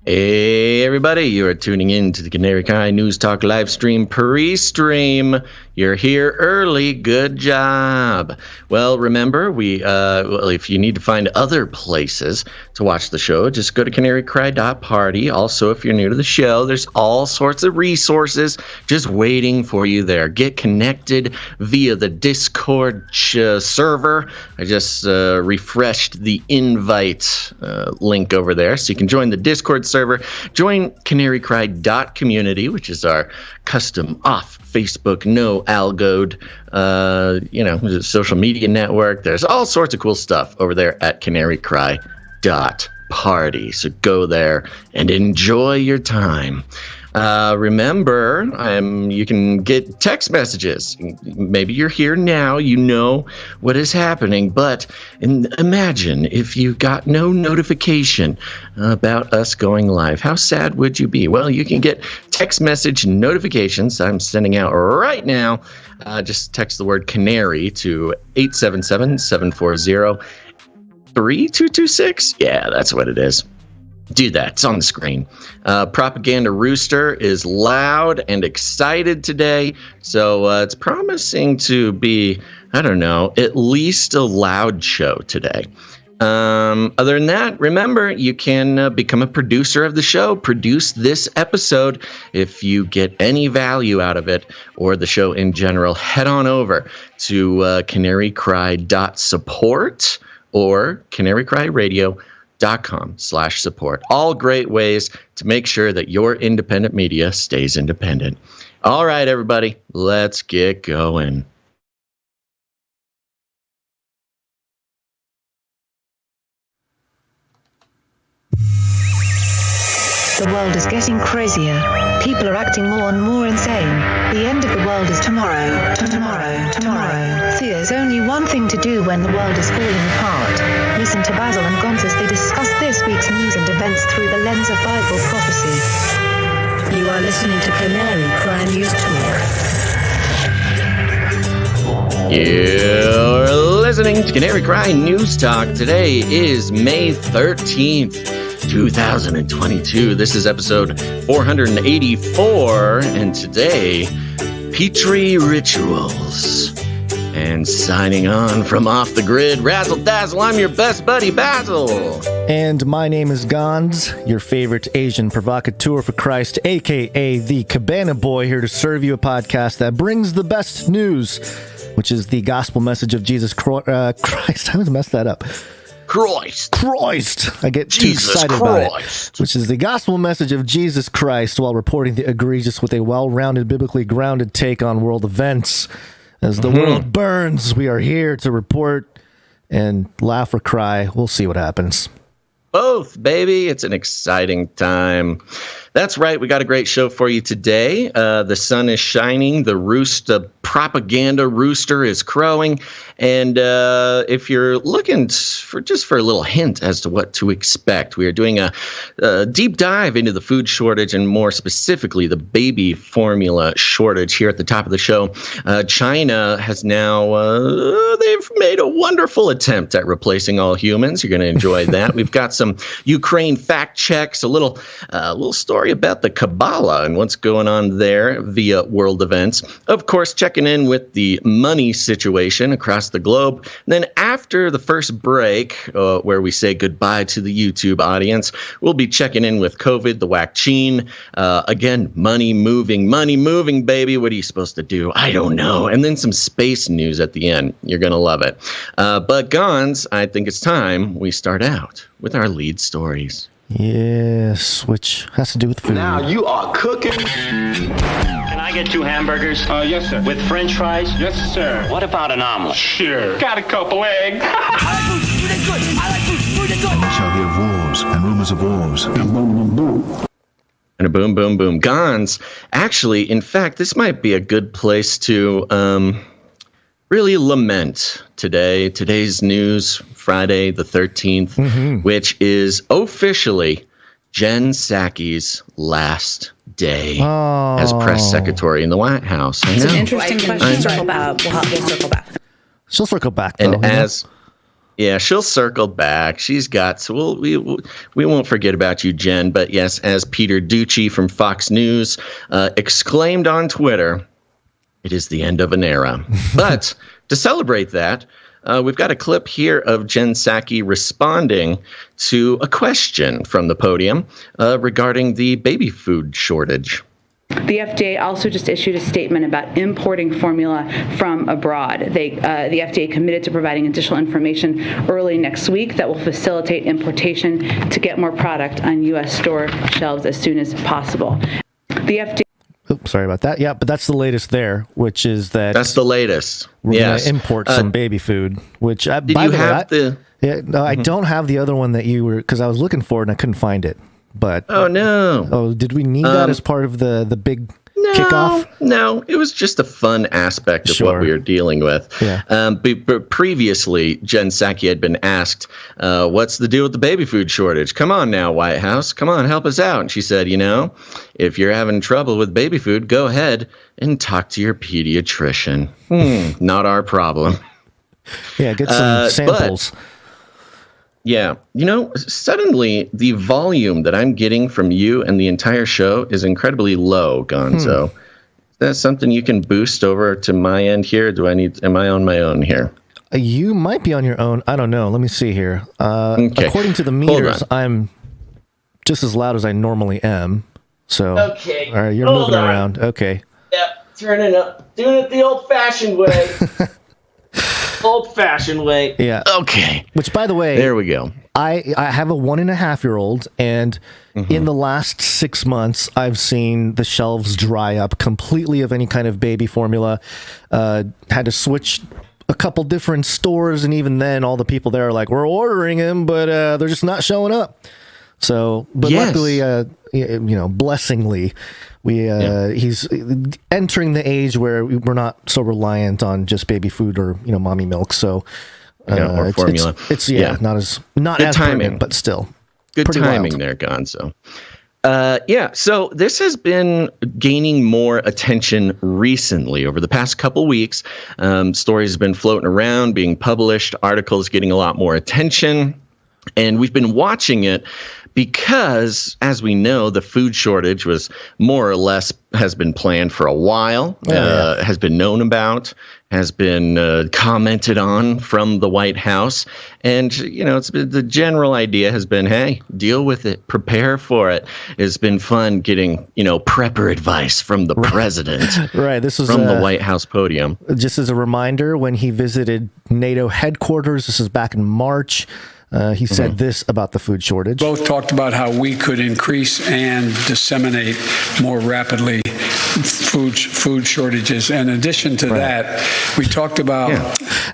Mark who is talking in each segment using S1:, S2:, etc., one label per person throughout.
S1: Hey everybody, you are tuning in to the Canary Cry News Talk live stream pre-stream. You're here early, good job. Well, remember, if you need to find other places to watch the show, just go to CanaryCry.Party. Also, if you're new to the show, there's all sorts of resources just waiting for you there. Get connected via the Discord server. I just refreshed the invite link over there, so you can join the Discord server. Join CanaryCry.Community, which is our custom off Facebook, no algoed, social media network. There's all sorts of cool stuff over there at CanaryCry.Party. So go there and enjoy your time. Remember, you can get text messages. Maybe you're here now, you know what is happening, but imagine if you got no notification about us going live. How sad would you be? Well, you can get text message notifications I'm sending out right now. Just text the word Canary to 877-740-3226. Yeah, that's what it is. Do that. It's on the screen. Propaganda Rooster is loud and excited today, so it's promising to be, at least a loud show today. Other than that, remember, you can become a producer of the show, produce this episode. If you get any value out of it or the show in general, head on over to CanaryCry.support or CanaryCryRadio.com/support. All great ways to make sure that your independent media stays independent. All right, everybody, let's get going.
S2: The world is getting crazier. People are acting more and more insane. The end of the world is tomorrow. Tomorrow. There's only one thing to do when the world is falling apart. Listen to Basil and Gonz as they discuss this week's news and events through the lens of Bible prophecy.
S3: You are listening to Canary Cry News Talk.
S1: You're listening to Canary Cry News Talk. Today is May 13th. 2022. This is episode 484, and today, PETRITUALS. And signing on from off the grid, Razzle Dazzle, I'm your best buddy, Basil.
S4: And my name is Gonz, your favorite Asian provocateur for Christ, aka the Cabana Boy, here to serve you a podcast that brings the best news, which is the gospel message of Jesus Christ. I always mess that up.
S1: Christ.
S4: I get too excited about it. Which is the gospel message of Jesus Christ while reporting the egregious with a well-rounded, biblically grounded take on world events. As the world burns, we are here to report and laugh or cry. We'll see what happens.
S1: Both, baby. It's an exciting time. That's right. We got a great show for you today. The sun is shining. The propaganda rooster is crowing. And if you're looking for a little hint as to what to expect, we are doing a deep dive into the food shortage and more specifically the baby formula shortage here at the top of the show. China has now, they've made a wonderful attempt at replacing all humans. You're going to enjoy that. We've got some Ukraine fact checks, a little story about the Kabbalah and what's going on there via world events. Of course, checking in with the money situation across the globe. And then after the first break, where we say goodbye to the YouTube audience, we'll be checking in with COVID, the vaccine. Again, money moving, baby. What are you supposed to do? I don't know. And then some space news at the end. You're going to love it. But Gonz, I think it's time we start out with our lead stories.
S4: Yes, which has to do with food.
S5: Now you are cooking.
S6: Can I get 2 hamburgers?
S5: Yes, sir.
S6: With French fries?
S5: Yes, sir.
S6: What about an omelet?
S5: Sure. Got a couple eggs.
S7: I like food. Food is good. I like food. Food is good.
S8: And we shall hear of wars and rumors of wars.
S5: And boom, boom, boom.
S1: And a boom, boom, boom. Gonz, actually, in fact, this might be a good place to really lament today's news, Friday the 13th, which is officially Jen Psaki's last day as press secretary in the White House.
S9: It's an interesting question. We'll circle back.
S4: She'll circle back, though.
S1: And as Yeah, she'll circle back. She's got, so we won't forget about you, Jen. But yes, as Peter Ducci from Fox News exclaimed on Twitter, it is the end of an era. But to celebrate that, we've got a clip here of Jen Psaki responding to a question from the podium regarding the baby food shortage.
S9: The FDA also just issued a statement about importing formula from abroad. The FDA committed to providing additional information early next week that will facilitate importation to get more product on U.S. store shelves as soon as possible. The FDA.
S4: Oops, sorry about that. Yeah, but that's the latest there, which is that
S1: that's the latest.
S4: We're going to import some baby food. Which
S1: did you have the?
S4: Yeah, no, I don't have the other one that you were, because I was looking for it and I couldn't find it. But
S1: oh no!
S4: Oh, did we need that as part of the big kickoff?
S1: No, it was just a fun aspect of what we were dealing with.
S4: Yeah.
S1: But previously, Jen Psaki had been asked, "What's the deal with the baby food shortage? Come on now, White House, come on, help us out." And she said, if you're having trouble with baby food, go ahead and talk to your pediatrician. Not our problem.
S4: Yeah, get some samples.
S1: Yeah. Suddenly the volume that I'm getting from you and the entire show is incredibly low, Gonzo. Is that something you can boost over to my end here? Am I on my own here?
S4: You might be on your own. I don't know. Let me see here.
S1: Okay.
S4: According to the meters, I'm just as loud as I normally am. So,
S1: okay.
S4: All right, you're moving around. Okay.
S1: Yep. Turning up. Doing it the old-fashioned way. Old-fashioned way.
S4: Yeah.
S1: Okay.
S4: Which, by the way,
S1: there we go.
S4: I have a 1.5-year-old, and in the last 6 months, I've seen the shelves dry up completely of any kind of baby formula. Had to switch a couple different stores, and even then, all the people there are like, "We're ordering him, but they're just not showing up." So, but luckily, blessingly, he's entering the age where we're not so reliant on just baby food or mommy milk. So,
S1: or formula.
S4: It's not as
S1: timing,
S4: pregnant, but still
S1: good timing wild. There, Gonzo. So this has been gaining more attention recently over the past couple weeks. Stories have been floating around, being published, articles getting a lot more attention. And we've been watching it because, as we know, the food shortage was more or less has been planned for a while, has been known about, has been commented on from the White House. And, it's been, the general idea has been, hey, deal with it, prepare for it. It's been fun getting, prepper advice from the president.
S4: Right. This was
S1: from the White House podium.
S4: Just as a reminder, when he visited NATO headquarters, this is back in March. He said this about the food shortage.
S10: Both talked about how we could increase and disseminate more rapidly food shortages. And in addition to that, we talked about...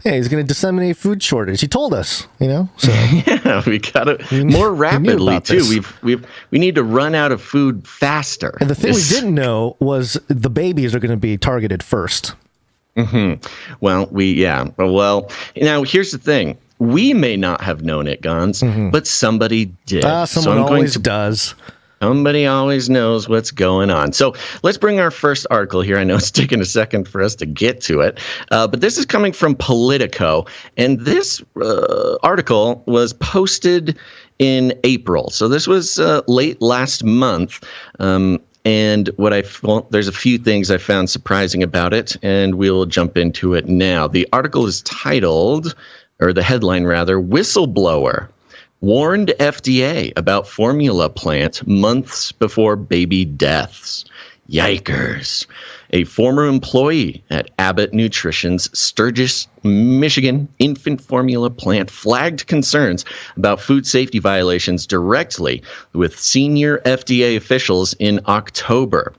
S4: Yeah, he's going to disseminate food shortage. He told us, So
S1: yeah, we got it more rapidly, too. We need to run out of food faster.
S4: And the thing we didn't know was the babies are going to be targeted first.
S1: Well, now here's the thing. We may not have known it, Gonz, but somebody did.
S4: Someone always does.
S1: Somebody always knows what's going on. So let's bring our first article here. I know it's taking a second for us to get to it, but this is coming from Politico. And this article was posted in April. So this was late last month. And there's a few things I found surprising about it, and we'll jump into it now. The article is titled... or the headline rather, Whistleblower warned FDA about formula plant months before baby deaths. Yikers. A former employee at Abbott Nutrition's Sturgis, Michigan infant formula plant flagged concerns about food safety violations directly with senior FDA officials in October.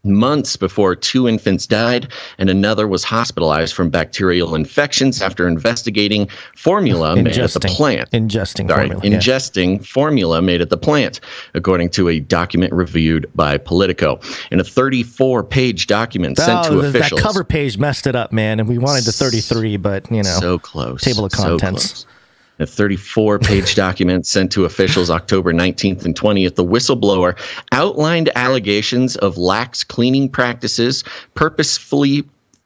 S1: Months before 2 infants died and another was hospitalized from bacterial infections after investigating formula made at the plant. Ingesting formula made at the plant, according to a document reviewed by Politico. In a 34-page document sent to officials.
S4: That cover page messed it up, man, and we wanted the 33, but,
S1: So close.
S4: Table of contents.
S1: So close. A 34-page document sent to officials October 19th and 20th, the whistleblower outlined allegations of lax cleaning practices, purposefully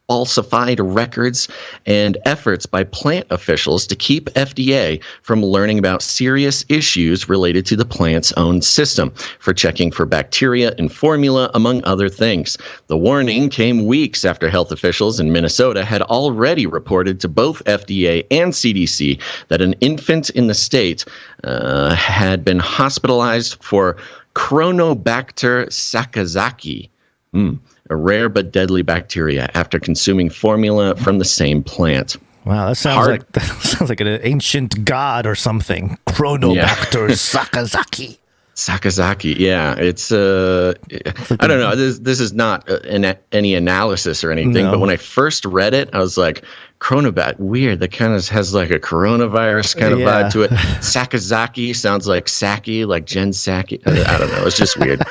S1: falsified records and efforts by plant officials to keep FDA from learning about serious issues related to the plant's own system for checking for bacteria in formula, among other things. The warning came weeks after health officials in Minnesota had already reported to both FDA and CDC that an infant in the state had been hospitalized for Chronobacter sakazaki, a rare but deadly bacteria, after consuming formula from the same plant.
S4: Wow, that sounds like an ancient god or something. Chronobacter sakazaki.
S1: Sakazaki, yeah. It's I don't know. This is not any analysis or anything, but when I first read it, I was like, Chronobat, weird. That kind of has like a coronavirus kind of vibe to it. Sakazaki sounds like Saki, like Jen Psaki. I don't know. It's just weird.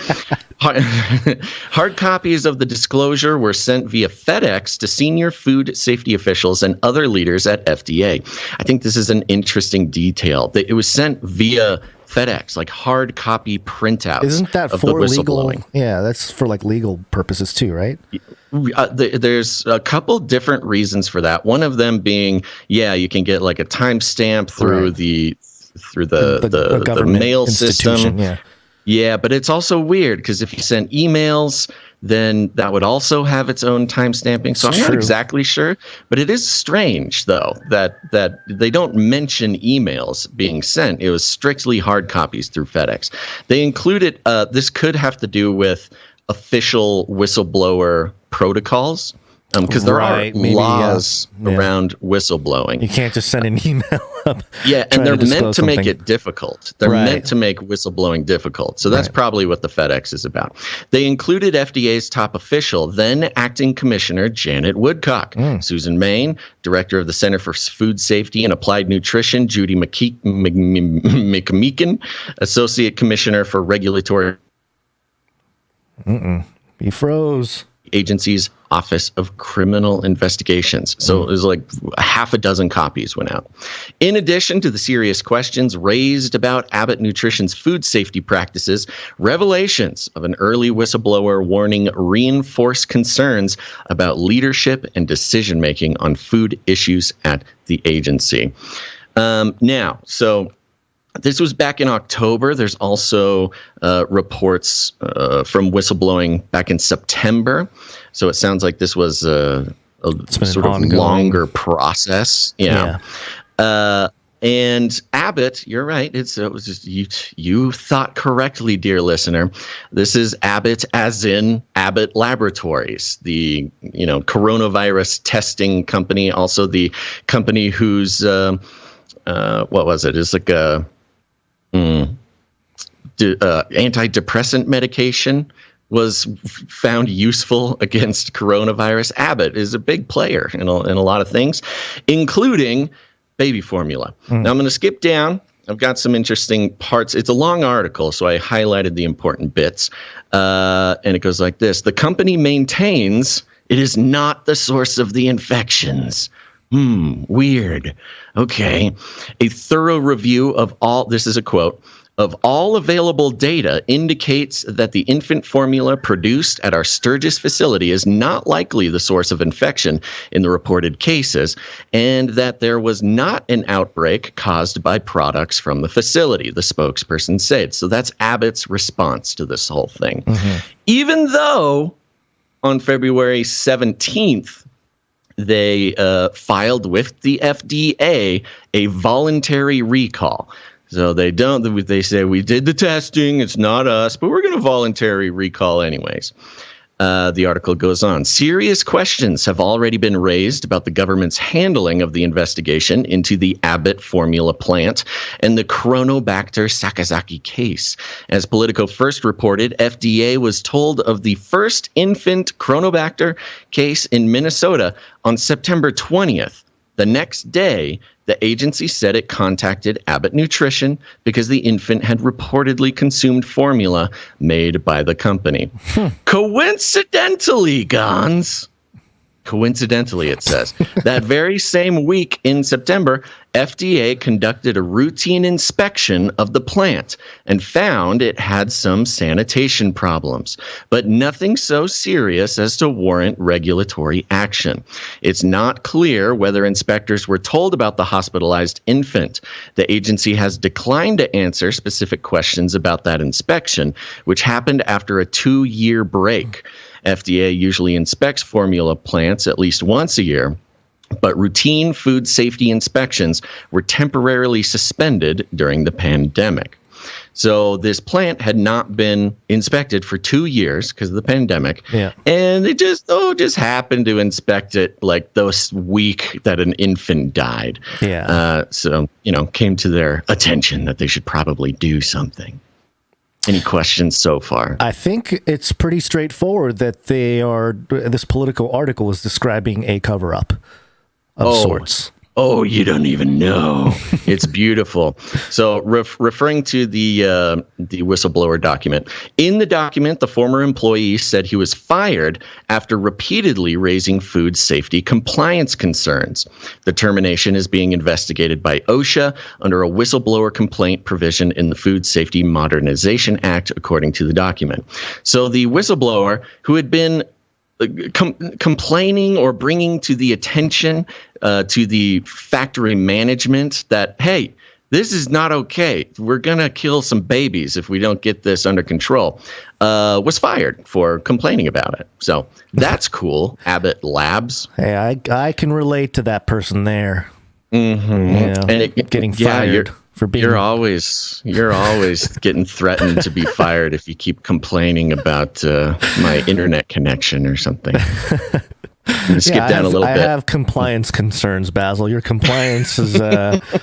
S1: Hard copies of the disclosure were sent via FedEx to senior food safety officials and other leaders at FDA. I think this is an interesting detail. It was sent via FedEx, like hard copy printouts.
S4: Isn't that
S1: of
S4: for
S1: the
S4: legal?
S1: whistleblowing.
S4: Yeah, that's for like legal purposes too, right?
S1: There's a couple different reasons for that. One of them being, you can get like a timestamp through the mail system. Yeah, but it's also weird because if you send emails, then that would also have its own timestamping. So I'm not exactly sure, but it is strange though that they don't mention emails being sent. It was strictly hard copies through FedEx. They included this could have to do with official whistleblower protocols. Because there are laws around whistleblowing.
S4: You can't just send an email up.
S1: Yeah, and they're meant to make it difficult. They're meant to make whistleblowing difficult. So that's probably what the FedEx is about. They included FDA's top official, then acting commissioner Janet Woodcock, Susan Main, director of the Center for Food Safety and Applied Nutrition Judy McMeekin, associate commissioner for regulatory.
S4: He froze.
S1: Agency's Office of Criminal Investigations. So it was like half a dozen copies went out. In addition to the serious questions raised about Abbott Nutrition's food safety practices, revelations of an early whistleblower warning reinforced concerns about leadership and decision-making on food issues at the agency. This was back in October. There's also reports from whistleblowing back in September. So it sounds like this was a sort of longer process. Yeah. And Abbott, you're right. It was just you thought correctly, dear listener. This is Abbott, as in Abbott Laboratories, the coronavirus testing company. Also, the company whose what was it? It's like a antidepressant medication was found useful against coronavirus. Abbott is a big player in a lot of things, including baby formula. Now I'm going to skip down. I've got some interesting parts. It's a long article, so I highlighted the important bits. And it goes like this. The company maintains it is not the source of the infections. Weird. Okay. A thorough review of all, this is a quote, of all available data indicates that the infant formula produced at our Sturgis facility is not likely the source of infection in the reported cases, and that there was not an outbreak caused by products from the facility, the spokesperson said. So that's Abbott's response to this whole thing. Even though on February 17th, they filed with the FDA a voluntary recall. So they say, we did the testing, it's not us, but we're going to voluntary recall anyways. The article goes on. Serious questions have already been raised about the government's handling of the investigation into the Abbott formula plant and the Chronobacter sakazaki case. As Politico first reported, FDA was told of the first infant Chronobacter case in Minnesota on September 20th. The next day, the agency said it contacted Abbott Nutrition because the infant had reportedly consumed formula made by the company. Coincidentally, Gonz, it says, that very same week in September, FDA conducted a routine inspection of the plant and found it had some sanitation problems, but nothing so serious as to warrant regulatory action. It's not clear whether inspectors were told about the hospitalized infant. The agency has declined to answer specific questions about that inspection, which happened after a 2-year break. FDA usually inspects formula plants at least once a year, but routine food safety inspections were temporarily suspended during the pandemic. So this plant had not been inspected for 2 years because of the pandemic.
S4: Yeah.
S1: And it just happened to inspect it like this week that an infant died.
S4: Yeah.
S1: So, came to their attention that they should probably do something. Any questions so far?
S4: I think it's pretty straightforward that this Politico article is describing a cover-up of sorts.
S1: Oh, you don't even know. It's beautiful. So referring to the whistleblower document, in the document, the former employee said he was fired after repeatedly raising food safety compliance concerns. The termination is being investigated by OSHA under a whistleblower complaint provision in the Food Safety Modernization Act, according to the document. So the whistleblower who had been complaining or bringing to the attention to the factory management that, hey, this is not okay. We're going to kill some babies if we don't get this under control, was fired for complaining about it. So that's cool. Abbott Labs.
S4: Hey, I can relate to that person there.
S1: Mm-hmm.
S4: And getting fired.
S1: You're always getting threatened to be fired if you keep complaining about my internet connection or something. Skip down a little bit.
S4: I have compliance concerns, Basil. Your compliance is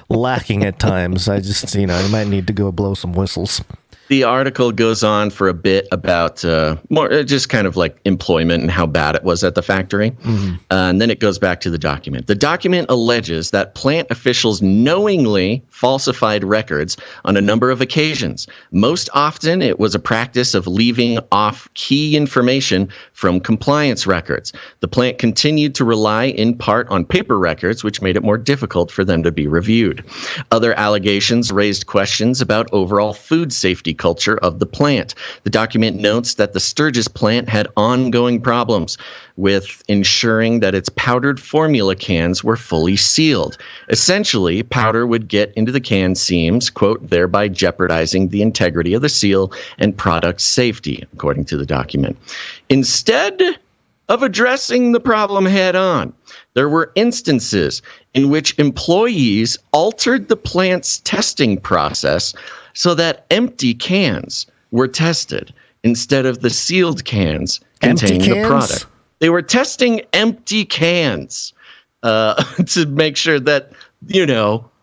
S4: lacking at times. I just, you might need to go blow some whistles.
S1: The article goes on for a bit about more just kind of like employment and how bad it was at the factory. Mm-hmm. And then it goes back to the document. The document alleges that plant officials knowingly falsified records on a number of occasions. Most often, it was a practice of leaving off key information from compliance records. The plant continued to rely in part on paper records, which made it more difficult for them to be reviewed. Other allegations raised questions about overall food safety culture of the plant. The document notes that the Sturgis plant had ongoing problems with ensuring that its powdered formula cans were fully sealed. Essentially, powder would get into the can seams, quote, thereby jeopardizing the integrity of the seal and product safety, according to the document. Instead of addressing the problem head on, there were instances in which employees altered the plant's testing process so that empty cans were tested instead of the sealed cans containing the product. They were testing empty cans to make sure that,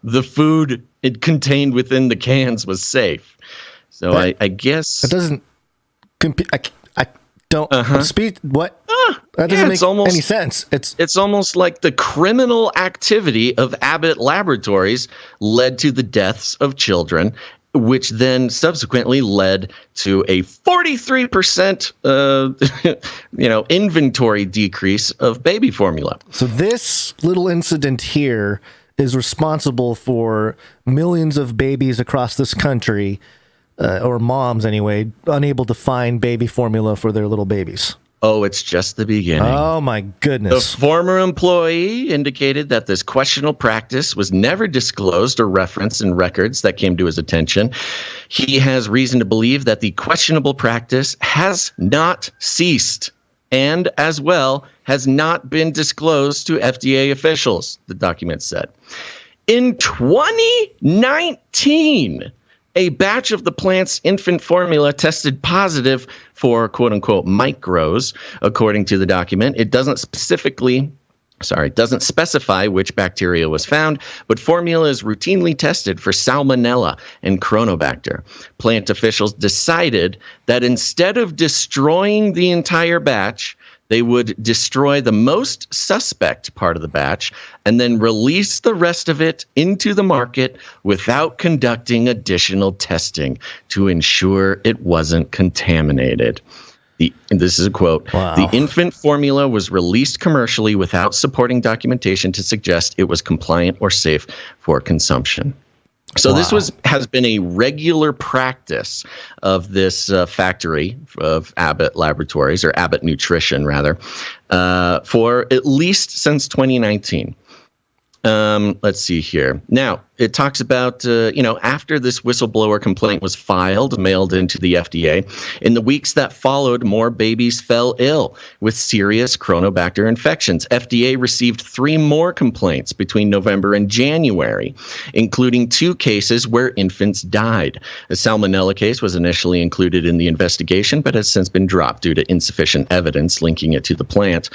S1: the food it contained within the cans was safe. So I guess...
S4: It doesn't... I don't... Speed... What? That doesn't make any sense.
S1: It's almost like the criminal activity of Abbott Laboratories led to the deaths of children, which then subsequently led to a 43% inventory decrease of baby formula.
S4: So this little incident here is responsible for millions of babies across this country, or moms anyway, unable to find baby formula for their little babies.
S1: Oh, it's just the beginning.
S4: Oh, my goodness.
S1: The former employee indicated that this questionable practice was never disclosed or referenced in records that came to his attention. He has reason to believe that the questionable practice has not ceased and, as well, has not been disclosed to FDA officials, the document said. In 2019... a batch of the plant's infant formula tested positive for quote-unquote micros, according to the document. It doesn't specify which bacteria was found, but formula is routinely tested for salmonella and chronobacter. Plant officials decided that instead of destroying the entire batch, they would destroy the most suspect part of the batch and then release the rest of it into the market without conducting additional testing to ensure it wasn't contaminated. And this is a quote,
S4: Wow.
S1: "The infant formula was released commercially without supporting documentation to suggest it was compliant or safe for consumption." So this has been a regular practice of this factory of Abbott Laboratories, or Abbott Nutrition rather, for at least since 2019. Let's see here. Now, it talks about, after this whistleblower complaint was mailed into the FDA, in the weeks that followed, more babies fell ill with serious Chronobacter infections. FDA received 3 more complaints between November and January, including 2 cases where infants died. A salmonella case was initially included in the investigation, but has since been dropped due to insufficient evidence linking it to the plant.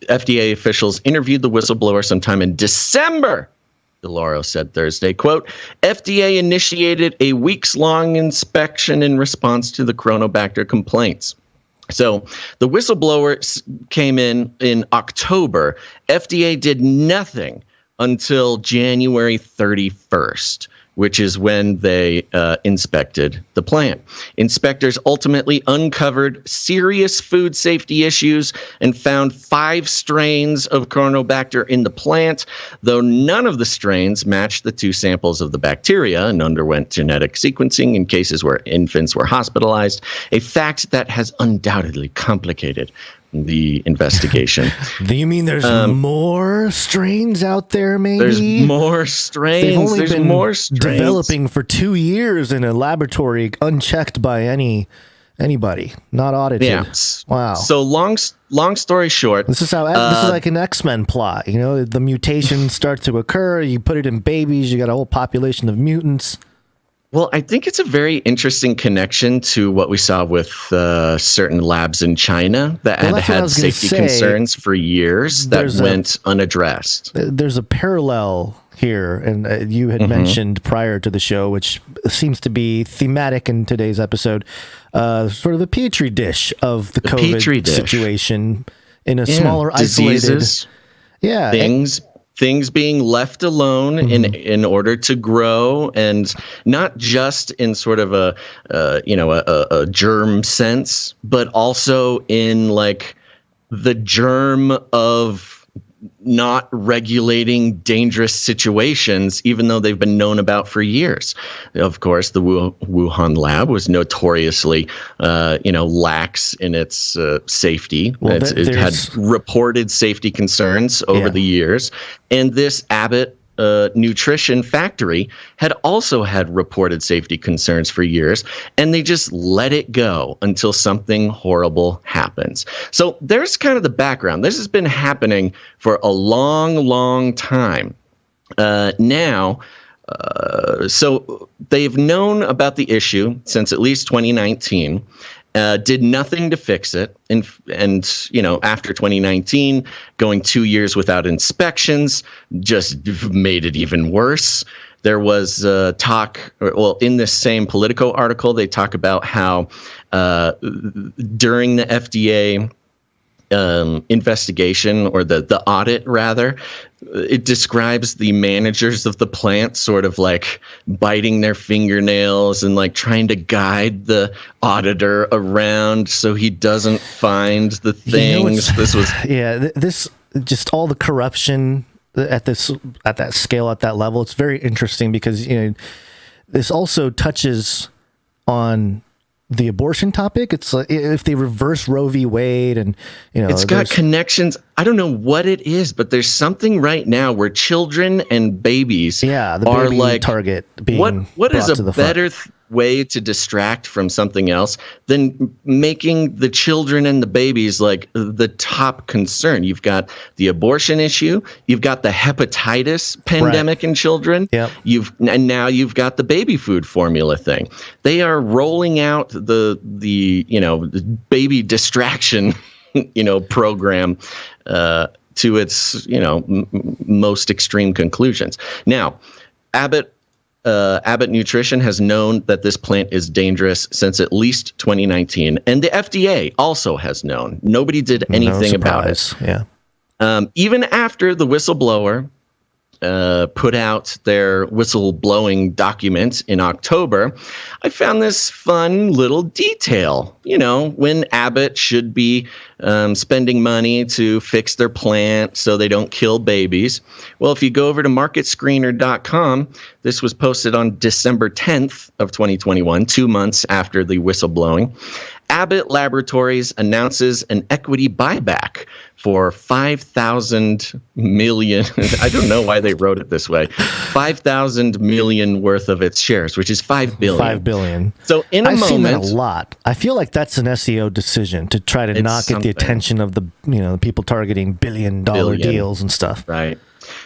S1: FDA officials interviewed the whistleblower sometime in December, DeLauro said Thursday. Quote, "FDA initiated a weeks-long inspection in response to the Chronobacter complaints." So the whistleblower came in October. FDA did nothing until January 31st. Which is when they inspected the plant. Inspectors ultimately uncovered serious food safety issues and found 5 strains of Chronobacter in the plant, though none of the strains matched the 2 samples of the bacteria and underwent genetic sequencing in cases where infants were hospitalized, a fact that has undoubtedly complicated the investigation.
S4: Do you mean there's more strains out there, maybe?
S1: There's more strains.
S4: They've only been
S1: more strains
S4: developing for 2 years in a laboratory, unchecked by anybody, not audited.
S1: Yeah.
S4: Wow.
S1: So long story short,
S4: this is like an X-Men plot. The mutations start to occur. You put it in babies. You got a whole population of mutants.
S1: Well, I think it's a very interesting connection to what we saw with certain labs in China that had safety concerns for years that went unaddressed.
S4: There's a parallel here, and you had mentioned prior to the show, which seems to be thematic in today's episode, sort of a petri dish of the COVID situation in a smaller,
S1: diseases,
S4: isolated
S1: things being left alone in order to grow, and not just in sort of a germ sense, but also in like the germ of not regulating dangerous situations, even though they've been known about for years. Of course, the Wuhan lab was notoriously, lax in its safety.
S4: Well,
S1: it had reported safety concerns over the years. And this Abbott nutrition factory had also had reported safety concerns for years, and they just let it go until something horrible happens. So there's kind of the background. This has been happening for a long, long time now. So they've known about the issue since at least 2019. Did nothing to fix it. And after 2019, going 2 years without inspections just made it even worse. There was talk, in this same Politico article, they talk about how during the FDA investigation, or the audit rather, it describes the managers of the plant sort of like biting their fingernails and like trying to guide the auditor around so he doesn't find the things.
S4: This just all the corruption at that scale, at that level. It's very interesting because this also touches on the abortion topic. It's like if they reverse Roe v. Wade, and
S1: it's got connections. I don't know what it is, but there's something right now where children and babies are
S4: baby
S1: like
S4: target.
S1: What is a better way to distract from something else than making the children and the babies like the top concern? You've got the abortion issue, you've got the hepatitis pandemic in children, and now you've got the baby food formula thing. They are rolling out the baby distraction program to its most extreme conclusions. Now, Abbott Nutrition has known that this plant is dangerous since at least 2019, and the FDA also has known. Nobody did anything about it.
S4: Yeah.
S1: Even after the whistleblower put out their whistleblowing document in October, I found this fun little detail. When Abbott should be spending money to fix their plant so they don't kill babies. Well, if you go over to marketscreener.com, this was posted on December 10th of 2021, 2 months after the whistleblowing. Abbott Laboratories announces an equity buyback for 5,000 million. I don't know why they wrote it this way. 5,000 million worth of its shares, which is 5 billion.
S4: 5 billion.
S1: So in a moment,
S4: I've seen that a lot. I feel like that's an SEO decision to try to not get the attention of the people targeting billion-dollar deals and stuff.
S1: Right.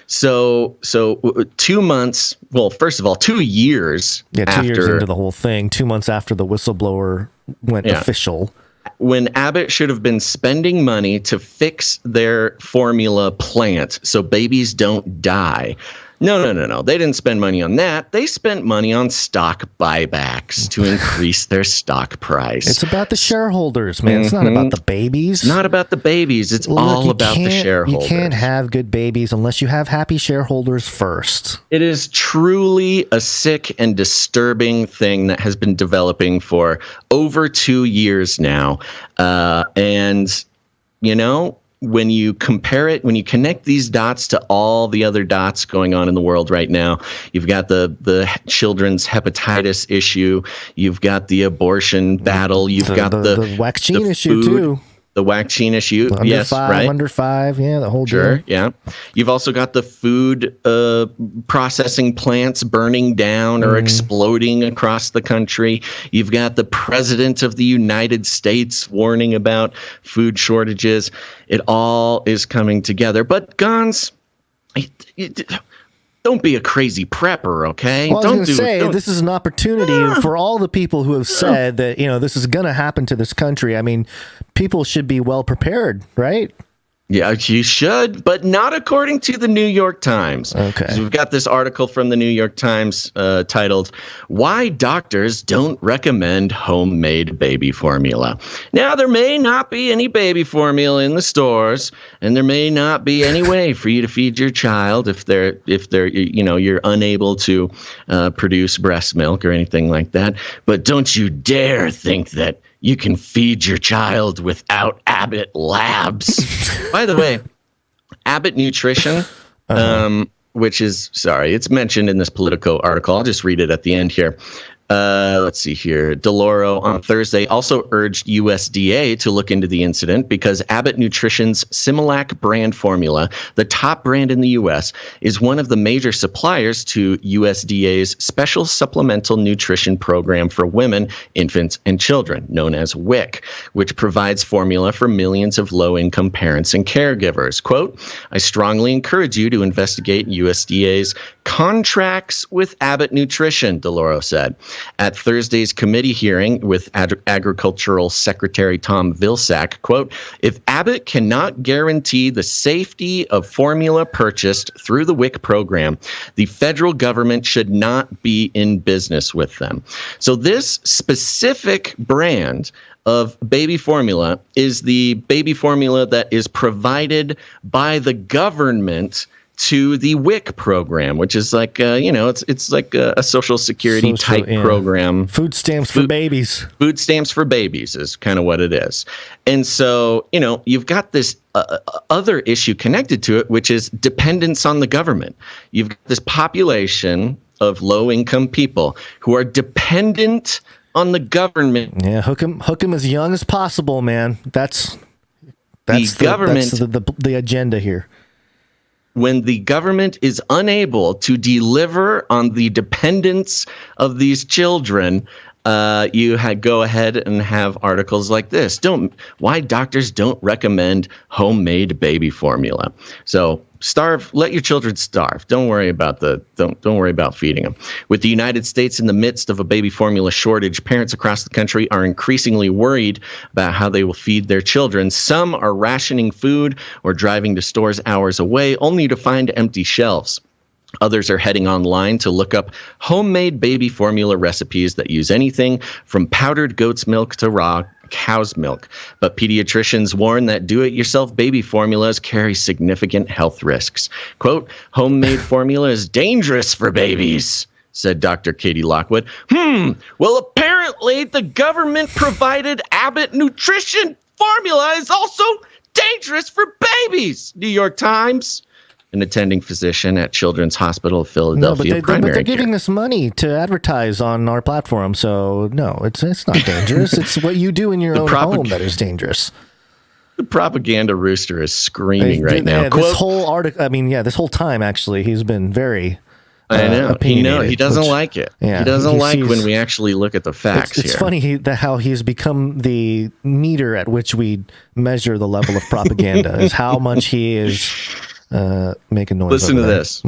S1: So 2 months. Well, first of all, 2 years.
S4: Yeah, 2 years into the whole thing. 2 months after the whistleblower went official.
S1: When Abbott should have been spending money to fix their formula plant so babies don't die. No. They didn't spend money on that. They spent money on stock buybacks to increase their stock price.
S4: It's about the shareholders, man. It's not about the babies.
S1: It's not about the babies. It's all about the shareholders.
S4: You can't have good babies unless you have happy shareholders first.
S1: It is truly a sick and disturbing thing that has been developing for over 2 years now. When you compare it, when you connect these dots to all the other dots going on in the world right now, you've got the children's hepatitis issue, you've got the abortion battle, you've got the
S4: vaccine issue too.
S1: The vaccine issue,
S4: Under 5, yeah, the whole deal.
S1: Yeah. You've also got the food processing plants burning down or exploding across the country. You've got the president of the United States warning about food shortages. It all is coming together. But Gonz, don't be a crazy prepper, okay?
S4: Well, I was going to say, this is an opportunity for all the people who have said that, this is going to happen to this country. I mean, people should be well prepared, right?
S1: Yeah, you should, but not according to the New York Times.
S4: Okay.
S1: So we've got this article from the New York Times titled, "Why Doctors Don't Recommend Homemade Baby Formula." Now, there may not be any baby formula in the stores, and there may not be any way for you to feed your child if you're unable to produce breast milk or anything like that. But don't you dare think that you can feed your child without Abbott Labs. By the way, Abbott Nutrition, which is, it's mentioned in this Politico article. I'll just read it at the end here. Let's see here. DeLauro on Thursday also urged USDA to look into the incident because Abbott Nutrition's Similac brand formula, the top brand in the U.S., is one of the major suppliers to USDA's Special Supplemental Nutrition Program for Women, Infants, and Children, known as WIC, which provides formula for millions of low-income parents and caregivers. Quote, "I strongly encourage you to investigate USDA's contracts with Abbott Nutrition," DeLauro said. At Thursday's committee hearing with Agricultural Secretary Tom Vilsack, quote, "If Abbott cannot guarantee the safety of formula purchased through the WIC program, the federal government should not be in business with them." So this specific brand of baby formula is the baby formula that is provided by the government to the WIC program, which is like, it's like a Social Security type program.
S4: Food stamps for babies.
S1: Food stamps for babies is kind of what it is. And so, you've got this other issue connected to it, which is dependence on the government. You've got this population of low-income people who are dependent on the government.
S4: Yeah, hook 'em as young as possible, man. That's
S1: the government.
S4: That's the agenda here.
S1: When the government is unable to deliver on the dependence of these children, you go ahead and have articles like this. Why doctors don't recommend homemade baby formula. So let your children starve. Don't worry about feeding them. With the United States in the midst of a baby formula shortage, parents across the country are increasingly worried about how they will feed their children. Some are rationing food or driving to stores hours away only to find empty shelves. Others are heading online to look up homemade baby formula recipes that use anything from powdered goat's milk to raw cow's milk. But pediatricians warn that do-it-yourself baby formulas carry significant health risks. Quote, homemade formula is dangerous for babies, said Dr. Katie Lockwood. Well, apparently the government-provided Abbott nutrition formula is also dangerous for babies, New York Times. An attending physician at Children's Hospital of Philadelphia.
S4: But they're giving us money to advertise on our platform, so no, it's not dangerous. It's what you do in your own home that is dangerous.
S1: The propaganda rooster is screaming right now.
S4: Yeah, this whole article, this whole time, actually, he's been very
S1: I know.
S4: opinionated.
S1: He doesn't like it.
S4: Yeah,
S1: he doesn't like when we actually look at the facts
S4: It's
S1: here.
S4: funny how he's become the meter at which we measure the level of propaganda, is how much he is making noise.
S1: Listen to this.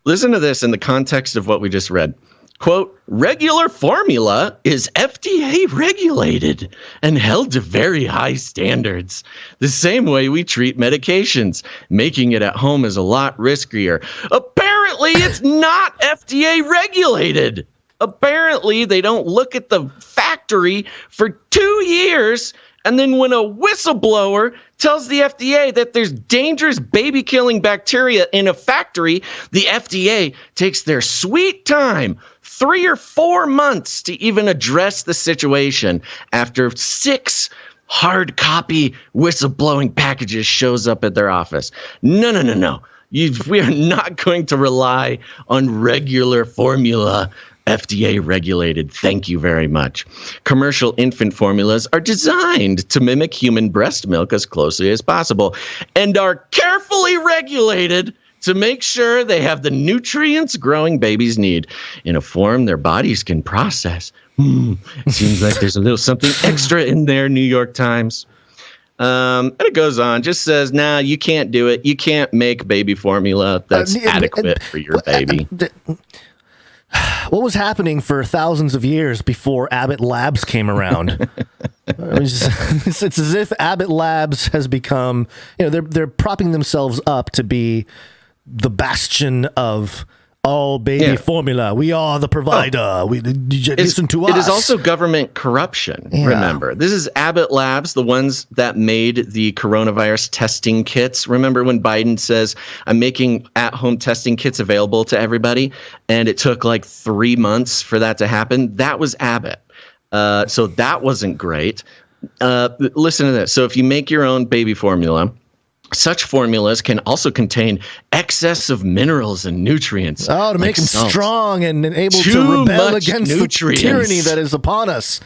S1: Listen to this in the context of what we just read. Quote, regular formula is FDA regulated and held to very high standards. The same way we treat medications. Making it at home is a lot riskier. Apparently, it's not FDA regulated. Apparently, they don't look at the factory for 2 years. And then when a whistleblower tells the FDA that there's dangerous baby-killing bacteria in a factory, the FDA takes their sweet time, 3 or 4 months, to even address the situation after 6 hard copy whistleblowing packages shows up at their office. No. We are not going to rely on regular formula. FDA regulated. Thank you very much. Commercial infant formulas are designed to mimic human breast milk as closely as possible and are carefully regulated to make sure they have the nutrients growing babies need in a form their bodies can process. Seems like there's a little something extra in there, New York Times. And it goes on, just says, nah, you can't do it. You can't make baby formula that's adequate for your baby.
S4: What was happening for thousands of years before Abbott Labs came around? It's as if Abbott Labs has become, they're propping themselves up to be the bastion of baby formula. We are the provider. Listen to us.
S1: It is also government corruption. Yeah. Remember, this is Abbott Labs, the ones that made the coronavirus testing kits. Remember when Biden says, I'm making at-home testing kits available to everybody, and it took like 3 months for that to happen? That was Abbott. So that wasn't great. Listen to this. So if you make your own baby formula, such formulas can also contain excess of minerals and nutrients.
S4: To make them strong and able to rebel against the tyranny that is upon us.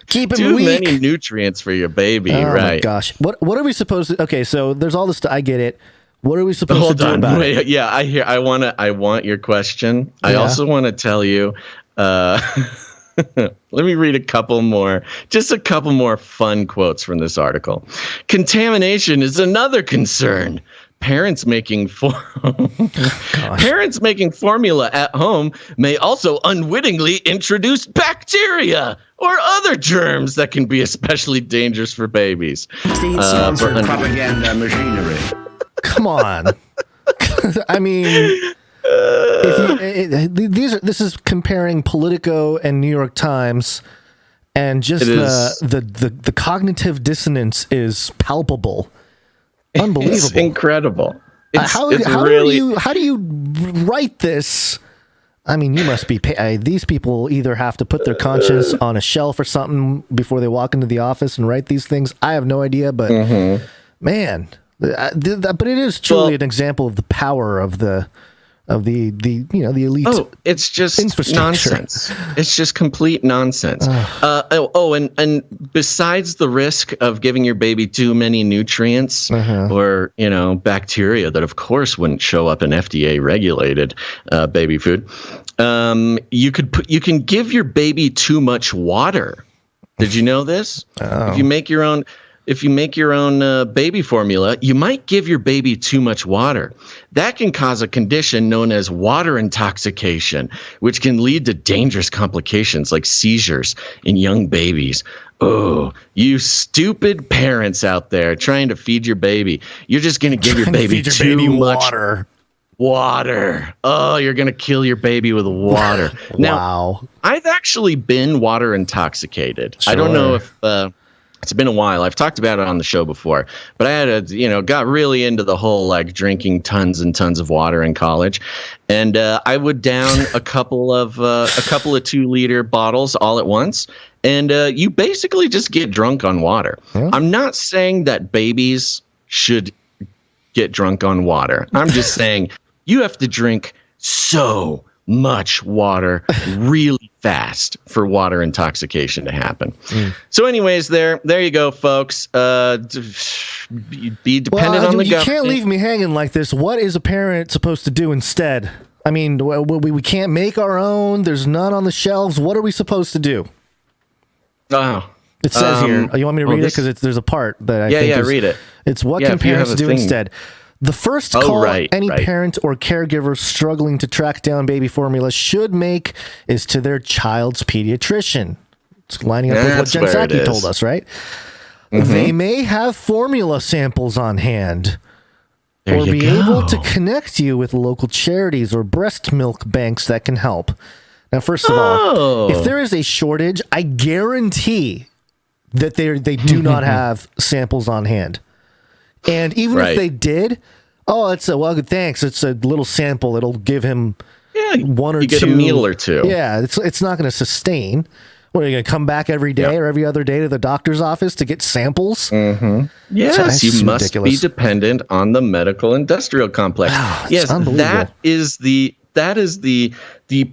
S4: Keep him weak.
S1: Too many nutrients for your baby, right?
S4: Oh my gosh. What are we supposed to... Okay, so there's all this... I get it. What are we supposed to do about it?
S1: Yeah, I want your question. I also want to tell you... Let me read a couple more fun quotes from this article. Contamination is another concern. Parents making formula at home may also unwittingly introduce bacteria or other germs that can be especially dangerous for babies.
S6: Sponsored propaganda machinery.
S4: Come on. I mean... this is comparing Politico and New York Times, and just the cognitive dissonance is palpable, unbelievable,
S1: it's incredible.
S4: How do you write this? I mean, you must be. These people either have to put their conscience on a shelf or something before they walk into the office and write these things. I have no idea, but man, but it is truly an example of the power of the elite.
S1: Oh, it's just nonsense. It's just complete nonsense. And besides the risk of giving your baby too many nutrients or bacteria that of course wouldn't show up in FDA regulated baby food, you can give your baby too much water. Did you know this? If you make your own baby formula, you might give your baby too much water. That can cause a condition known as water intoxication, which can lead to dangerous complications like seizures in young babies. Oh, you stupid parents out there trying to feed your baby. You're just going to give your baby too much water. Oh, you're going to kill your baby with water. Now, I've actually been water intoxicated. Sure. I don't know if... It's been a while. I've talked about it on the show before, but I had got really into the whole like drinking tons and tons of water in college, and I would down a couple of 2-liter bottles all at once, and you basically just get drunk on water. Huh? I'm not saying that babies should get drunk on water. I'm just saying you have to drink so much water really fast for water intoxication to happen. So anyways, there you go, folks. Be dependent on the government.
S4: You can't leave me hanging like this. What is a parent supposed to do instead? I mean, we can't make our own. There's none on the shelves. What are we supposed to do?
S1: Oh,
S4: it says here. You want me to read it? Because there's a part that I think
S1: read it.
S4: It's what can parents do instead? The first call any parent or caregiver struggling to track down baby formula should make is to their child's pediatrician. It's lining up with what Jen Psaki told us, right? Mm-hmm. They may have formula samples on hand or be able to connect you with local charities or breast milk banks that can help. Now, first of all, if there is a shortage, I guarantee that they do not have samples on hand. And even if they did, thanks. It's a little sample. It'll give him one or two. You
S1: get a meal or two.
S4: Yeah, it's not going to sustain. What, are you going to come back every day or every other day to the doctor's office to get samples?
S1: Mm-hmm. Yes, you must be dependent on the medical industrial complex. Wow, yes, that is the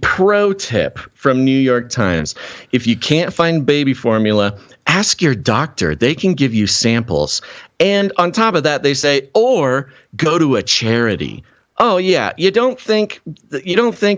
S1: pro tip from New York Times. If you can't find baby formula, ask your doctor. They can give you samples. And on top of that, they say, or go to a charity. Oh, yeah. You don't think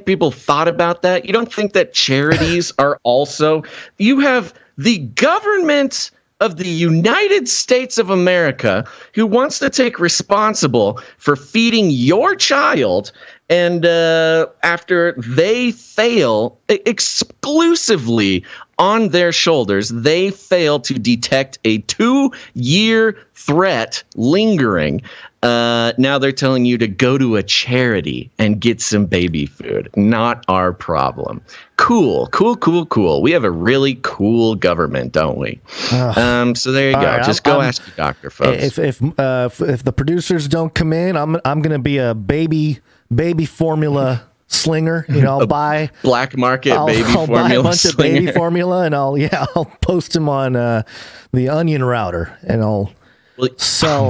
S1: people thought about that? You don't think that charities are also... You have the government of the United States of America who wants to take responsible for feeding your child, and after they fail exclusively on their shoulders, they fail to detect a 2-year threat lingering. Now they're telling you to go to a charity and get some baby food. Not our problem. Cool. We have a really cool government, don't we? So there you go.
S4: Right,
S1: Just go ask your doctor, folks.
S4: If the producers don't come in, I'm going to be a baby formula slinger. I'll buy
S1: black market baby formula.
S4: I'll buy a bunch
S1: slinger.
S4: of baby formula, and I'll post them on the Onion router, and I'll sell.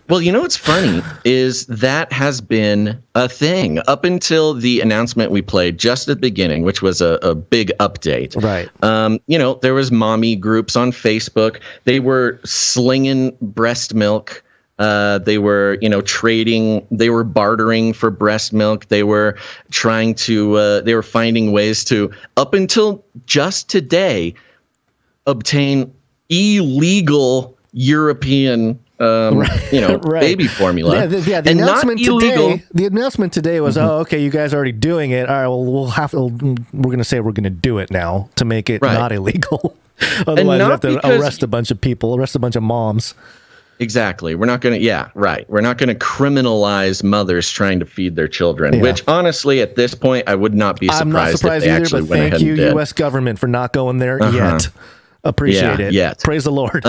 S1: Well, what's funny is that has been a thing up until the announcement we played just at the beginning, which was a big update.
S4: Right.
S1: There was mommy groups on Facebook. They were slinging breast milk. They were, trading. They were bartering for breast milk. They were trying to. They were finding ways to, up until just today, obtain illegal European. Baby formula.
S4: The announcement today was, okay, you guys are already doing it. All right, well, we're going to say we're going to do it now to make it not illegal. Otherwise, we have to arrest a bunch of people, arrest a bunch of moms.
S1: Exactly. We're not going to, We're not going to criminalize mothers trying to feed their children, which honestly, at this point, I would not be surprised.
S4: I'm not surprised
S1: if they
S4: either,
S1: actually
S4: but
S1: went
S4: thank you,
S1: ahead and
S4: U.S. government, for not going there yet. Appreciate it.
S1: Yet.
S4: Praise the Lord.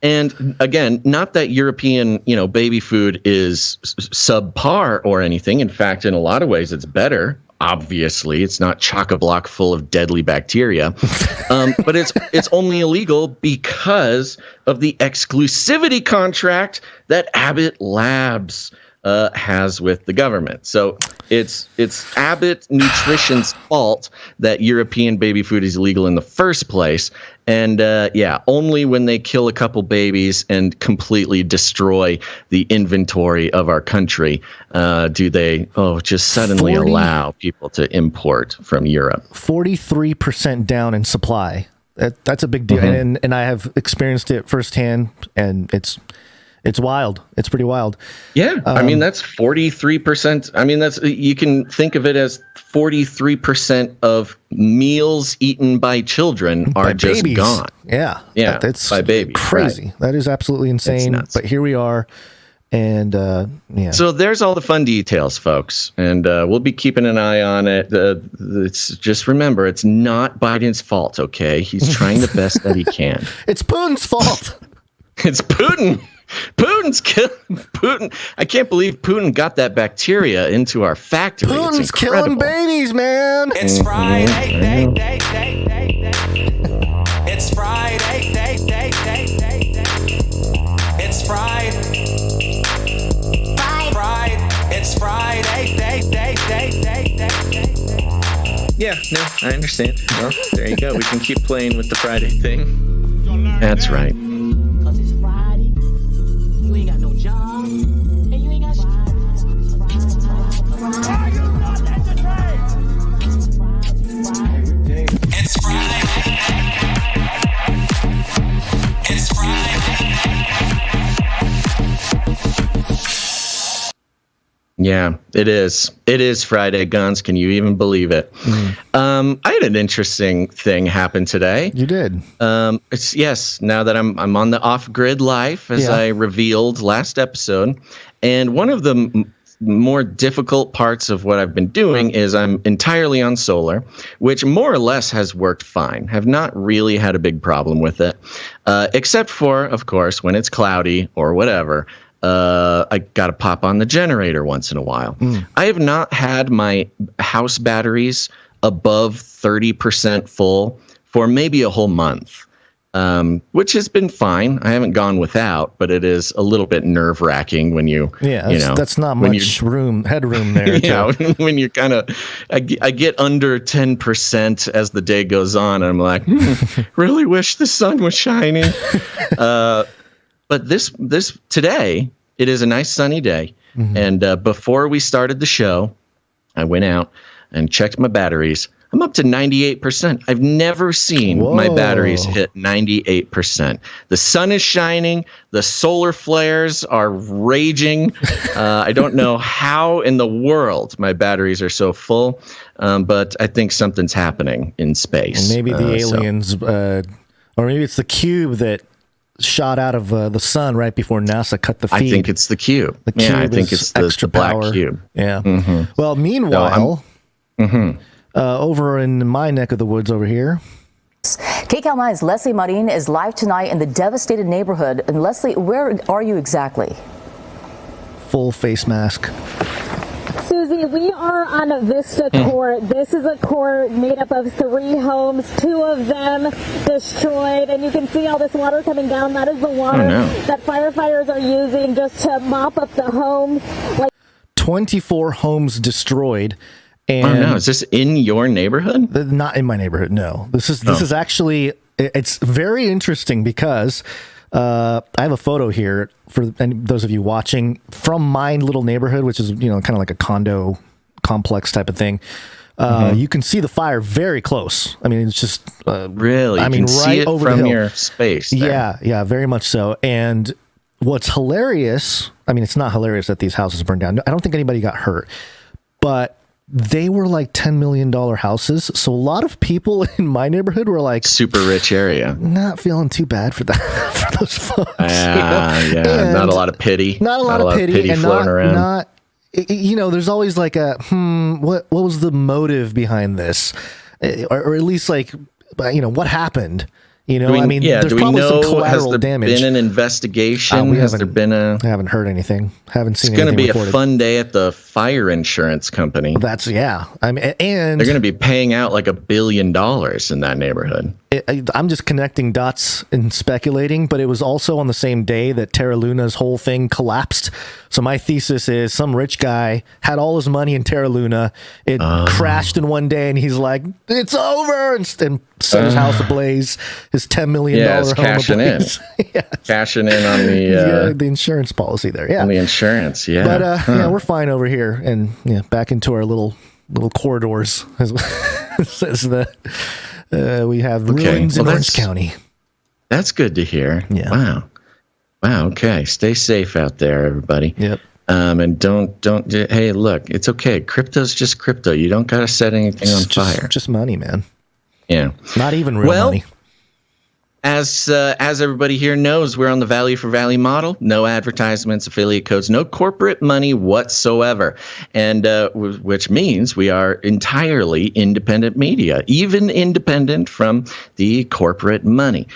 S1: And again, not that European, baby food is subpar or anything. In fact, in a lot of ways, it's better. Obviously, it's not chock-a-block full of deadly bacteria, but it's only illegal because of the exclusivity contract that Abbott Labs has with the government. So it's Abbott Nutrition's fault that European baby food is illegal in the first place. And only when they kill a couple babies and completely destroy the inventory of our country do they just suddenly allow people to import from Europe.
S4: 43% down in supply. That's a big deal. And I have experienced it firsthand, and it's wild. It's pretty wild.
S1: Yeah. That's 43%. You can think of it as 43% of meals eaten by children are just
S4: babies.
S1: Gone.
S4: Yeah.
S1: Yeah.
S4: That's
S1: by babies.
S4: Crazy.
S1: Right.
S4: That is absolutely insane. But here we are. And
S1: So there's all the fun details, folks, and we'll be keeping an eye on it. It's just remember, it's not Biden's fault. Okay, he's trying the best that he can.
S4: It's Putin's fault.
S1: It's Putin. Putin's killing Putin. I can't believe Putin got that bacteria into our factory.
S4: Putin's killing babies, man.
S7: It's Friday, It's Friday, It's Friday. It's Friday,
S1: Yeah, no, I understand. Well, there you go. We can keep playing with the Friday thing. That's right.
S7: Cause it's Friday. You ain't got no job. And you ain't got It's Friday. It's Friday.
S1: Yeah, it is. It is Friday, Gonz. Can you even believe it? I had an interesting thing happen today.
S4: You did.
S1: Yes. Now that I'm on the off-grid life, as I revealed last episode, and one of the more difficult parts of what I've been doing is I'm entirely on solar, which more or less has worked fine. Have not really had a big problem with it, except for, of course, when it's cloudy or whatever. I got to pop on the generator once in a while. I have not had my house batteries above 30% full for maybe a whole month, which has been fine. I haven't gone without, but it is a little bit nerve-wracking when
S4: that's not much headroom there.
S1: When you're kind of, I get under 10% as the day goes on, and I'm like, really wish the sun was shining. But this today, it is a nice sunny day. And before we started the show, I went out and checked my batteries. I'm up to 98%. I've never seen my batteries hit 98%. The sun is shining. The solar flares are raging. I don't know how in the world my batteries are so full, but I think something's happening in space.
S4: And maybe the aliens, or maybe it's the cube that shot out of the sun right before NASA cut the feed.
S1: I think it's the cube. I think it's the black cube.
S4: Yeah. Well, meanwhile, over in my neck of the woods over here,
S11: KCAL 9's Leslie Marin is live tonight in the devastated neighborhood. And Leslie, where are you exactly?
S4: Full face mask.
S12: Susie, we are on Vista Court. This is a court made up of 3 homes, 2 of them destroyed, and you can see all this water coming down. That is the water that firefighters are using just to mop up the homes.
S4: 24 homes destroyed. And
S1: is this in your neighborhood?
S4: Not in my neighborhood, no. This is actually, it's very interesting because I have a photo here for those of you watching from my little neighborhood, which is, kind of like a condo complex type of thing. You can see the fire very close. I mean, it's just
S1: really. I mean, see it over from your space. There.
S4: Yeah, very much so. And what's hilarious? I mean, it's not hilarious that these houses burned down. I don't think anybody got hurt, but they were like $10 million houses. So a lot of people in my neighborhood were like
S1: super rich area,
S4: not feeling too bad for that, for those folks.
S1: Yeah. Not a lot of pity.
S4: Not a lot of pity and
S1: floating around.
S4: There's always like a, what was the motive behind this? Or at least like, what happened? There's probably some collateral damage.
S1: Has there been an investigation? I
S4: haven't heard anything. Haven't seen anything.
S1: It's going to be
S4: reported.
S1: a fun day at the fire insurance company.
S4: I mean, and
S1: they're going to be paying out like $1 billion in that neighborhood.
S4: I'm just connecting dots and speculating, but it was also on the same day that Terra Luna's whole thing collapsed. So my thesis is some rich guy had all his money in Terra Luna. It crashed in one day, and he's like, "It's over," and set his house ablaze. His $10 million home
S1: cashing
S4: ablaze.
S1: Cashing in on the
S4: insurance policy there. Yeah,
S1: on the insurance. Yeah,
S4: but we're fine over here, and back into our little corridors. Says we have ruins in Orange County.
S1: That's good to hear.
S4: Yeah.
S1: Wow. Okay. Stay safe out there, everybody.
S4: Yep.
S1: And don't. Hey, look, it's okay. Crypto's just crypto. You don't got to set anything on fire.
S4: Just money, man.
S1: Yeah.
S4: Not even real money.
S1: As everybody here knows, we're on the value for value model. No advertisements, affiliate codes, no corporate money whatsoever. And which means we are entirely independent media, even independent from the corporate money,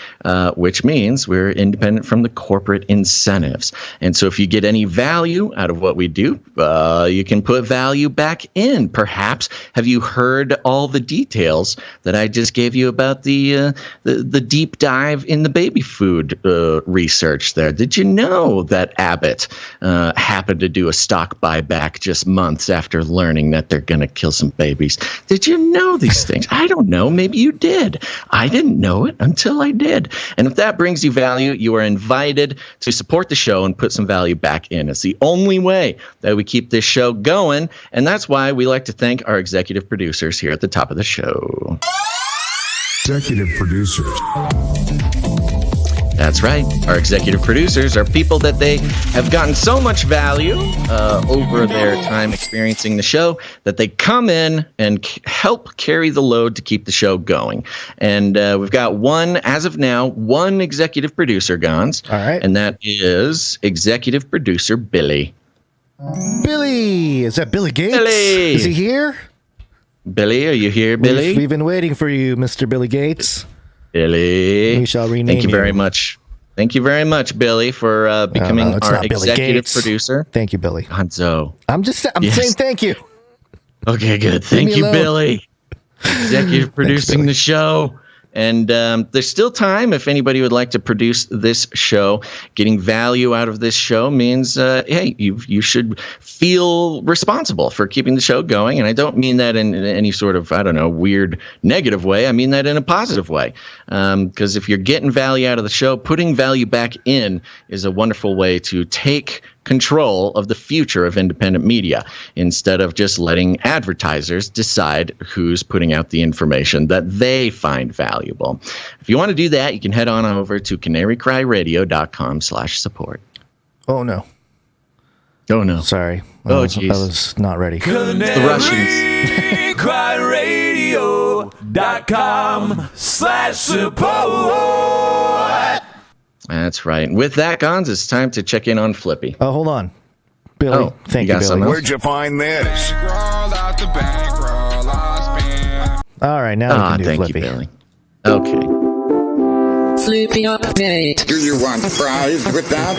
S1: which means we're independent from the corporate incentives. And so if you get any value out of what we do, you can put value back in. Perhaps have you heard all the details that I just gave you about the deep dive in the baby food research there? Did you know that Abbott happened to do a stock buyback just months after learning that they're going to kill some babies? Did you know these things? I don't know. Maybe you did. I didn't know it until I did. And if that brings you value, you are invited to support the show and put some value back in. It's the only way that we keep this show going. And that's why we like to thank our executive producers here at the top of the show.
S8: Executive producers.
S1: That's right. Our executive producers are people that they have gotten so much value over their time experiencing the show that they come in and help carry the load to keep the show going. And we've got as of now, one executive producer, Gonz.
S4: All right.
S1: And that is executive producer Billy.
S4: Billy! Is that Billy Gates?
S1: Billy!
S4: Is he here?
S1: Billy, are you here, Billy?
S4: We've been waiting for you, Mr. Billy Gates.
S1: Billy.
S4: We shall rename you.
S1: Thank you very much. Thank you very much, Billy, for becoming our executive producer.
S4: Thank you, Billy.
S1: Gonzo.
S4: I'm saying thank you.
S1: Okay, good. Thank you, Billy. Executive producing the show. And there's still time if anybody would like to produce this show. Getting value out of this show means, hey, you should feel responsible for keeping the show going. And I don't mean that in any sort of, weird negative way. I mean that in a positive way. Because if you're getting value out of the show, putting value back in is a wonderful way to take control of the future of independent media instead of just letting advertisers decide who's putting out the information that they find valuable. If you want to do that, you can head on over to CanaryCry.Radio.com/support.
S4: Oh, no.
S1: Oh, no.
S4: Sorry.
S1: Oh,
S4: I
S1: jeez.
S4: was not ready.
S1: The Russians.
S5: CanaryCry.Radio.com/support.
S1: That's right. And with that, Gonz, it's time to check in on Flippy.
S4: Oh, hold on. Billy. Thank you, Billy.
S8: Where'd you find this?
S4: All right, now we can do
S1: thank
S4: Flippy.
S1: you, Billy. Okay.
S3: Flippy update.
S6: Do you want fries with that?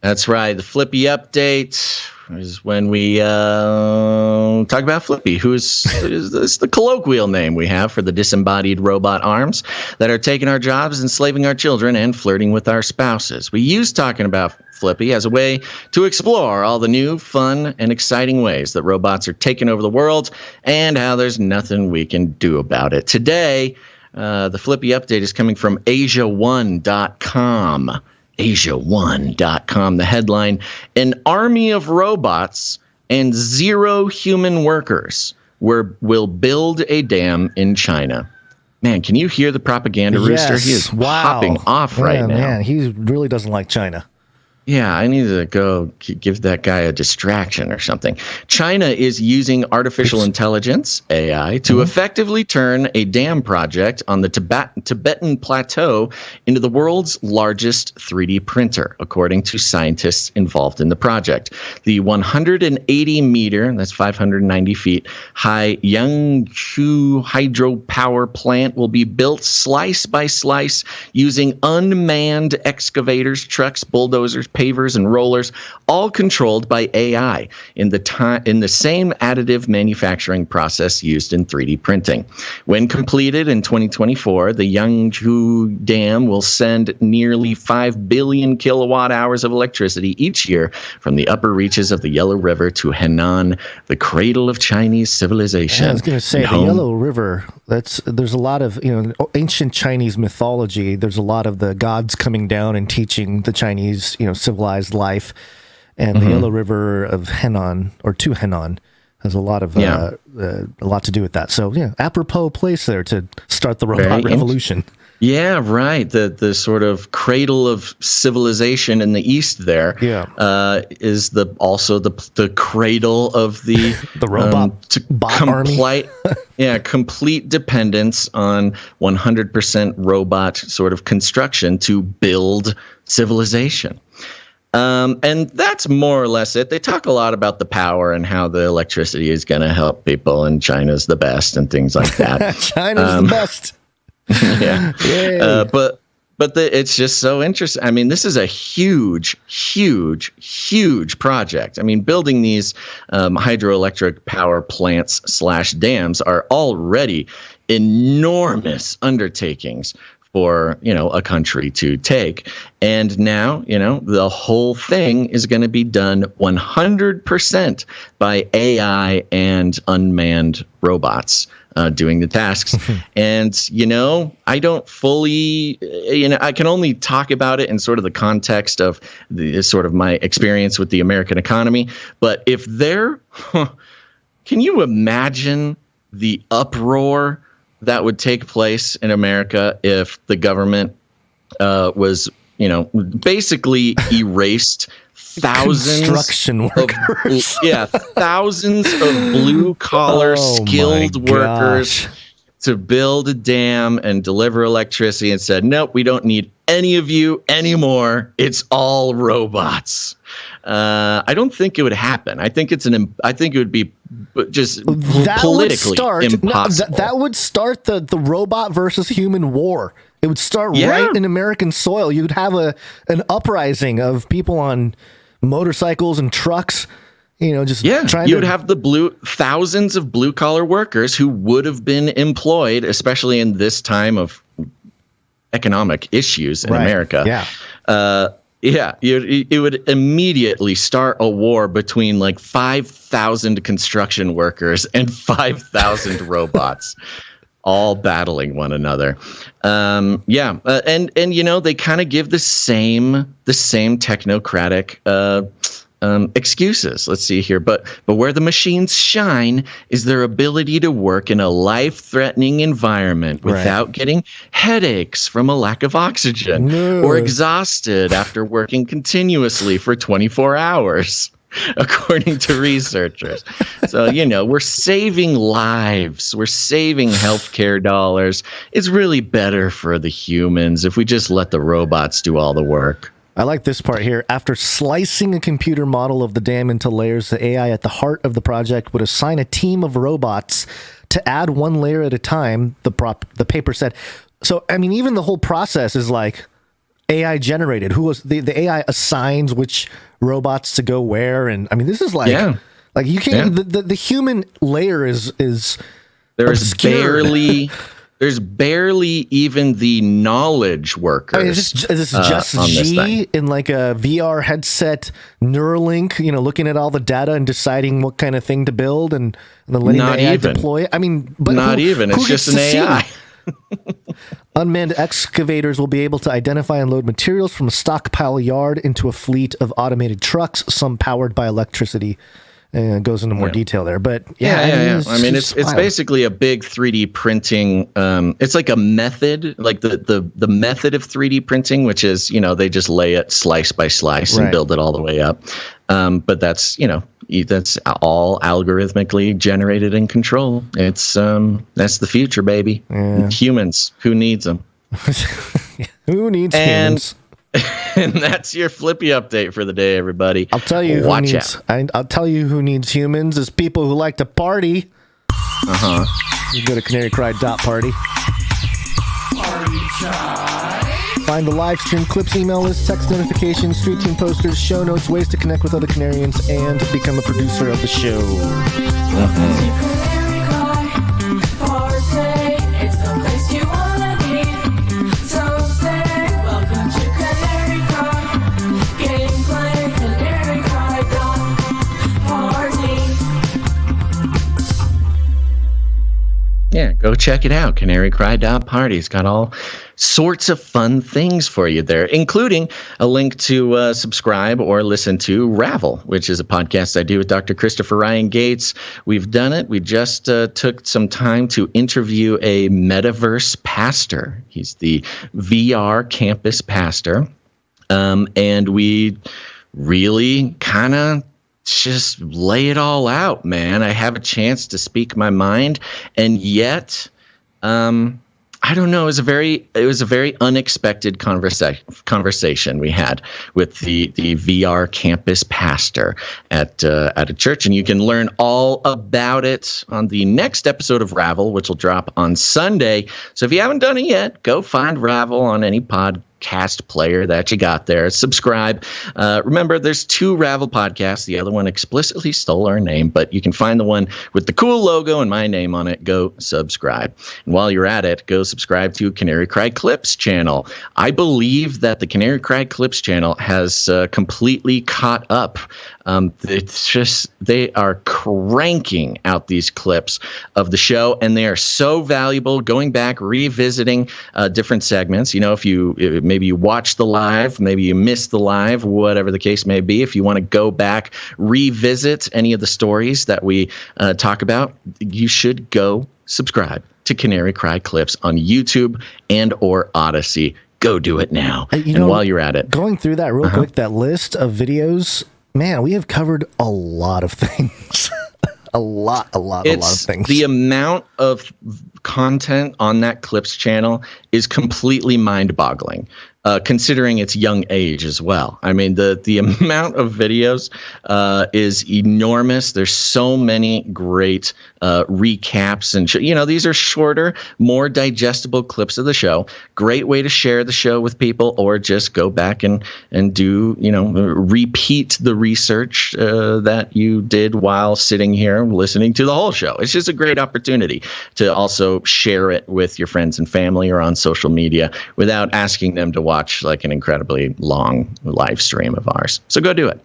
S1: That's right. The Flippy update is when we talk about Flippy, who is the colloquial name we have for the disembodied robot arms that are taking our jobs, enslaving our children, and flirting with our spouses. We use talking about Flippy as a way to explore all the new, fun, and exciting ways that robots are taking over the world and how there's nothing we can do about it. Today, the Flippy update is coming from AsiaOne.com. AsiaOne.com. The headline: an army of robots and 0 human workers will build a dam in China. Man, can you hear the propaganda rooster? He is popping off right now.
S4: Man, he really doesn't like China.
S1: Yeah, I need to go give that guy a distraction or something. China is using artificial intelligence, AI, to effectively turn a dam project on the Tibetan Plateau into the world's largest 3D printer, according to scientists involved in the project. The 180-meter, that's 590 feet, high Yangzhou hydropower plant will be built slice by slice using unmanned excavators, trucks, bulldozers, pavers, and rollers, all controlled by AI in the same additive manufacturing process used in 3D printing. When completed in 2024, the Yangzhou Dam will send nearly 5 billion kilowatt hours of electricity each year from the upper reaches of the Yellow River to Henan, the cradle of Chinese civilization.
S4: Yeah, I was going to say, the Yellow River, there's a lot of, ancient Chinese mythology. There's a lot of the gods coming down and teaching the Chinese, civilized life, and the Yellow River of Henan, or to Henan, has a lot of a lot to do with that. So apropos place there to start the robot revolution.
S1: Yeah, right. The sort of cradle of civilization in the East there is also the cradle of the
S4: robot army.
S1: Complete dependence on 100% robot sort of construction to build civilization. And that's more or less it. They talk a lot about the power and how the electricity is going to help people, and China's the best and things like that.
S4: China's the best.
S1: Yeah. But it's just so interesting. I mean, this is a huge project. I mean, building these hydroelectric power plants / dams are already enormous undertakings for, a country to take. And now, the whole thing is going to be done 100% by AI and unmanned robots doing the tasks. And, I don't fully, I can only talk about it in sort of the context of the sort of my experience with the American economy. But if can you imagine the uproar that would take place in America if the government was, basically erased thousands thousands of blue collar skilled workers to build a dam and deliver electricity, and said, nope, we don't need any of you anymore. It's all robots. I don't think it would happen. I think it would be just politically impossible.
S4: That would start the robot versus human war. It would start right in American soil. You'd have an uprising of people on motorcycles and trucks, trying
S1: you would have thousands of blue collar workers who would have been employed, especially in this time of economic issues in America. It would immediately start a war between like 5,000 construction workers and 5,000 robots, all battling one another. And they kind of give the same technocratic excuses. Let's see here. But where the machines shine is their ability to work in a life-threatening environment without getting headaches from a lack of oxygen or exhausted after working continuously for 24 hours, according to researchers. So, we're saving lives. We're saving healthcare dollars. It's really better for the humans if we just let the robots do all the work.
S4: I like this part here. After slicing a computer model of the dam into layers, the AI at the heart of the project would assign a team of robots to add one layer at a time, the paper said. So, I mean, even the whole process is like AI generated. The AI assigns which robots to go where, and I mean, this is like you can't. The human layer is
S1: There's barely even the knowledge workers.
S4: I mean, is this just G in like a VR headset, Neuralink, looking at all the data and deciding what kind of thing to build and then letting the AI deploy it? I mean, but
S1: it's just an AI.
S4: Unmanned excavators will be able to identify and load materials from a stockpile yard into a fleet of automated trucks, some powered by electricity. And it goes into more detail there, but
S1: it's basically a big 3D printing. It's like a method, like the method of 3D printing, which is they just lay it slice by slice and build it all the way up. But that's that's all algorithmically generated and controlled. It's that's the future, baby. Humans, who needs them?
S4: Who needs humans?
S1: And that's your Flippy update for the day, everybody.
S4: I'll tell you I'll tell you who needs humans is people who like to party. You go to CanaryCry.Party.
S13: Party time.
S4: Find the live stream, clips, email list, text notifications, street team posters, show notes, ways to connect with other Canarians, and become a producer of the show.
S1: Yeah, go check it out. CanaryCry.Party. It's got all sorts of fun things for you there, including a link to subscribe or listen to Ravel, which is a podcast I do with Dr. Christopher Ryan Gates. We've done it. We just took some time to interview a metaverse pastor. He's the VR campus pastor. And we really kind of just lay it all out, man. I have a chance to speak my mind, and yet, I don't know. It was a very unexpected conversation we had with the VR campus pastor at a church, and you can learn all about it on the next episode of Ravel, which will drop on Sunday. So if you haven't done it yet, go find Ravel on any podcast player that you got there. Subscribe. Remember, there's 2 Ravel podcasts. The other one explicitly stole our name, but you can find the one with the cool logo and my name on it. Go subscribe. And while you're at it, go subscribe to CanaryCry.Clips channel. I believe that the CanaryCry.Clips channel has completely caught up. It's just, they are cranking out these clips of the show, and they are so valuable. Going back, revisiting different segments. You know, if maybe you watched the live, maybe you missed the live, whatever the case may be. If you want to go back, revisit any of the stories that we talk about, you should go subscribe to CanaryCry.Clips on YouTube and or Odyssey. Go do it now. And while you're at it,
S4: going through that real quick, that list of videos. Man, we have covered a lot of things. a lot of things.
S1: The amount of content on that Clips channel is completely mind-boggling, considering its young age as well. I mean, the amount of videos is enormous. There's so many great recaps, and these are shorter, more digestible clips of the show. Great way to share the show with people, or just go back and do, repeat the research that you did while sitting here listening to the whole show. It's just a great opportunity to also share it with your friends and family or on social media without asking them to watch like an incredibly long live stream of ours. So go do it.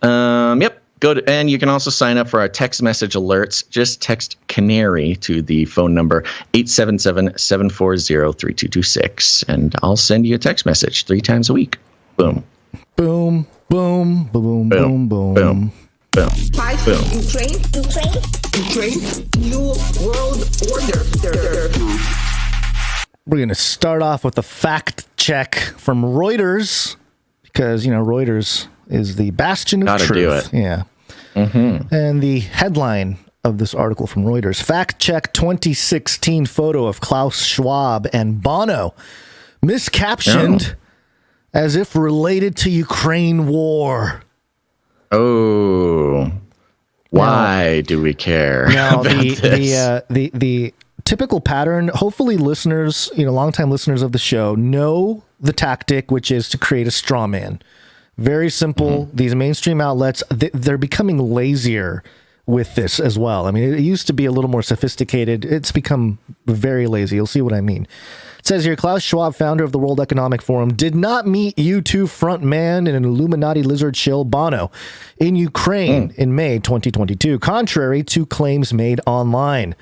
S1: Yep. And you can also sign up for our text message alerts. Just text Canary to the phone number 877-740-3226, and I'll send you a text message 3 times a week. Boom.
S4: Boom, boom, boom, boom, boom, boom.
S1: Boom.
S14: Fight Ukraine, new world order.
S4: We're going to start off with a fact check from Reuters, because, Reuters is the bastion of truth.
S1: Do it.
S4: Yeah. Mm-hmm. And the headline of this article from Reuters: fact check 2016 photo of Klaus Schwab and Bono, miscaptioned as if related to Ukraine war.
S1: Oh, why do we care?
S4: Now,
S1: about this?
S4: the typical pattern, hopefully listeners, longtime listeners of the show know the tactic, which is to create a straw man. Very simple. Mm-hmm. These mainstream outlets, they're becoming lazier with this as well. I mean, it used to be a little more sophisticated. It's become very lazy. You'll see what I mean. It says here, Klaus Schwab, founder of the World Economic Forum, did not meet U2 front man and an Illuminati lizard shill Bono in Ukraine in May 2022, contrary to claims made online.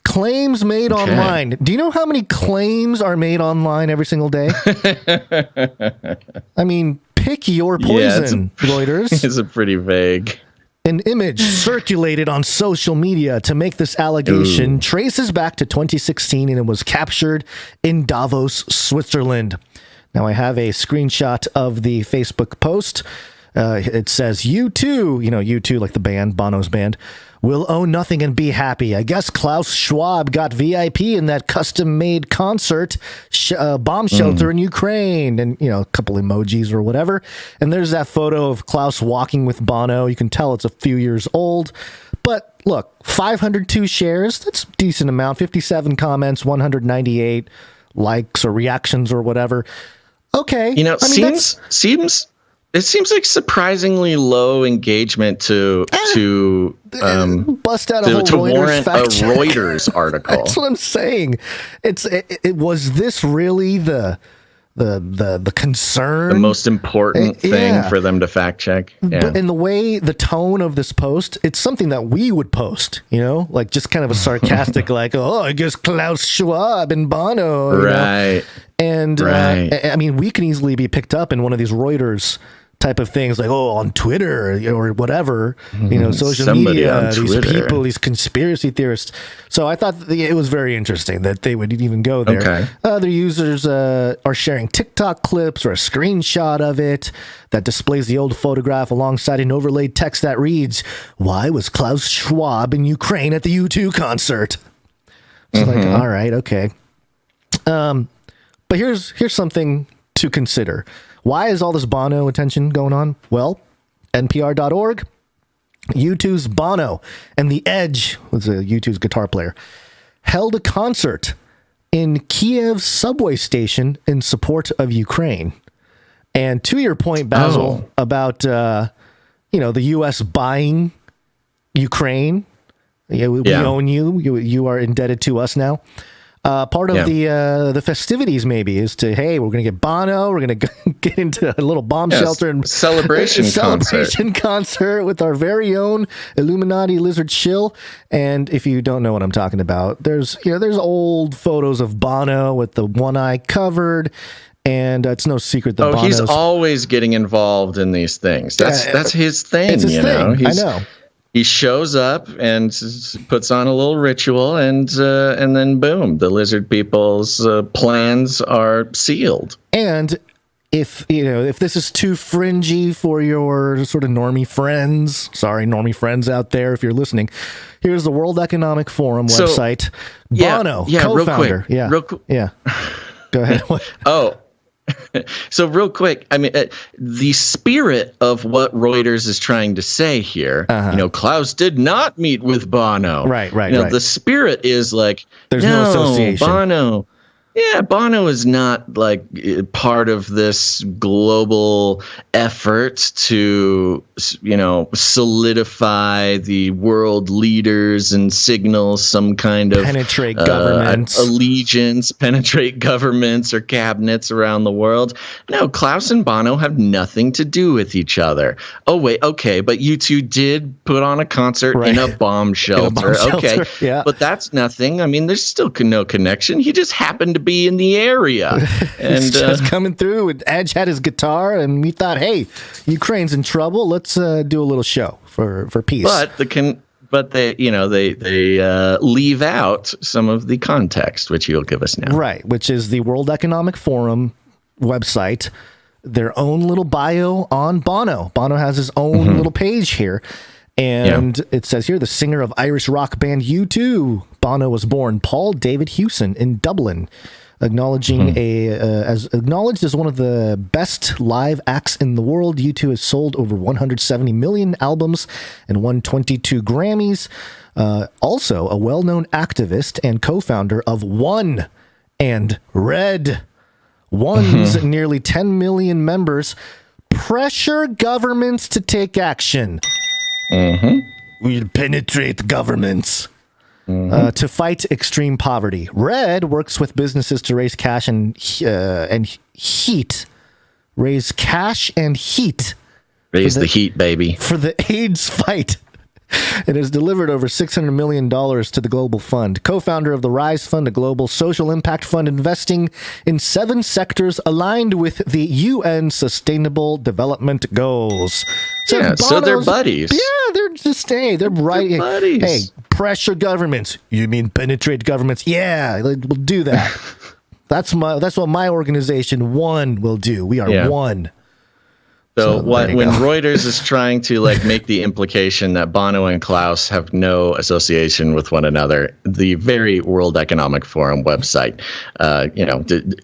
S4: Claims made online. Do you know how many claims are made online every single day? I mean, pick your poison, Reuters.
S1: It's a pretty vague.
S4: An image circulated on social media to make this allegation traces back to 2016, and it was captured in Davos, Switzerland. Now, I have a screenshot of the Facebook post. It says, U2, U2 like the band, Bono's band, will own nothing and be happy. I guess Klaus Schwab got VIP in that custom-made concert bomb shelter in Ukraine, and, a couple emojis or whatever. And there's that photo of Klaus walking with Bono. You can tell it's a few years old. But look, 502 shares, that's a decent amount. 57 comments, 198 likes or reactions or whatever. Okay.
S1: It seems like surprisingly low engagement to
S4: bust out a whole Reuters
S1: warrant
S4: fact
S1: a
S4: check.
S1: Reuters article.
S4: That's what I'm saying. It was this really the the concern,
S1: the most important thing for them to fact check. Yeah.
S4: But in the tone of this post, it's something that we would post, like just kind of a sarcastic, like, oh, I guess Klaus Schwab and Bono,
S1: right?
S4: And I mean, we can easily be picked up in one of these Reuters type of things, like, oh, on Twitter or whatever, social media, these people, these conspiracy theorists. So I thought it was very interesting that they would even go there.
S1: Okay.
S4: Other users are sharing TikTok clips or a screenshot of it that displays the old photograph alongside an overlaid text that reads, "Why was Klaus Schwab in Ukraine at the U2 concert?" It's like, all right, okay. But here's something to consider. Why is all this Bono attention going on? Well, NPR.org, U2's Bono and The Edge, was U2's guitar player, held a concert in Kyiv's subway station in support of Ukraine. And to your point, Basil, about the U.S. buying Ukraine, we own you. You are indebted to us now. Part of the festivities maybe is to, hey, we're going to get Bono. We're going to get into a little bomb shelter and
S1: celebration
S4: concert with our very own Illuminati lizard shill. And if you don't know what I'm talking about, there's old photos of Bono with the one eye covered. And it's no secret that Bono's...
S1: he's always getting involved in these things. That's his thing.
S4: It's his thing. I know.
S1: He shows up and puts on a little ritual, and then boom, the lizard people's plans are sealed.
S4: And if this is too fringy for your sort of normie friends out there, if you're listening, here's the World Economic Forum website. Bono, co-founder.
S1: Real quick.
S4: Go ahead.
S1: So real quick, I mean, the spirit of what Reuters is trying to say here, Klaus did not meet with Bono.
S4: Right.
S1: The spirit is like,
S4: there's no association.
S1: Bono is not like part of this global effort to, solidify the world leaders and signal some kind of
S4: penetrate governments,
S1: allegiance, penetrate governments or cabinets around the world. No, Klaus and Bono have nothing to do with each other. Oh, wait. Okay. But you two did put on a concert in a bomb shelter. Okay.
S4: Yeah.
S1: But that's nothing. I mean, there's still no connection. He just happened to be in the area,
S4: and just coming through. And Edge had his guitar, and we thought, hey, Ukraine's in trouble. Let's do a little show for peace.
S1: But they leave out some of the context, which you'll give us now,
S4: right? Which is the World Economic Forum website, their own little bio on Bono. Bono has his own little page here. And it says here, the singer of Irish rock band U2, Bono was born Paul David Hewson in Dublin, acknowledged as one of the best live acts in the world. U2 has sold over 170 million albums and won 22 Grammys. Also a well-known activist and co-founder of One and Red. One's nearly 10 million members pressure governments to take action. We'll penetrate governments to fight extreme poverty. Red works with businesses to raise cash and heat. Raise cash and heat.
S1: Raise the heat, baby.
S4: For the AIDS fight. It has delivered over $600 million to the Global Fund. Co-founder of the Rise Fund, a global social impact fund investing in 7 sectors aligned with the UN Sustainable Development Goals.
S1: So they're buddies.
S4: Yeah, they're just, they're right.
S1: They're buddies.
S4: Hey, pressure governments. You mean penetrate governments? Yeah, we'll do that. That's what my organization, One, will do. We are one.
S1: So when Reuters is trying to make the implication that Bono and Klaus have no association with one another, the very World Economic Forum website,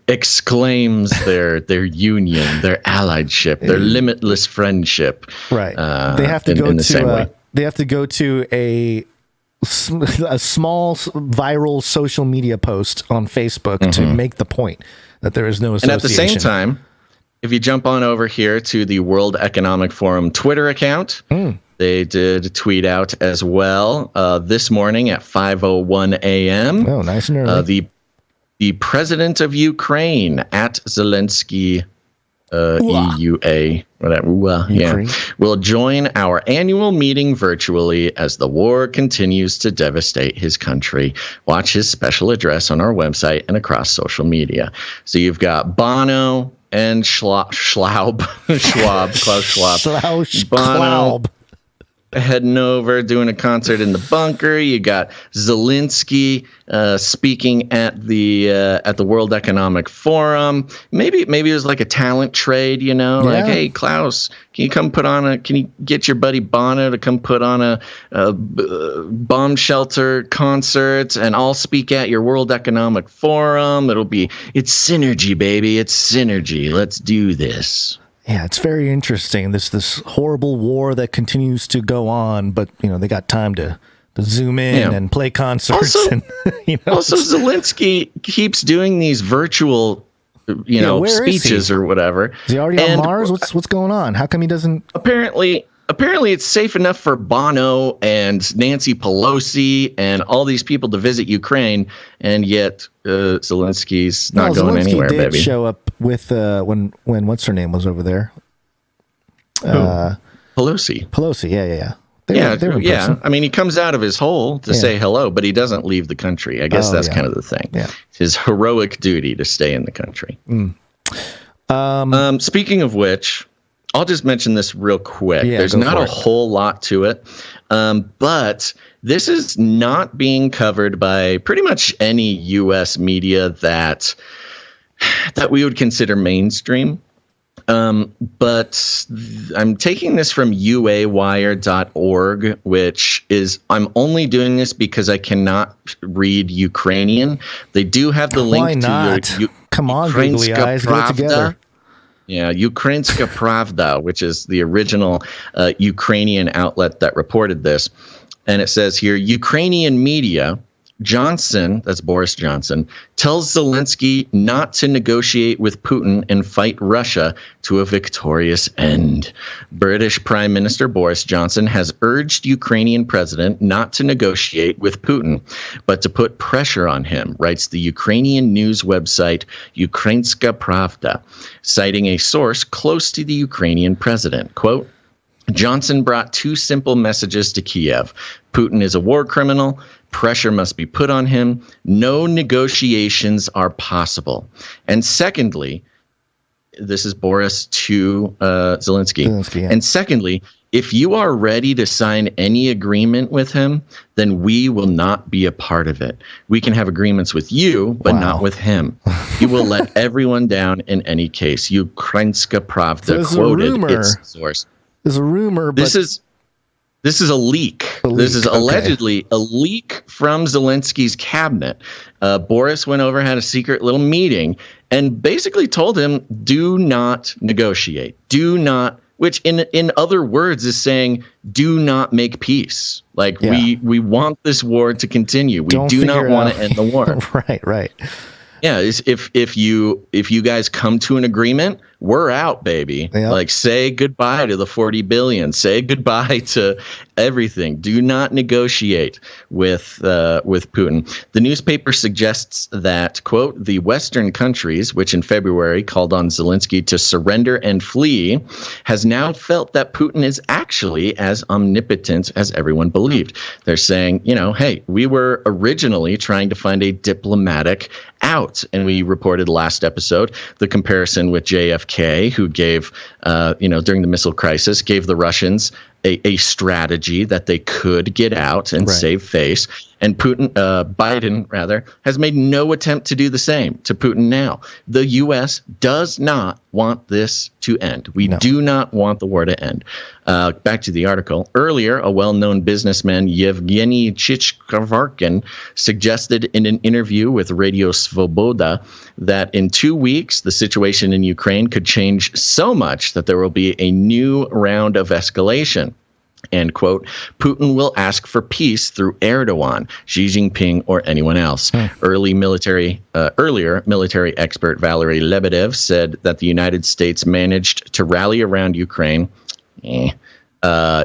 S1: exclaims their union, their alliedship, their limitless friendship.
S4: Right. They have to go to the same way. They have to go to a small viral social media post on Facebook to make the point that there is no association.
S1: And at the same time, if you jump on over here to the World Economic Forum Twitter account, they did tweet out as well this morning at 5:01 a.m.
S4: Oh, nice and early.
S1: the president of Ukraine at Zelensky, EUA, whatever, will join our annual meeting virtually as the war continues to devastate his country. Watch his special address on our website and across social media. So you've got Bono and Klaus Schwab, Bono heading over, doing a concert in the bunker. You got Zelensky speaking at the World Economic Forum. Maybe it was like a talent trade, like, hey, Klaus, can you get your buddy Bono to come put on a bomb shelter concert, and I'll speak at your World Economic Forum. It's synergy, baby. It's synergy. Let's do this.
S4: Yeah, it's very interesting. This horrible war that continues to go on, but they got time to zoom in and play concerts. Also,
S1: also Zelensky keeps doing these virtual, speeches or whatever.
S4: Is he already on Mars? What's going on? How come he doesn't?
S1: Apparently it's safe enough for Bono and Nancy Pelosi and all these people to visit Ukraine, and yet Zelensky's not going anywhere,
S4: did
S1: baby.
S4: Show up with when what's her name was over there?
S1: Pelosi.
S4: Pelosi, yeah. They were
S1: I mean, he comes out of his hole to say hello, but he doesn't leave the country. I guess that's kind of the thing. Yeah. It's his heroic duty to stay in the country. Speaking of which, I'll just mention this real quick. There's not a whole lot to it, but this is not being covered by pretty much any U.S. media that we would consider mainstream. But I'm taking this from uawire.org, which is, I'm only doing this because I cannot read Ukrainian. They do have the link to
S4: Come on, googly eyes, get it together.
S1: Yeah, Ukrainska Pravda, which is the original Ukrainian outlet that reported this. And it says here, Ukrainian media, Johnson, that's Boris Johnson, tells Zelensky not to negotiate with Putin and fight Russia to a victorious end. British Prime Minister Boris Johnson has urged Ukrainian president not to negotiate with Putin, but to put pressure on him, writes the Ukrainian news website Ukrainska Pravda, citing a source close to the Ukrainian president. Quote, Johnson brought two simple messages to Kyiv. Putin is a war criminal. Pressure must be put on him. No negotiations are possible. And secondly, this is Boris to Zelensky. And secondly, if you are ready to sign any agreement with him, then we will not be a part of it. We can have agreements with you, but not with him. He will let everyone down in any case. Ukrainska Pravda quoted its source.
S4: There's a rumor, but
S1: this is a leak. This is allegedly a leak from Zelensky's cabinet. Boris went over, had a secret little meeting, and basically told him, do not negotiate. Do not, which in other words is saying, do not make peace. Like, we want this war to continue. We do not want to end the war.
S4: Right.
S1: Yeah, if you guys come to an agreement, we're out, baby. Yep. Like, say goodbye to the 40 billion. Say goodbye to everything. Do not negotiate with Putin. The newspaper suggests that, quote, the Western countries, which in February called on Zelensky to surrender and flee, has now felt that Putin is actually as omnipotent as everyone believed. They're saying, hey, we were originally trying to find a diplomatic out. And we reported last episode the comparison with JFK, who gave, during the missile crisis, gave the Russians a strategy that they could get out and save face. And Biden has made no attempt to do the same to Putin now. The U.S. does not want this to end. We do not want the war to end. Back to the article. Earlier, a well-known businessman, Yevgeny Chichkavarkin, suggested in an interview with Radio Svoboda that in 2 weeks, the situation in Ukraine could change so much that there will be a new round of escalation. And, quote, Putin will ask for peace through Erdogan, Xi Jinping, or anyone else. Earlier military expert Valery Lebedev said that the United States managed to rally around Ukraine.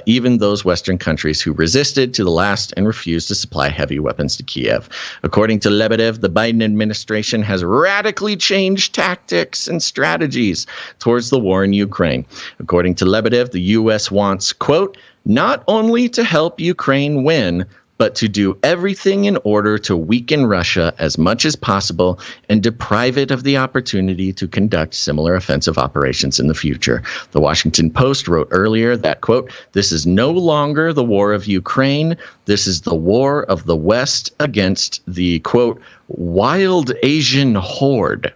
S1: even those Western countries who resisted to the last and refused to supply heavy weapons to Kyiv. According to Lebedev, the Biden administration has radically changed tactics and strategies towards the war in Ukraine. According to Lebedev, the U.S. wants, quote, not only to help Ukraine win, but to do everything in order to weaken Russia as much as possible and deprive it of the opportunity to conduct similar offensive operations in the future. The Washington Post wrote earlier that, quote, this is no longer the war of Ukraine. This is the war of the West against the, quote, wild Asian horde.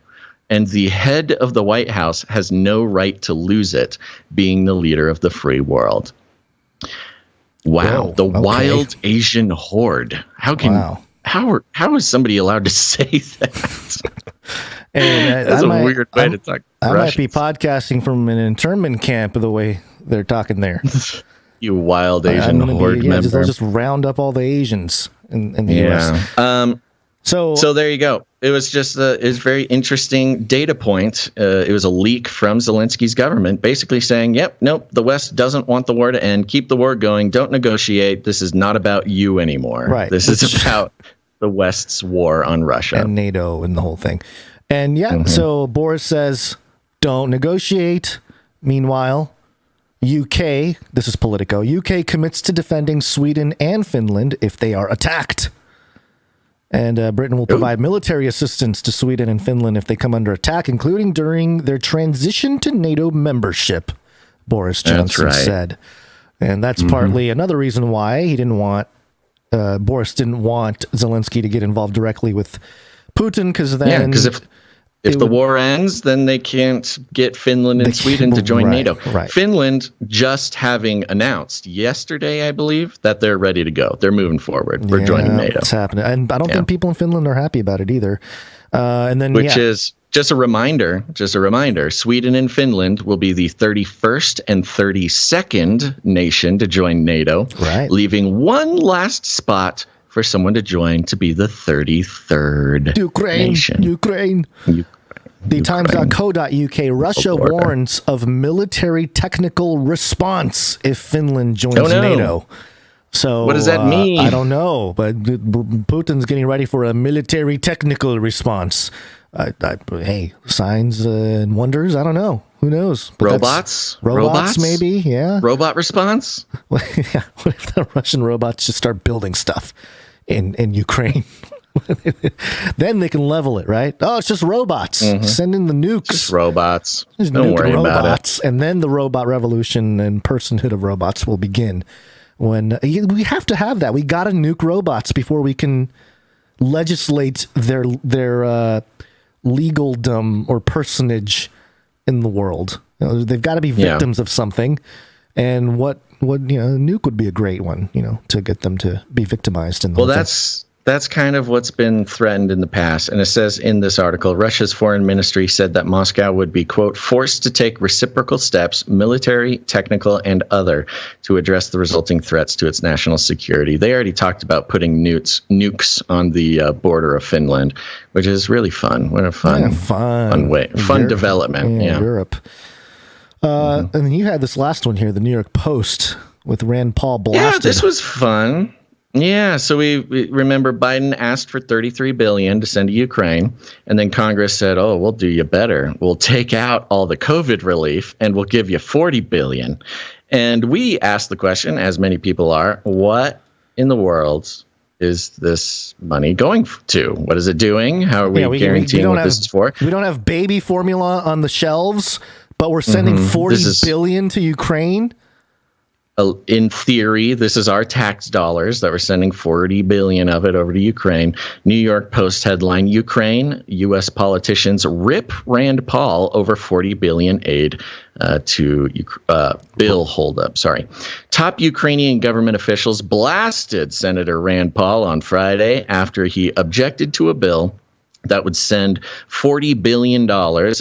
S1: And the head of the White House has no right to lose it, being the leader of the free world. Wow, the wild Asian horde. How is somebody allowed to say that?
S4: And
S1: That's a weird way to talk.
S4: I might be podcasting from an internment camp the way they're talking there.
S1: You wild Asian horde member.
S4: They'll just round up all the Asians in the U.S.
S1: So there you go. It was just it was a very interesting data point. It was a leak from Zelensky's government basically saying, yep, nope, the West doesn't want the war to end. Keep the war going. Don't negotiate. This is not about you anymore.
S4: Right.
S1: This is about the West's war on Russia.
S4: And NATO and the whole thing. And so Boris says, don't negotiate. Meanwhile, UK, this is Politico, UK commits to defending Sweden and Finland if they are attacked. And Britain will provide military assistance to Sweden and Finland if they come under attack, including during their transition to NATO membership, Boris Johnson said. And that's partly another reason why he didn't want, Boris didn't want Zelensky to get involved directly with Putin, because then... Yeah, because
S1: if the war ends, then they can't get Finland and Sweden to join NATO.
S4: Right.
S1: Finland just having announced yesterday, I believe, that they're ready to go. They're moving forward for joining NATO.
S4: It's happening. And I don't think people in Finland are happy about it either. And then,
S1: Which is just a reminder, Sweden and Finland will be the 31st and 32nd nation to join NATO, leaving one last spot for someone to join to be the 33rd nation.
S4: Ukraine. The Times.co.uk, Russia warns of military technical response if Finland joins NATO. So
S1: what does that mean?
S4: I don't know, but Putin's getting ready for a military technical response. Hey, signs and wonders? I don't know. Who knows? But robots, maybe, yeah.
S1: Robot response?
S4: What if the Russian robots just start building stuff in Ukraine? Then they can level it, right? Oh, it's just robots. Send in the nukes.
S1: Just robots.
S4: Don't worry about it. And then the robot revolution and personhood of robots will begin. When we have to have that. We got to nuke robots before we can legislate their legaldom or personage in the world. They've got to be victims of something. And what nuke would be a great one, to get them to be victimized in the
S1: Well, that's kind of what's been threatened in the past. And it says in this article, Russia's foreign ministry said that Moscow would be, quote, forced to take reciprocal steps, military, technical, and other, to address the resulting threats to its national security. They already talked about putting nukes on the border of Finland, which is really fun. What a fun development.
S4: Europe. And then you had this last one here, the New York Post, with Rand Paul blasted.
S1: Yeah, this was fun. Yeah, so we remember Biden asked for $33 billion to send to Ukraine, and then Congress said, "Oh, we'll do you better. We'll take out all the COVID relief, and we'll give you $40 billion." And we asked the question, as many people are, what in the world is this money going to? What is it doing? How are we guaranteeing what this is for?
S4: We don't have baby formula on the shelves, but we're sending $40 billion to Ukraine.
S1: In theory, this is our tax dollars that we're sending $40 billion of it over to Ukraine. New York Post headline, Ukraine, U.S. politicians rip Rand Paul over $40 billion aid to bill holdup. Top Ukrainian government officials blasted Senator Rand Paul on Friday after he objected to a bill that would send $40 billion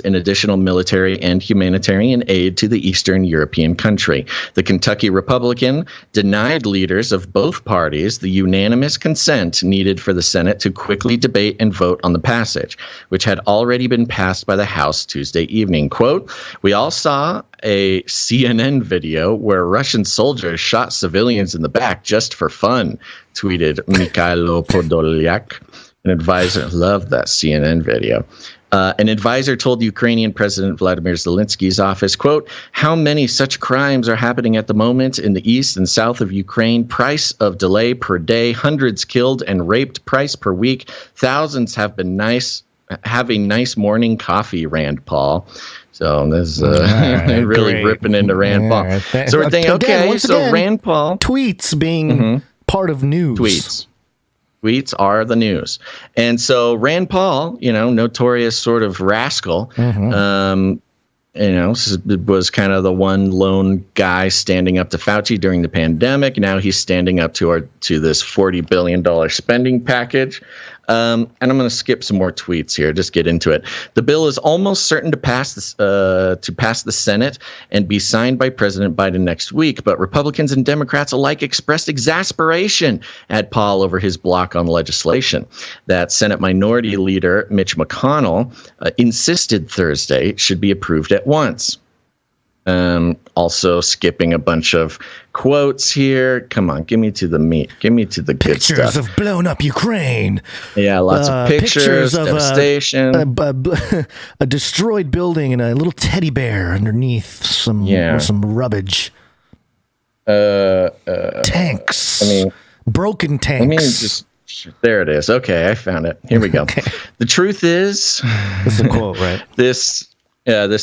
S1: in additional military and humanitarian aid to the Eastern European country. The Kentucky Republican denied leaders of both parties the unanimous consent needed for the Senate to quickly debate and vote on the passage, which had already been passed by the House Tuesday evening. Quote, "We all saw a CNN video where Russian soldiers shot civilians in the back just for fun," tweeted Mikhailo Podolyak. An advisor, loved that CNN video. An advisor told Ukrainian President Vladimir Zelensky's office, quote, "How many such crimes are happening at the moment in the east and south of Ukraine? Price of delay per day, hundreds killed and raped, price per week. Thousands have been having nice morning coffee, Rand Paul." So this is really ripping into Rand Paul. Right, so we're thinking, okay, so Rand Paul.
S4: Tweets being part of news.
S1: Tweets are the news. And so Rand Paul, notorious sort of rascal, was kind of the one lone guy standing up to Fauci during the pandemic. Now he's standing up to this $40 billion spending package. And I'm going to skip some more tweets here. Just get into it. The bill is almost certain to pass the Senate and be signed by President Biden next week. But Republicans and Democrats alike expressed exasperation at Paul over his block on legislation. That Senate Minority Leader Mitch McConnell insisted Thursday it should be approved at once. Also skipping a bunch of quotes here. Come on, give me to the meat. Give me to the good stuff.
S4: Pictures of blown up Ukraine.
S1: Yeah, lots of pictures of devastation.
S4: A destroyed building and a little teddy bear underneath some rubbish. Tanks. Broken tanks.
S1: There it is. Okay, I found it. Here we go. Okay. The truth is...
S4: This is a quote, right?
S1: This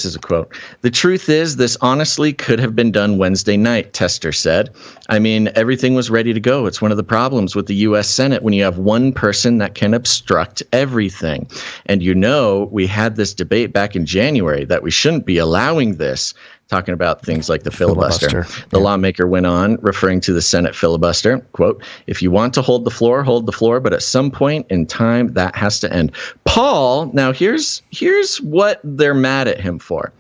S1: is a quote. "The truth is, this honestly could have been done Wednesday night," Tester said. Everything was ready to go. It's one of the problems with the U.S. Senate when you have one person that can obstruct everything. And we had this debate back in January that we shouldn't be allowing this, talking about things like the filibuster. The lawmaker went on, referring to the Senate filibuster, quote, "If you want to hold the floor, but at some point in time, that has to end." Paul, now here's what they're mad at him for.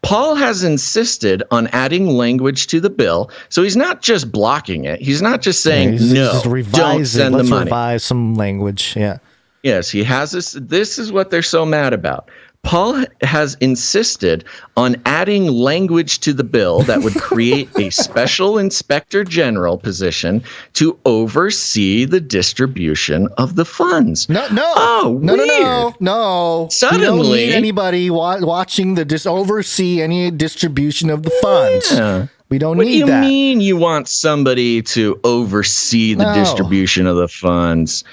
S1: Paul has insisted on adding language to the bill, so he's not just blocking it. He's not just saying, don't send the money.
S4: Let's revise some language, yeah.
S1: Yes, he has this. This is what they're so mad about. Paul has insisted on adding language to the bill that would create a special inspector general position to oversee the distribution of the funds.
S4: No.
S1: Suddenly,
S4: we don't need anybody watching oversee any distribution of the funds.
S1: Yeah.
S4: We don't need that.
S1: What do you mean you want somebody to oversee the distribution of the funds?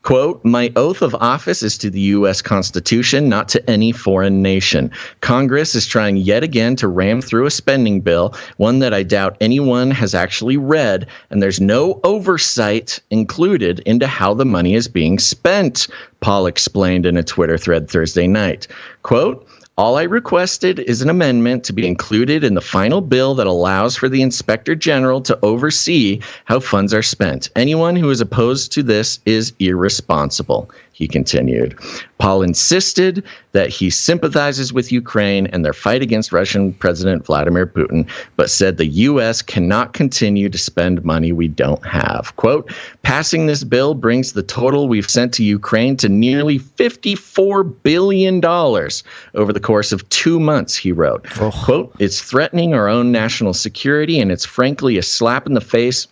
S1: Quote, "My oath of office is to the U.S. Constitution, not to any foreign nation. Congress is trying yet again to ram through a spending bill, one that I doubt anyone has actually read, and there's no oversight included into how the money is being spent," Paul explained in a Twitter thread Thursday night. Quote, "All I requested is an amendment to be included in the final bill that allows for the Inspector General to oversee how funds are spent. Anyone who is opposed to this is irresponsible," he continued. Paul insisted that he sympathizes with Ukraine and their fight against Russian President Vladimir Putin, but said the U.S. cannot continue to spend money we don't have. Quote, "Passing this bill brings the total we've sent to Ukraine to nearly $54 billion over the course of 2 months," he wrote. Oh. Quote, "It's threatening our own national security, and it's frankly a slap in the face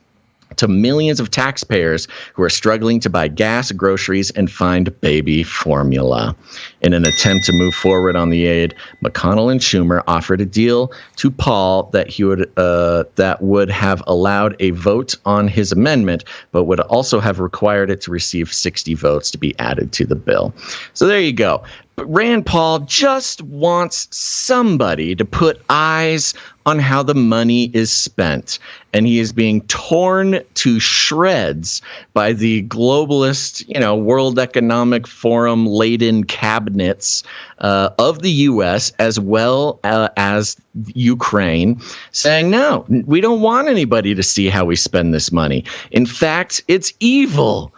S1: to millions of taxpayers who are struggling to buy gas, groceries, and find baby formula." In an attempt to move forward on the aid, McConnell and Schumer offered a deal to Paul that would have allowed a vote on his amendment, but would also have required it to receive 60 votes to be added to the bill. So there you go. But Rand Paul just wants somebody to put eyes on how the money is spent. And he is being torn to shreds by the globalist, World Economic Forum laden cabinets of the U.S. as well as Ukraine, saying, no, we don't want anybody to see how we spend this money. In fact, it's evil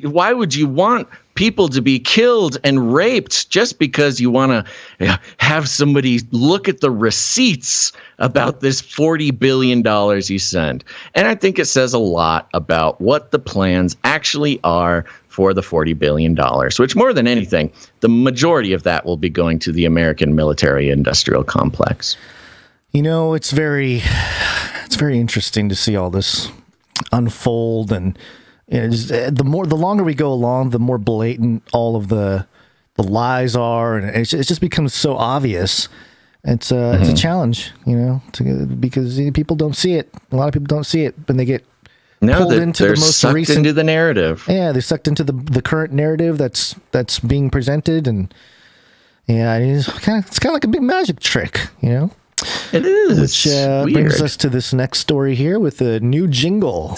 S1: why would you want people to be killed and raped just because you want to have somebody look at the receipts about this $40 billion you send? And I think it says a lot about what the plans actually are for the $40 billion, which more than anything, the majority of that will be going to the American military industrial complex.
S4: You know, it's very interesting to see all this unfold, and the longer we go along, the more blatant all of the lies are, and it just becomes so obvious. It's a challenge, because people don't see it. A lot of people don't see it, and they get pulled into the most
S1: sucked
S4: recent
S1: into the narrative.
S4: Yeah, they're sucked into the current narrative that's being presented, and it's kind of like a big magic trick,
S1: It is.
S4: Which brings us to this next story here with a new jingle.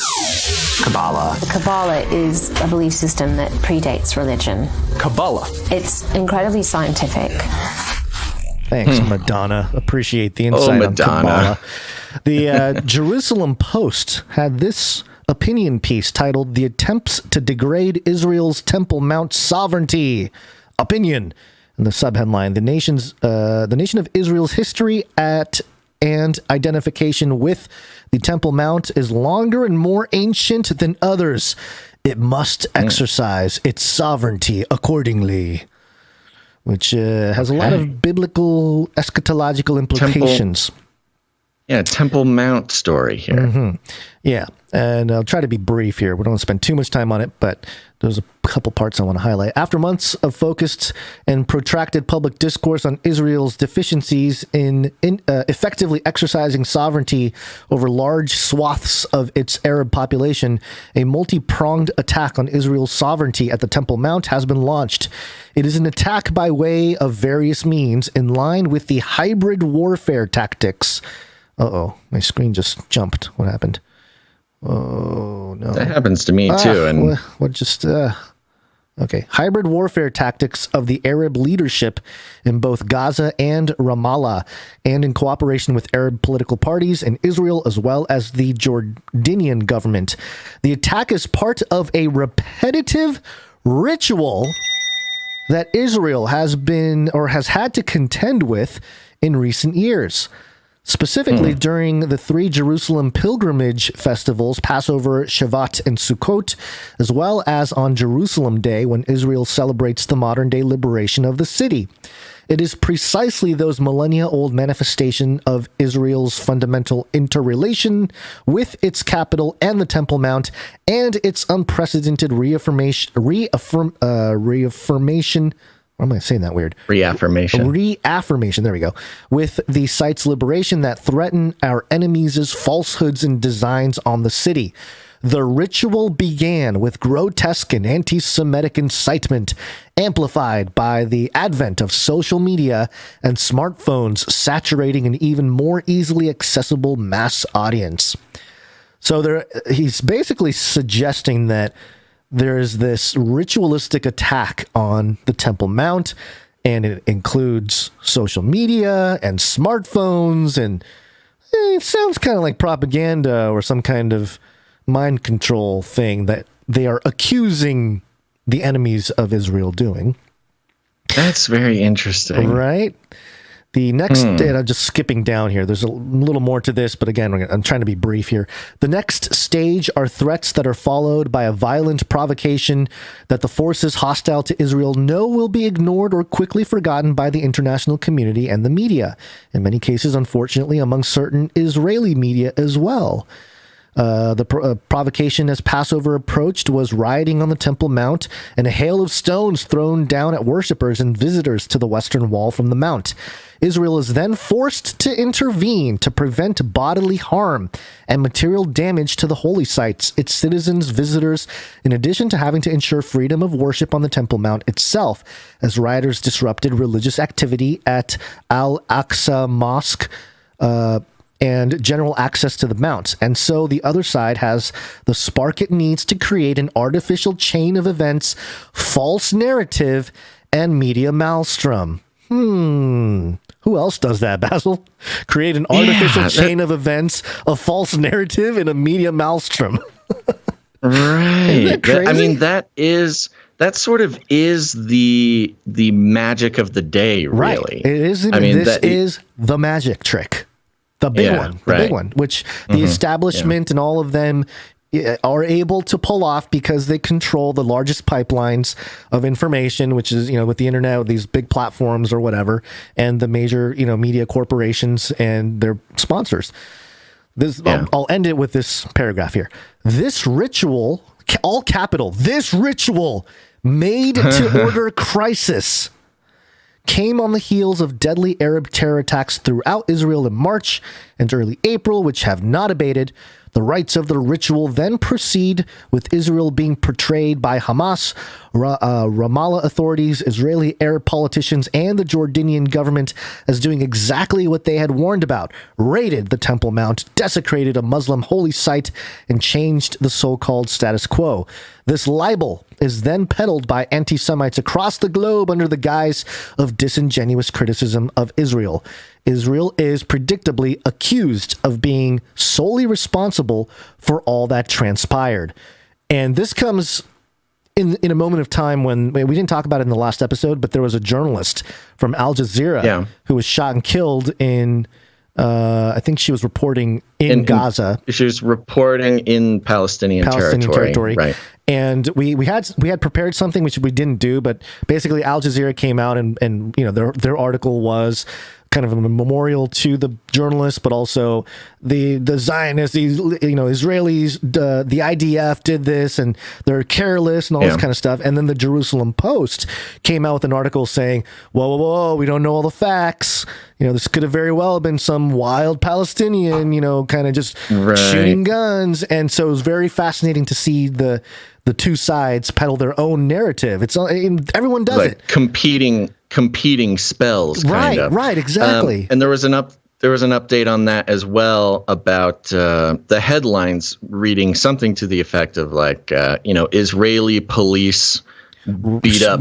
S15: Kabbalah.
S16: Kabbalah is a belief system that predates religion.
S15: Kabbalah.
S16: It's incredibly scientific.
S4: Thanks, Madonna. Appreciate the insight on Kabbalah. The Jerusalem Post had this opinion piece titled "The Attempts to Degrade Israel's Temple Mount Sovereignty." Opinion. And the subheadline: the nation of Israel's history and identification with the Temple Mount is longer and more ancient than others. It must exercise its sovereignty accordingly, which has a lot of biblical eschatological implications.
S1: Temple Mount story here.
S4: Mm-hmm. Yeah, and I'll try to be brief here. We don't want to spend too much time on it, but there's a couple parts I want to highlight. After months of focused and protracted public discourse on Israel's deficiencies in effectively exercising sovereignty over large swaths of its Arab population, a multi-pronged attack on Israel's sovereignty at the Temple Mount has been launched. It is an attack by way of various means in line with the hybrid warfare tactics. Uh-oh, my screen just jumped. What happened? Oh, no.
S1: That happens to me, too. And
S4: okay. Hybrid warfare tactics of the Arab leadership in both Gaza and Ramallah, and in cooperation with Arab political parties in Israel, as well as the Jordanian government. The attack is part of a repetitive ritual that Israel has had to contend with in recent years. Specifically, during the 3 Jerusalem pilgrimage festivals, Passover, Shavat, and Sukkot, as well as on Jerusalem Day, when Israel celebrates the modern-day liberation of the city. It is precisely those millennia-old manifestation of Israel's fundamental interrelation with its capital and the Temple Mount, and its unprecedented reaffirmation. Why am I saying that weird? Reaffirmation, there we go. With the site's liberation that threaten our enemies' falsehoods and designs on the city. The ritual began with grotesque and anti-Semitic incitement, amplified by the advent of social media and smartphones saturating an even more easily accessible mass audience. So he's basically suggesting that there is this ritualistic attack on the Temple Mount, and it includes social media and smartphones, and it sounds kind of like propaganda or some kind of mind control thing that they are accusing the enemies of Israel doing.
S1: That's very interesting.
S4: Right? The next, and I'm just skipping down here. There's a little more to this, but again, I'm trying to be brief here. The next stage are threats that are followed by a violent provocation that the forces hostile to Israel know will be ignored or quickly forgotten by the international community and the media. In many cases, unfortunately, among certain Israeli media as well. The provocation as Passover approached was rioting on the Temple Mount and a hail of stones thrown down at worshippers and visitors to the Western Wall from the Mount. Israel is then forced to intervene to prevent bodily harm and material damage to the holy sites, its citizens, visitors, in addition to having to ensure freedom of worship on the Temple Mount itself, as rioters disrupted religious activity at Al-Aqsa Mosque, and general access to the Mount. And so the other side has the spark it needs to create an artificial chain of events, false narrative, and media maelstrom. Who else does that, Basil? Create an artificial chain of events, a false narrative, and a media maelstrom.
S1: Right.
S4: Isn't that crazy?
S1: I mean, that sort of is the magic of the day, really.
S4: Right. It is. I mean, this is the magic trick, the big one, which the establishment and all of them are able to pull off because they control the largest pipelines of information, which is, with the internet, with these big platforms or whatever, and the major, media corporations and their sponsors. I'll end it with this paragraph here. This ritual, all capital, this ritual made to order crisis came on the heels of deadly Arab terror attacks throughout Israel in March and early April, which have not abated. The rites of the ritual then proceed with Israel being portrayed by Hamas, Ramallah authorities, Israeli Arab politicians, and the Jordanian government as doing exactly what they had warned about: raided the Temple Mount, desecrated a Muslim holy site, and changed the so-called status quo. This libel is then peddled by anti-Semites across the globe under the guise of disingenuous criticism of Israel. Israel is predictably accused of being solely responsible for all that transpired. And this comes in a moment of time when we didn't talk about it in the last episode, but there was a journalist from Al Jazeera who was shot and killed in, I think she was reporting in Gaza.
S1: She was reporting in Palestinian territory. Right.
S4: And we had prepared something which we didn't do, but basically Al Jazeera came out and their article was kind of a memorial to the journalist, but also the Zionists, Israelis, the IDF did this and they're careless and all this kind of stuff. And then the Jerusalem Post came out with an article saying, whoa, we don't know all the facts. This could have very well been some wild Palestinian, kind of just shooting guns. And so it was very fascinating to see the two sides peddle their own narrative. Everyone does it.
S1: Competing spells, kind of.
S4: Right, exactly.
S1: And there was an update on that as well about the headlines reading something to the effect of Israeli police beat up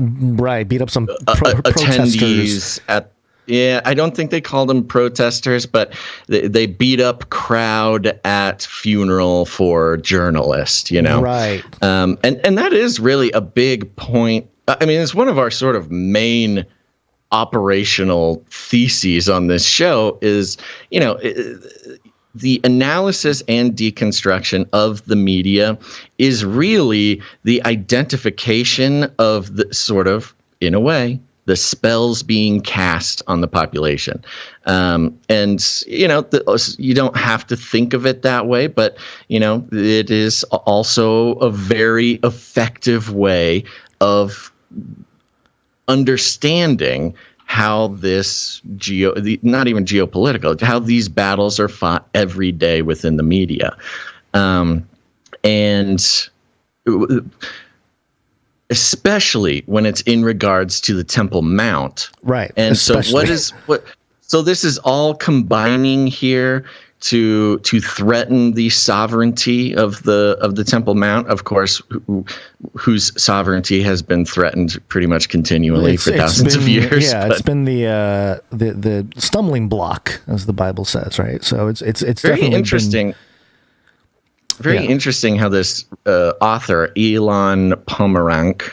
S4: some
S1: attendees at. Yeah, I don't think they called them protesters, but they beat up crowd at funeral for journalist,
S4: Right.
S1: And that is really a big point. I mean, it's one of our sort of main operational theses on this show is, the analysis and deconstruction of the media is really the identification of the sort of, in a way, the spells being cast on the population. And, you don't have to think of it that way, but, it is also a very effective way of understanding how this not even geopolitical, how these battles are fought every day within the media. And especially when it's in regards to the Temple Mount.
S4: Right.
S1: And
S4: especially.
S1: So this is all combining here to threaten the sovereignty of the Temple Mount, of course, whose sovereignty has been threatened pretty much continually for thousands of years.
S4: Yeah, it's been the stumbling block, as the Bible says, right? So it's
S1: very
S4: definitely
S1: interesting. Very interesting how this author, Elon Pomeranc,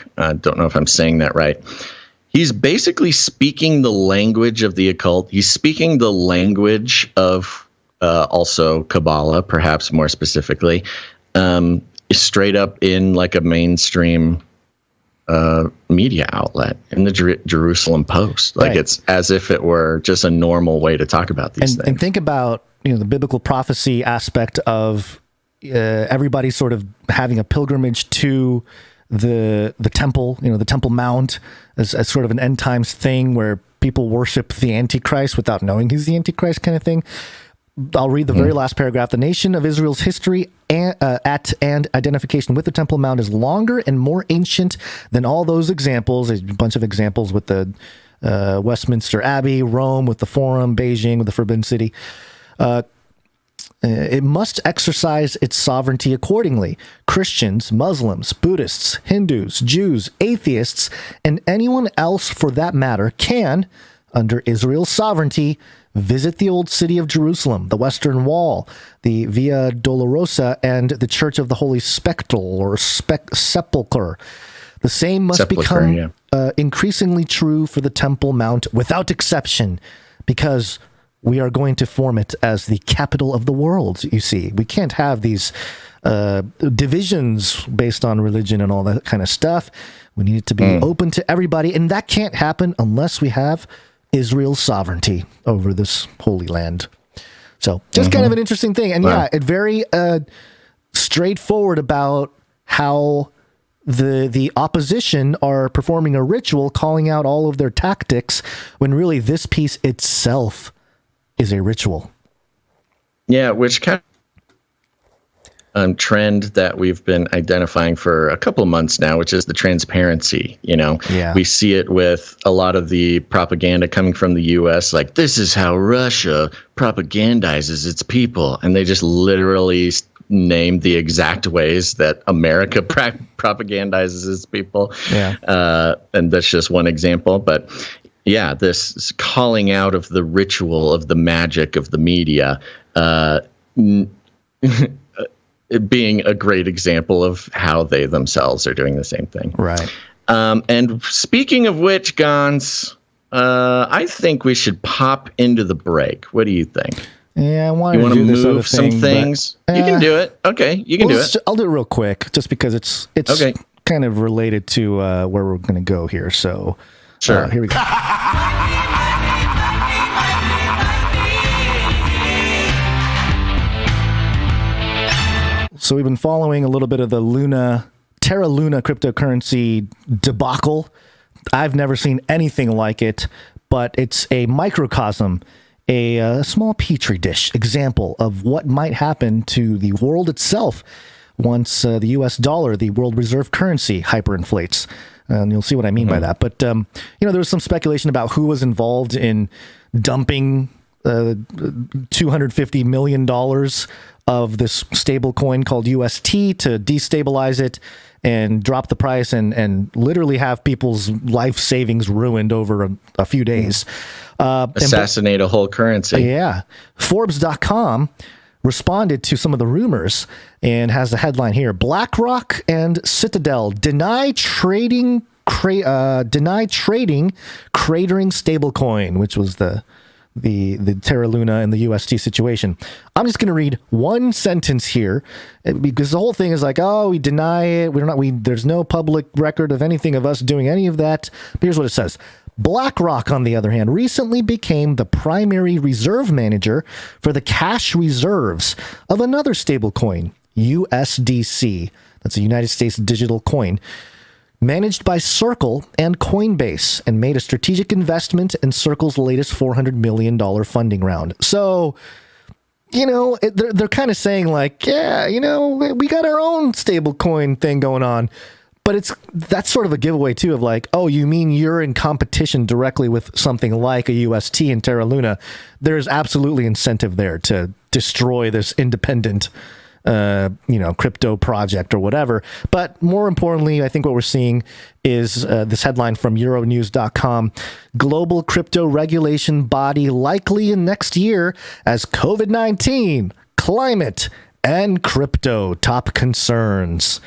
S1: don't know if I'm saying that right, he's basically speaking the language of the occult. He's speaking the language of also Kabbalah, perhaps more specifically, straight up in like a mainstream media outlet in the Jerusalem Post. Like it's as if it were just a normal way to talk about these things.
S4: And think about the biblical prophecy aspect of everybody sort of having a pilgrimage to the temple, the Temple Mount as sort of an end times thing where people worship the Antichrist without knowing he's the Antichrist kind of thing. I'll read the very last paragraph. The nation of Israel's history and identification with the Temple Mount is longer and more ancient than all those examples. There's a bunch of examples with the Westminster Abbey, Rome with the Forum, Beijing with the Forbidden City. It must exercise its sovereignty accordingly. Christians, Muslims, Buddhists, Hindus, Jews, atheists, and anyone else for that matter can, under Israel's sovereignty, visit the old city of Jerusalem, the Western Wall, the Via Dolorosa, and the Church of the Holy Spectacle or Sepulchre. The same must become increasingly true for the Temple Mount without exception, because we are going to form it as the capital of the world, you see. We can't have these divisions based on religion and all that kind of stuff. We need it to be open to everybody, and that can't happen unless we have Israel's sovereignty over this holy land. So just kind of an interesting thing. And it very straightforward about how the opposition are performing a ritual, calling out all of their tactics, when really this piece itself is a ritual.
S1: Yeah, which kind of trend that we've been identifying for a couple of months now, which is the transparency. We see it with a lot of the propaganda coming from the U.S. Like, this is how Russia propagandizes its people, and they just literally name the exact ways that America propagandizes its people. And that's just one example. But yeah, this calling out of the ritual, of the magic of the media, being a great example of how they themselves are doing the same thing.
S4: Right.
S1: And speaking of which, Gonz, I think we should pop into the break. What do you think?
S4: Yeah, I wanted to do this other thing,
S1: some things. You can do it. Okay, you can do it.
S4: I'll do it real quick, just because it's
S1: okay.
S4: Kind of related to where we're going to go here. So,
S1: sure.
S4: Here we go. So we've been following a little bit of the Terra Luna cryptocurrency debacle. I've never seen anything like it, but it's a microcosm, a small petri dish example of what might happen to the world itself once the U.S. dollar, the world reserve currency, hyperinflates. And you'll see what I mean by that. But, there was some speculation about who was involved in dumping $250 million of this stable coin called UST to destabilize it and drop the price and literally have people's life savings ruined over a few days.
S1: Assassinate a whole currency.
S4: Yeah. Forbes.com responded to some of the rumors and has a headline here: BlackRock and Citadel deny trading cratering stablecoin, which was the Terra Luna and the UST situation. I'm just going to read one sentence here, because the whole thing is like, oh, we deny it. There's no public record of anything of us doing any of that. But here's what it says. BlackRock, on the other hand, recently became the primary reserve manager for the cash reserves of another stablecoin, USDC. That's a United States digital coin, managed by Circle and Coinbase, and made a strategic investment in Circle's latest $400 million funding round. So, they're kind of saying like, yeah, we got our own stablecoin thing going on. But that's sort of a giveaway, too, of like, oh, you mean you're in competition directly with something like a UST and Terra Luna? There's absolutely incentive there to destroy this independent crypto project or whatever. But more importantly, I think what we're seeing is this headline from Euronews.com: global crypto regulation body likely in next year as COVID-19, climate, and crypto top concerns.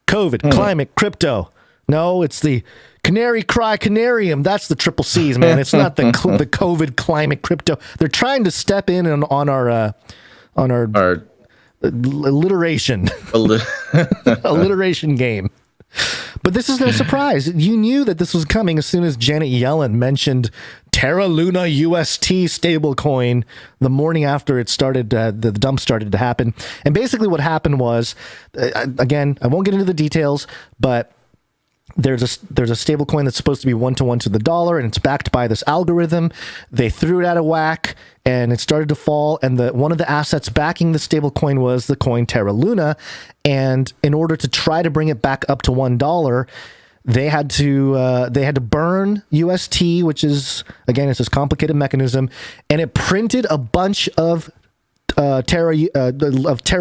S4: COVID, climate, crypto. No, it's the CanaryCry.Canarium. That's the triple C's, man. It's not the COVID, climate, crypto. They're trying to step in on our alliteration game. But this is no surprise. You knew that this was coming as soon as Janet Yellen mentioned Terra Luna UST stablecoin the morning after it started, the dump started to happen. And basically what happened was, again, I won't get into the details, but there's a stablecoin that's supposed to be 1-to-1 to the dollar, and it's backed by this algorithm. They threw it out of whack, and it started to fall. And one of the assets backing the stablecoin was the coin Terra Luna. And in order to try to bring it back up to $1, they had to burn UST, which is, again, it's this complicated mechanism, and it printed a bunch of Terra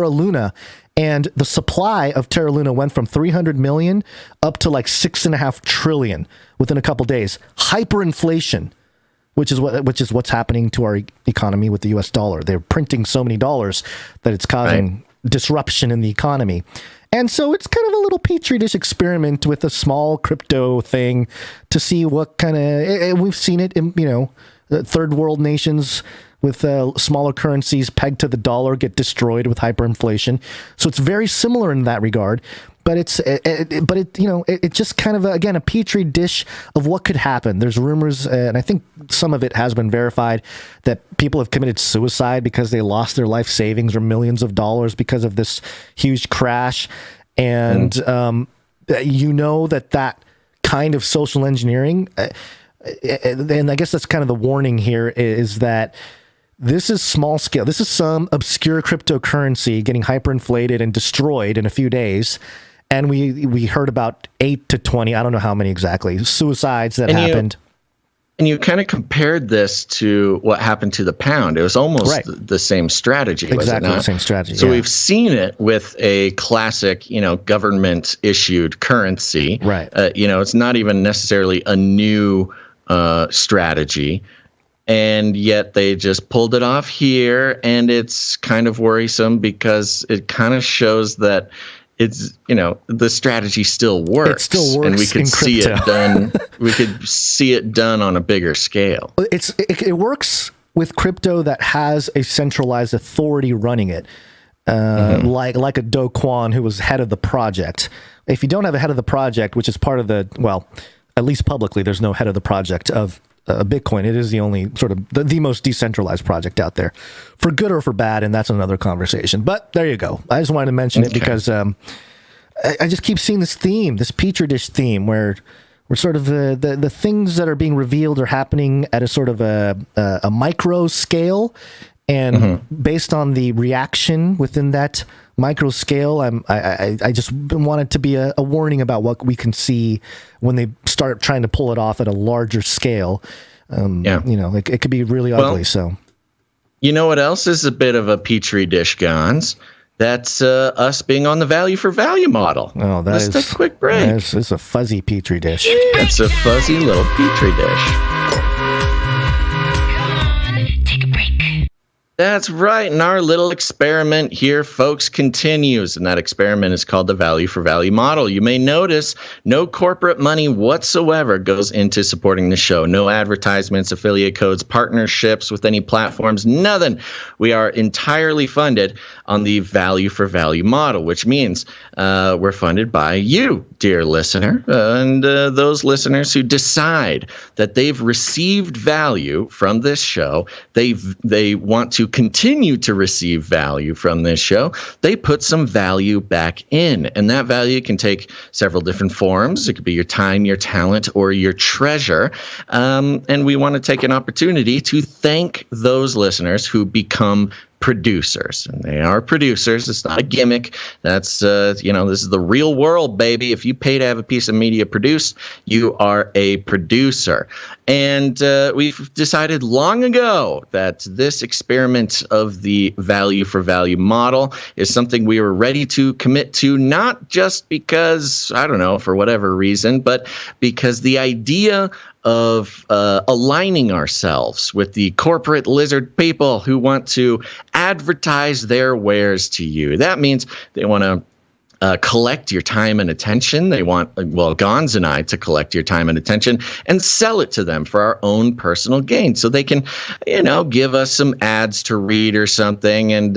S4: Luna. And the supply of Terra Luna went from 300 million up to like 6.5 trillion within a couple days. Hyperinflation. which is what's happening to our economy with the U.S. dollar. They're printing so many dollars that it's causing disruption in the economy. And so it's kind of a little petri dish experiment with a small crypto thing to see what kind of, we've seen it in, third world nations with smaller currencies pegged to the dollar get destroyed with hyperinflation. So it's very similar in that regard. But it's just kind of, again, a petri dish of what could happen. There's rumors, and I think some of it has been verified, that people have committed suicide because they lost their life savings or millions of dollars because of this huge crash. And that kind of social engineering, and I guess that's kind of the warning here, is that this is small scale. This is some obscure cryptocurrency getting hyperinflated and destroyed in a few days. And we heard about 8 to 20, I don't know how many exactly, suicides that happened.
S1: And you kind of compared this to what happened to the pound. It was almost the same strategy, was it not?
S4: Exactly the same strategy.
S1: So we've seen it with a classic, government-issued currency.
S4: Right.
S1: It's not even necessarily a new strategy. And yet they just pulled it off here. And it's kind of worrisome because it kind of shows that it's, the strategy still works.
S4: It still works,
S1: and we could see it done. We could see it done on a bigger scale.
S4: It works with crypto that has a centralized authority running it, like a Do Kwon, who was head of the project. If you don't have a head of the project, which is part of at least publicly, there's no head of the project of Bitcoin. It is the only sort of the most decentralized project out there, for good or for bad, and that's another conversation. But there you go. I just wanted to mention it because I just keep seeing this theme, this petri dish theme, where we're sort of the things that are being revealed are happening at a sort of a micro scale, and based on the reaction within that micro scale, I just wanted to be a warning about what we can see when they start trying to pull it off at a larger scale. It could be really ugly. So,
S1: you know what else is a bit of a petri dish, Gonz? That's us being on the value for value model.
S4: Oh,
S1: Let's take a quick break.
S4: It's a fuzzy petri dish.
S1: It's a fuzzy little petri dish. That's right. And our little experiment here, folks, continues. And that experiment is called the value for value model. You may notice no corporate money whatsoever goes into supporting the show. No advertisements, affiliate codes, partnerships with any platforms, nothing. We are entirely funded on the value for value model, which means we're funded by you, dear listener, and those listeners who decide that they've received value from this show. They want to continue to receive value from this show. They put some value back in, and that value can take several different forms. It could be your time, your talent, or your treasure. And we want to take an opportunity to thank those listeners who become producers. And they are producers. It's not a gimmick. That's, this is the real world, baby. If you pay to have a piece of media produced, you are a producer. And we've decided long ago that this experiment of the value for value model is something we were ready to commit to, not just because, I don't know, for whatever reason, but because the idea of aligning ourselves with the corporate lizard people who want to advertise their wares to you. That means they want to collect your time and attention. They want, Gonz and I to collect your time and attention and sell it to them for our own personal gain. So they can, give us some ads to read or something and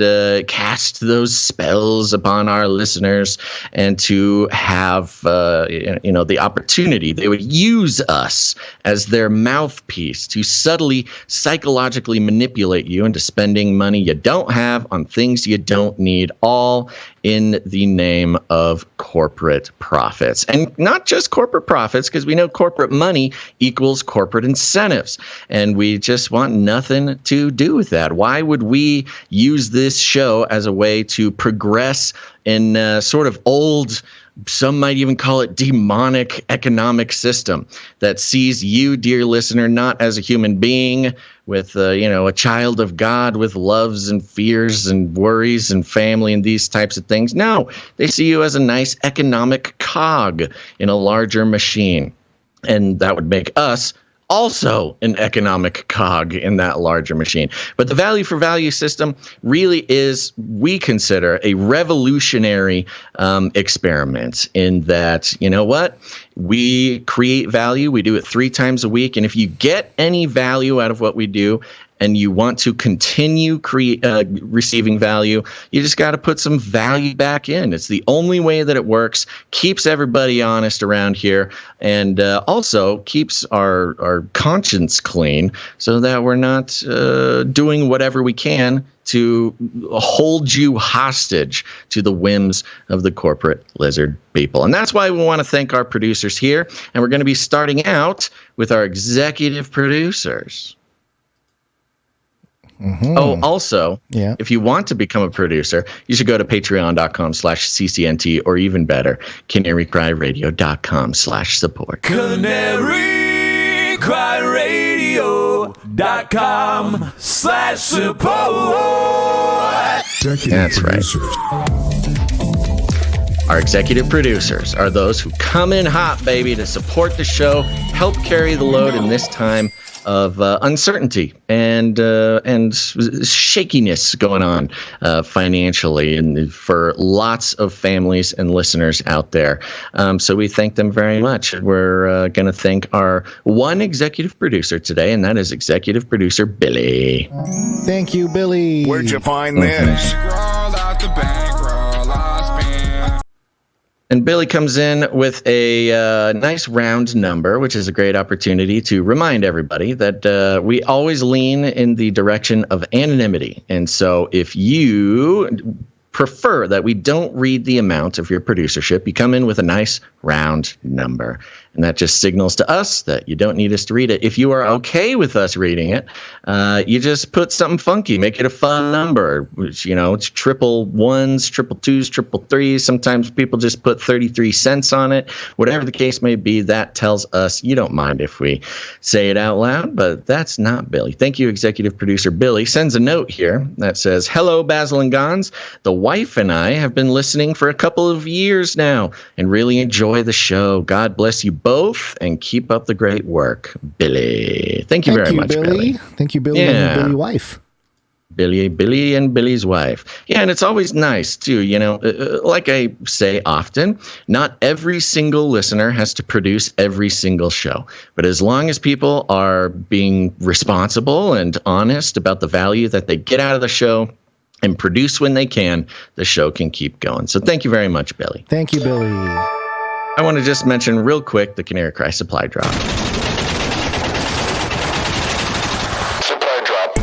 S1: cast those spells upon our listeners and to have, the opportunity. They would use us as their mouthpiece to subtly, psychologically manipulate you into spending money you don't have on things you don't need, all in the name of corporate profits. And not just corporate profits, because we know corporate money equals corporate incentives. And we just want nothing to do with that. Why would we use this show as a way to progress in sort of old, some might even call it demonic economic system that sees you, dear listener, not as a human being with, a child of God with loves and fears and worries and family and these types of things. No, they see you as a nice economic cog in a larger machine. And that would make us also an economic cog in that larger machine. But the value for value system really is, we consider, a revolutionary experiment in that, you know what? We create value. We do it 3 times a week. And if you get any value out of what we do, and you want to continue receiving value, you just got to put some value back in. It's the only way that it works, keeps everybody honest around here, and also keeps our conscience clean so that we're not doing whatever we can to hold you hostage to the whims of the corporate lizard people. And that's why we want to thank our producers here. And we're going to be starting out with our executive producers. Mm-hmm. Oh, also, if you want to become a producer, you should go to patreon.com/CCNT, or even better, CanaryCry.Radio.com/support.
S8: CanaryCry.Radio.com/support.
S1: That's right. Our executive producers are those who come in hot, baby, to support the show, help carry the load in this time of uncertainty and shakiness going on financially, and for lots of families and listeners out there. So we thank them very much. We're going to thank our one executive producer today, and that is executive producer Billy.
S4: Thank you, Billy.
S8: Where'd you find this?
S1: And Billy comes in with a nice round number, which is a great opportunity to remind everybody that we always lean in the direction of anonymity. And so if you prefer that we don't read the amount of your producership, you come in with a nice round number. And that just signals to us that you don't need us to read it. If you are okay with us reading it, you just put something funky, make it a fun number, which, it's triple ones, triple twos, triple threes. Sometimes people just put 33 cents on it. Whatever the case may be, that tells us you don't mind if we say it out loud, but that's not Billy. Thank you, executive producer Billy. Sends a note here that says, "Hello, Basil and Gonz. The wife and I have been listening for a couple of years now and really enjoy the show. God bless you both and keep up the great work, Billy." Thank you very much, Billy.
S4: Thank you, Billy, and your Billy wife.
S1: Billy and Billy's wife. Yeah, and it's always nice, too. Like I say often, not every single listener has to produce every single show. But as long as people are being responsible and honest about the value that they get out of the show and produce when they can, the show can keep going. So thank you very much, Billy.
S4: Thank you, Billy.
S1: I want to just mention real quick the Canary Cry supply drop. Supply drop.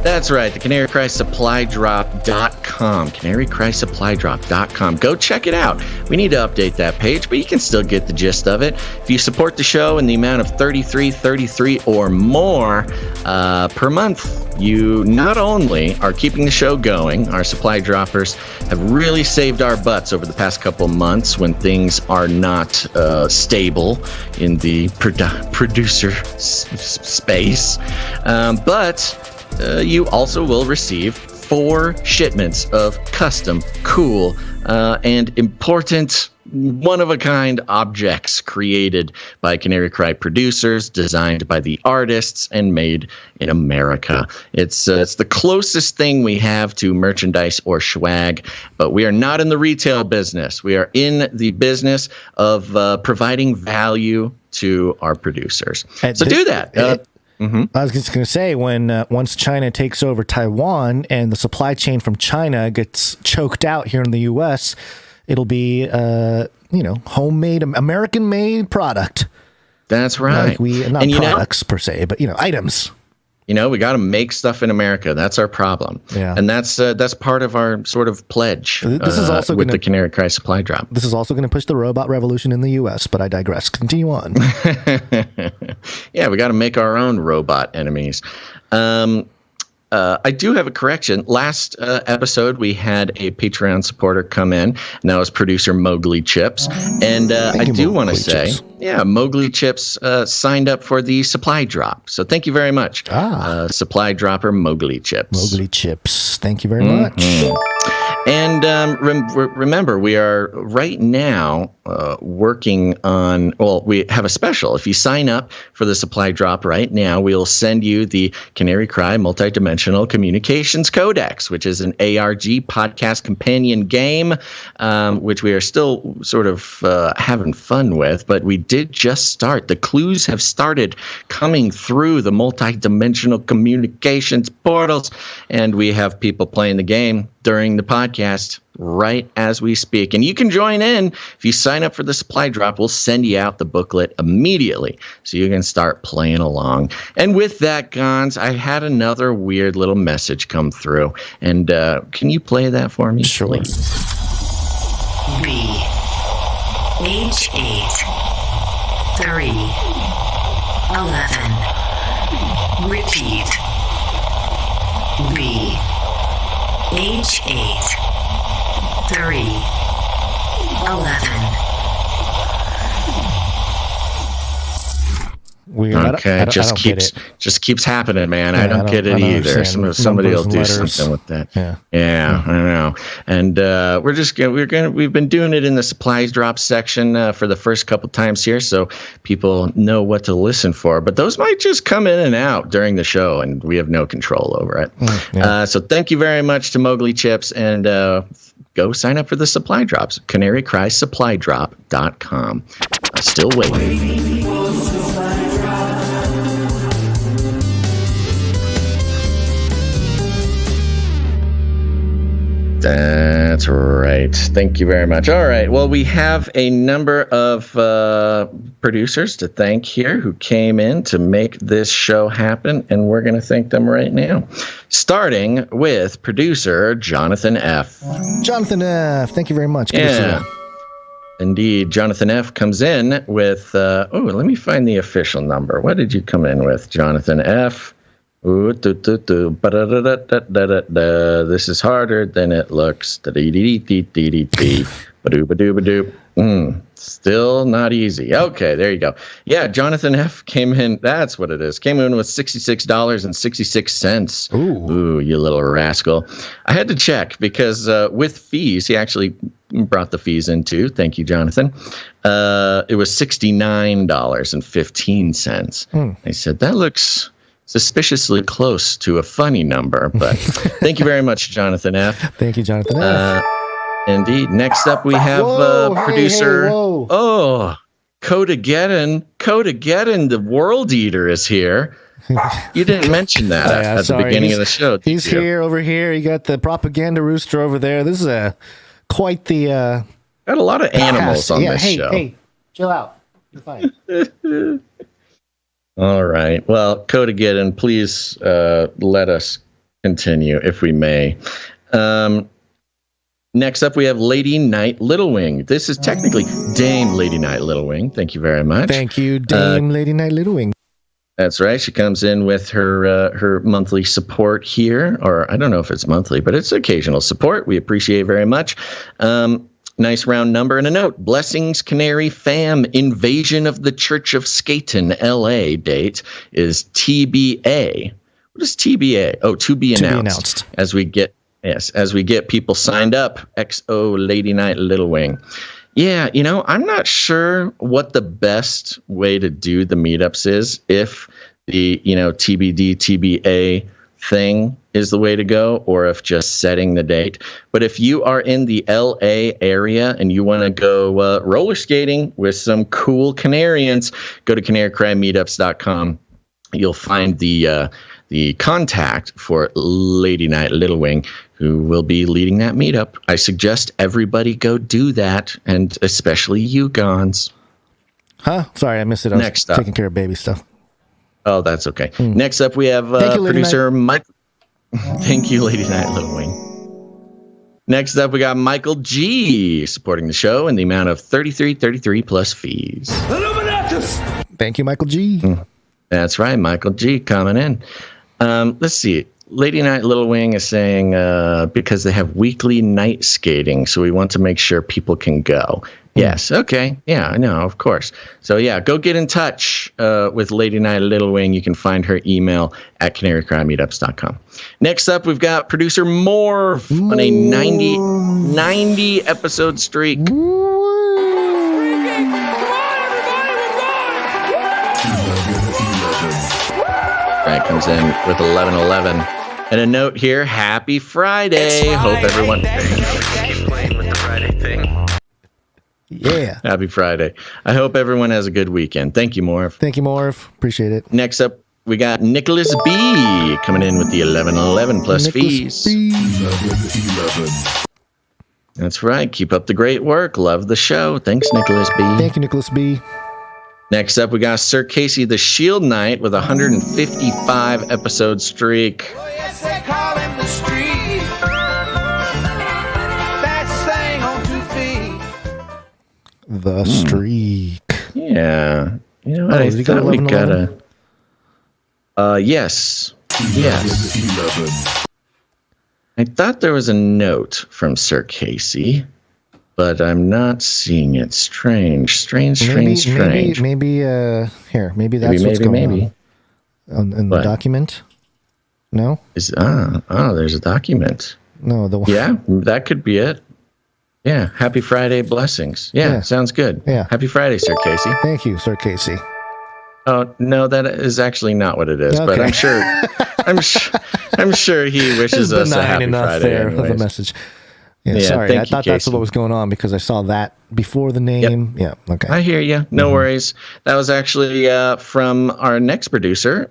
S1: That's right, the CanaryCry.Drop.com. CanaryCry.Drop.com. Go check it out. We need to update that page, but you can still get the gist of it. If you support the show in the amount of $33 or more per month, you not only are keeping the show going, our supply droppers have really saved our butts over the past couple of months when things are not stable in the producer space, but you also will receive 4 shipments of custom, cool, and important, one-of-a-kind objects created by Canary Cry producers, designed by the artists, and made in America. It's the closest thing we have to merchandise or swag, but we are not in the retail business. We are in the business of providing value to our producers. Do that.
S4: I was just going to say, when once China takes over Taiwan and the supply chain from China gets choked out here in the U.S., it'll be, homemade, American-made product.
S1: That's right.
S4: Not products per se, but, items.
S1: We got to make stuff in America. That's our problem. Yeah. And that's part of our sort of pledge this is also with the Canary Cry supply drop.
S4: This is also going to push the robot revolution in the U.S., but I digress. Continue on.
S1: Yeah, we got to make our own robot enemies. I do have a correction. Last episode, we had a Patreon supporter come in, and that was producer Mowgli Chips. And I do want to say, Mowgli Chips signed up for the supply drop. So thank you very much, supply dropper Mowgli Chips.
S4: Mowgli Chips, thank you very much.
S1: And remember, we are right now working on, well, we have a special. If you sign up for the supply drop right now, we'll send you the Canary Cry Multidimensional Communications Codex, which is an ARG podcast companion game, which we are still sort of having fun with, but we did just start. The clues have started coming through the multidimensional communications portals, and we have people playing the game during the podcast right as we speak. And you can join in. If you sign up for the supply drop, we'll send you out the booklet immediately so you can start playing along. And with that, Gonz, I had another weird little message come through. And can you play that for me,
S4: sure,
S1: please?
S3: B H8 3 11 repeat B H8 3 11
S4: Weird.
S1: Okay, just keeps happening, man. I don't get it either. Somebody will do something with that. Yeah, I know. And we've been doing it in the supplies drop section for the first couple times here, so people know what to listen for. But those might just come in and out during the show, and we have no control over it. So thank you very much to Mowgli Chips, and go sign up for the supply drops. CanaryCry.Supply.com. Still waiting. That's right. Thank you very much. All right. Well, we have a number of producers to thank here who came in to make this show happen, and we're going to thank them right now. Starting with producer Jonathan F.
S4: Jonathan F. Thank you very much. Good to see you.
S1: Indeed. Jonathan F. comes in with, let me find the official number. What did you come in with, Jonathan F.? This is harder than it looks. Still not easy. Okay, there you go. Yeah, Jonathan F. came in. That's what it is. Came in with $66.66. Ooh, you little rascal. I had to check because with fees, he actually brought the fees in too. Thank you, Jonathan. It was $69.15. I said, that looks suspiciously close to a funny number, but thank you very much, Jonathan F.
S4: Thank you, Jonathan F.
S1: Indeed. Next up, we have producer. Kodageddon, the World Eater is here. You didn't mention that at the beginning of the show.
S4: He's here, over here. You got the propaganda rooster over there. This is quite the.
S1: Got a lot of animals on this show.
S4: Hey, chill out. You're fine.
S1: All right. Well, Kodageddon, please let us continue, if we may. Next up, we have Lady Night Littlewing. This is technically Dame Lady Night Littlewing. Thank you very much.
S4: Thank you, Dame Lady Night Littlewing.
S1: That's right. She comes in with her monthly support here, or I don't know if it's monthly, but it's occasional support. We appreciate very much. Nice round number and a note. Blessings, Canary fam. Invasion of the Church of Skaten, LA date is TBA. What is TBA? Oh, to be announced. As we get people signed up. XO Lady Night Littlewing. Yeah, I'm not sure what the best way to do the meetups is. If the TBD TBA thing is the way to go, or if just setting the date. But if you are in the LA area and you want to go roller skating with some cool Canarians, go to CanaryCry.Meetups.com. You'll find the contact for Lady Night Littlewing, who will be leading that meetup. I suggest everybody go do that, and especially you, Gonz.
S4: Huh? Sorry, I missed it. I was taking care of baby stuff.
S1: Oh, that's okay. Next up, we have producer Michael. Thank you, Lady Night Littlewing. Next up, we got Michael G supporting the show in the amount of $33.33 plus fees.
S4: Thank you, Michael G.
S1: That's right, Michael G coming in. Let's see. Lady Night Littlewing is saying because they have weekly night skating, so we want to make sure people can go. Yes. Okay. Yeah, I know. Of course. So, yeah, go get in touch with Lady Night Littlewing. You can find her email at CanaryCry.Meetups.com. Next up, we've got producer Morph on a 90 episode streak. Right, comes in with 1111. And a note here, happy Friday. Hope everyone... Keep playing with the Friday thing.
S4: Yeah.
S1: Happy Friday. I hope everyone has a good weekend. Thank you, Morph.
S4: Thank you, Morph. Appreciate it.
S1: Next up, we got Nicholas B. coming in with the 1111 plus
S4: Nicholas
S1: fees.
S4: B.
S8: 11.
S1: That's right. Keep up the great work. Love the show. Thanks, Nicholas B.
S4: Thank you, Nicholas B.
S1: Next up, we got Sir Casey the Shield Knight with a 155 episode streak.
S13: Oh, yes, they call him the street. Fast thing on 2 feet.
S4: The streak.
S1: Yeah. You know what? I thought we got a... yes. Yes.
S8: 11.
S1: I thought there was a note from Sir Casey, but I'm not seeing it. Strange.
S4: Maybe
S1: Here,
S4: maybe that's what's going on. In the document? No?
S1: There's a document.
S4: No, the one.
S1: Yeah, that could be it. Yeah, happy Friday, blessings. Yeah, sounds good.
S4: Yeah.
S1: Happy Friday, Sir Casey.
S4: Thank you, Sir Casey.
S1: Oh, no, that is actually not what it is, but I'm sure I'm sure he wishes us a happy Friday
S4: there
S1: anyways.
S4: of a message. Yeah, sorry. I thought that's what was going on because I saw that before the name. Yep. Yeah, okay.
S1: I hear you. No worries. That was actually from our next producer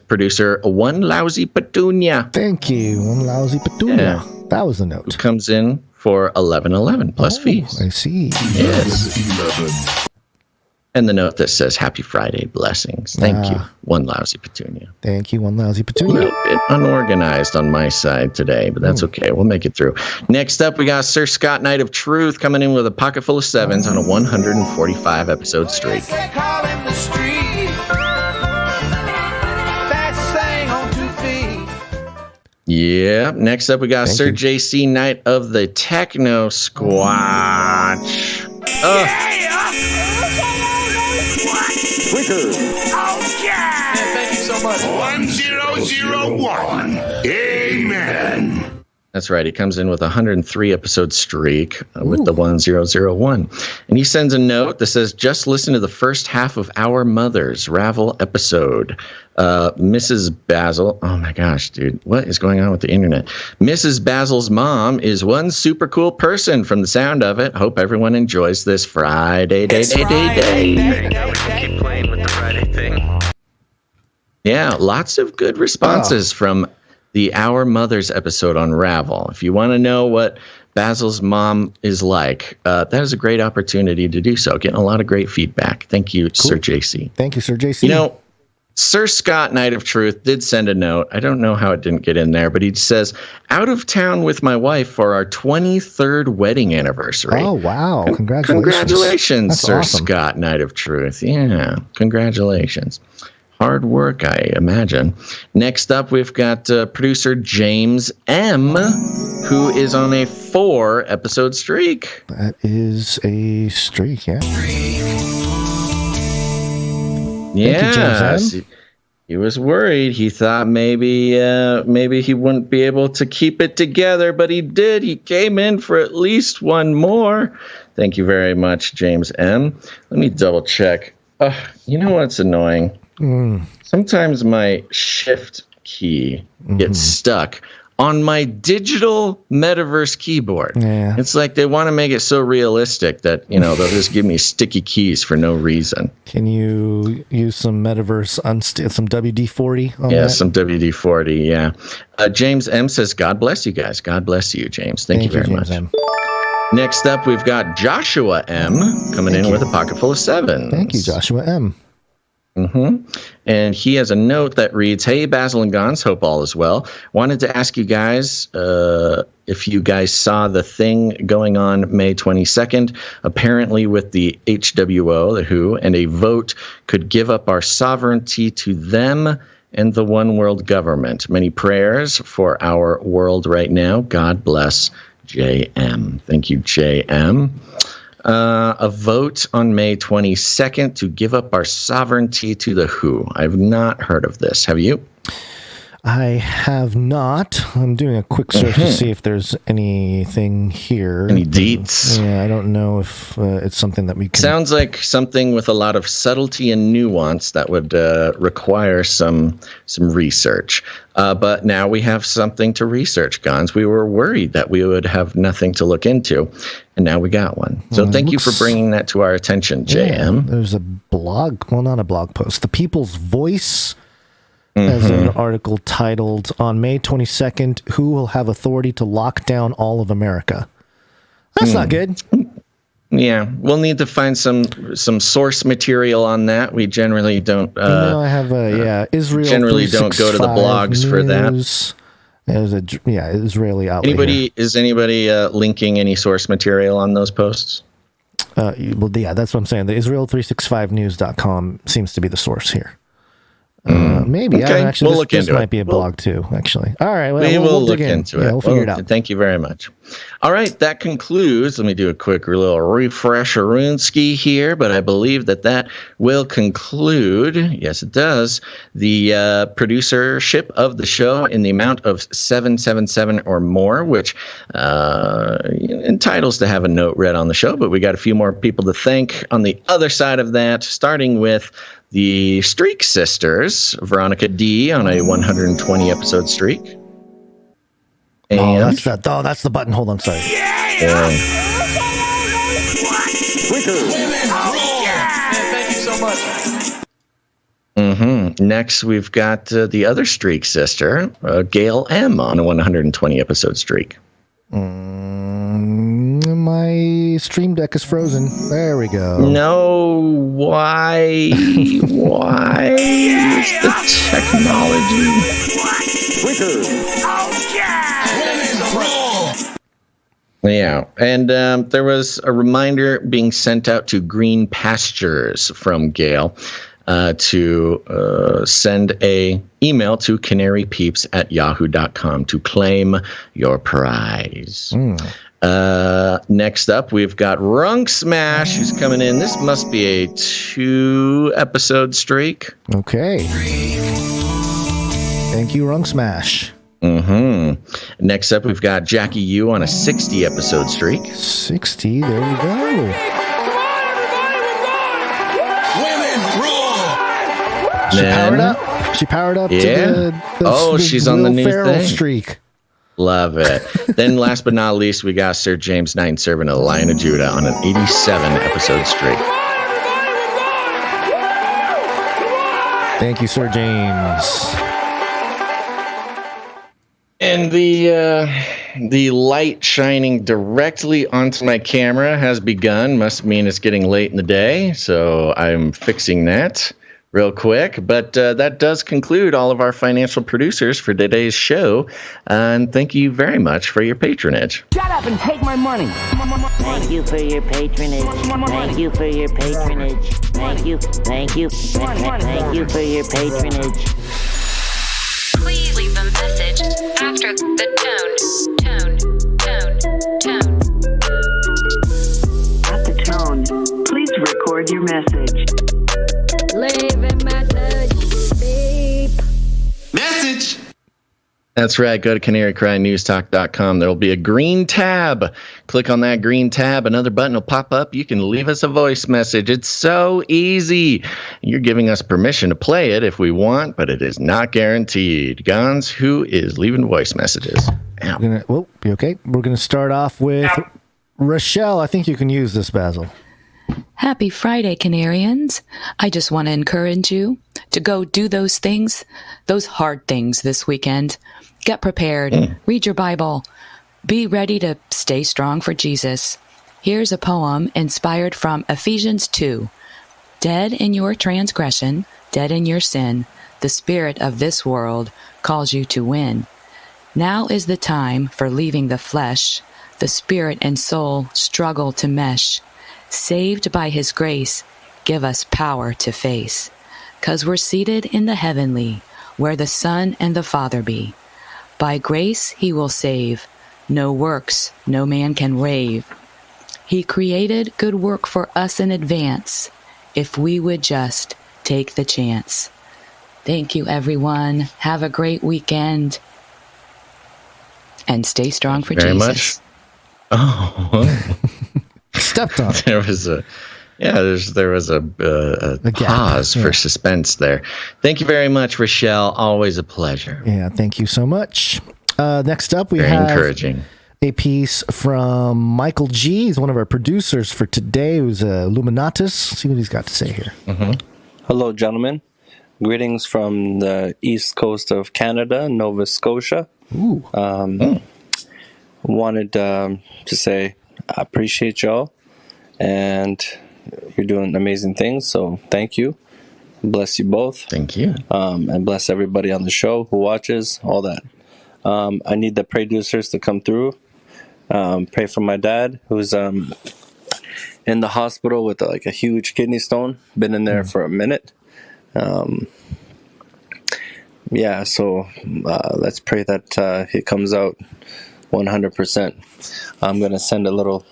S1: One Lousy Petunia.
S4: Thank you, One Lousy Petunia. Yeah. That was the note.
S1: Who comes in for 1111 plus fees.
S4: I see.
S1: Yes.
S8: 11.
S1: And the note that says happy Friday, blessings. Thank you, One Lousy Petunia.
S4: Thank you, One Lousy
S1: A
S4: Petunia.
S1: little bit unorganized on my side today, but that's okay. We'll make it through. Next up, we got Sir Scott Knight of Truth coming in with a pocket full of sevens on a 145 episode streak.
S13: They call him the street. Fast thing on 2 feet.
S1: Yeah. Next up, we got Sir JC Knight of the Techno Squatch.
S13: Thank you so much.
S8: 1001. Amen.
S1: That's right. He comes in with a 103 episode streak with the 1001. And he sends a note that says, just listen to the first half of Our Mother's Ravel episode. Mrs. Basil. Oh my gosh, dude. What is going on with the internet? Mrs. Basil's mom is one super cool person from the sound of it. Hope everyone enjoys this Friday day.
S13: Keep playing with the Friday thing.
S1: Yeah, lots of good responses from the Our Mother's episode on Ravel. If you want to know what Basil's mom is like, that is a great opportunity to do so. Getting a lot of great feedback. Thank you, Sir JC.
S4: Thank you, Sir JC.
S1: You know, Sir Scott Knight of Truth did send a note. I don't know how it didn't get in there, but he says, out of town with my wife for our 23rd wedding anniversary.
S4: Oh, wow. Congratulations.
S1: Congratulations, Sir
S4: awesome.
S1: Scott Knight of Truth. Yeah, congratulations. Hard work, I imagine. Next up, we've got producer James M., who is on a 4 episode streak.
S4: That is a streak, yeah.
S1: Yes. He was worried. He thought maybe he wouldn't be able to keep it together, but he did. He came in for at least one more. Thank you very much, James M. Let me double check. You know what's annoying? Sometimes my shift key gets stuck on my digital metaverse keyboard.
S4: Yeah.
S1: It's like they want to make it so realistic that, they'll just give me sticky keys for no reason.
S4: Can you use some metaverse, some WD-40 on that?
S1: Some WD-40, yeah. James M. says, God bless you guys. God bless you, James. Thank you very much.
S4: M.
S1: Next up, we've got Joshua M. coming in with a pocket full of sevens.
S4: Thank you, Joshua M.
S1: And he has a note that reads, hey, Basil and Gonz, hope all is well. Wanted to ask you guys if you guys saw the thing going on May 22nd, apparently with the HWO, the WHO, and a vote could give up our sovereignty to them and the one world government. Many prayers for our world right now. God bless JM. Thank you, JM. A vote on May 22nd to give up our sovereignty to the WHO. I've not heard of this. Have you?
S4: I have not. I'm doing a quick search to see if there's anything here.
S1: Any deets?
S4: Yeah, I don't know if it's something that we can...
S1: Sounds like something with a lot of subtlety and nuance that would require some research. But now we have something to research, Gonz. We were worried that we would have nothing to look into, and now we got one. So thank you for bringing that to our attention, JM.
S4: Yeah, there's a blog, well, not a blog post. The People's Voice has an article titled, On May 22nd, Who Will Have Authority to Lock Down All of America? That's not good.
S1: Yeah, we'll need to find some source material on that. We generally don't.
S4: I have Israel.
S1: Generally, don't go to the blogs
S4: news.
S1: For that.
S4: There's Israeli outlet.
S1: Is anybody linking any source material on those posts?
S4: Well, yeah, that's what I'm saying. The Israel365news.com seems to be the source here. Maybe.
S1: Okay.
S4: Actually,
S1: We'll look into
S4: this might be a blog too, actually. All right. Well,
S1: we'll
S4: dig
S1: look into it.
S4: We'll figure it out.
S1: Thank you very much. All right. That concludes. Let me do a quick little refresher-oonski here, but I believe that will conclude, yes, it does, the producership of the show in the amount of 777 or more, which entitles to have a note read on the show, but we got a few more people to thank on the other side of that, starting with the Streak Sisters, Veronica D. on a 120 episode streak. And
S4: that's the button. Hold on, sorry.
S1: Thank
S17: you so much.
S1: Next, we've got the other Streak Sister, Gail M. on a 120 episode streak.
S4: My stream deck is frozen. There we go.
S1: No, why? Why? It's the technology. Yeah, and there was a reminder being sent out to Green Pastures from Gail to send a email to canarypeeps@yahoo.com to claim your prize. Next up, we've got Runk Smash, who's coming in. This must be a 2-episode streak.
S4: Okay. Thank you, Runk Smash.
S1: Next up, we've got Jackie U on a 60-episode streak.
S4: 60, there we go. She powered up to the
S1: she's on the new thing.
S4: Streak.
S1: Love it. Then last but not least, we got Sir James Knight, Servant of the Lion of Judah on an 87-episode streak.
S4: Thank you, Sir James.
S1: And the light shining directly onto my camera has begun. Must mean it's getting late in the day, so I'm fixing that real quick. But that does conclude all of our financial producers for today's show. And thank you very much for your patronage.
S7: Shut up and take my money.
S18: Thank you for your patronage. Thank you for your patronage. Thank you. Thank you. Thank you for your patronage.
S19: Please leave a message after the tone.
S20: At the tone, please record your message.
S21: Leave a message. Beep.
S17: Message.
S1: That's right. Go to CanaryCry.Newstalk.com. There will be a green tab. Click on that green tab. Another button will pop up. You can leave us a voice message. It's so easy. You're giving us permission to play it if we want, but it is not guaranteed. Gonz, who is leaving voice messages?
S4: You okay? We're going to start off with Rochelle. I think you can use this, Basil.
S22: Happy Friday, Canarians. I just want to encourage you to go do those things, those hard things this weekend. Get prepared. Read your Bible. Be ready to stay strong for Jesus. Here's a poem inspired from Ephesians 2. Dead in your transgression, dead in your sin, the spirit of this world calls you to win. Now is the time for leaving the flesh. The spirit and soul struggle to mesh. Saved by his grace, give us power to face. 'Cause we're seated in the heavenly, where the Son and the Father be. By grace he will save. No works, no man can rave. He created good work for us in advance, if we would just take the chance. Thank you, everyone. Have a great weekend. And stay strong for
S1: very
S22: Jesus.
S1: Much. Oh.
S4: Stepped on.
S1: There was a pause for suspense there. Thank you very much, Rochelle. Always a pleasure.
S4: Yeah, thank you so much. Next up, we
S1: very
S4: have
S1: encouraging.
S4: A piece from Michael G. He's one of our producers for today, who's a Illuminatus. See what he's got to say here.
S1: Mm-hmm.
S2: Hello, gentlemen. Greetings from the east coast of Canada, Nova Scotia.
S4: Ooh.
S2: Wanted to say I appreciate y'all, and you're doing amazing things, so thank you. Bless you both.
S1: Thank you.
S2: And bless everybody on the show who watches, all that. I need the producers to come through. Pray for my dad, who's in the hospital with a huge kidney stone. Been in there for a minute. So let's pray that he comes out 100%. I'm going to send a little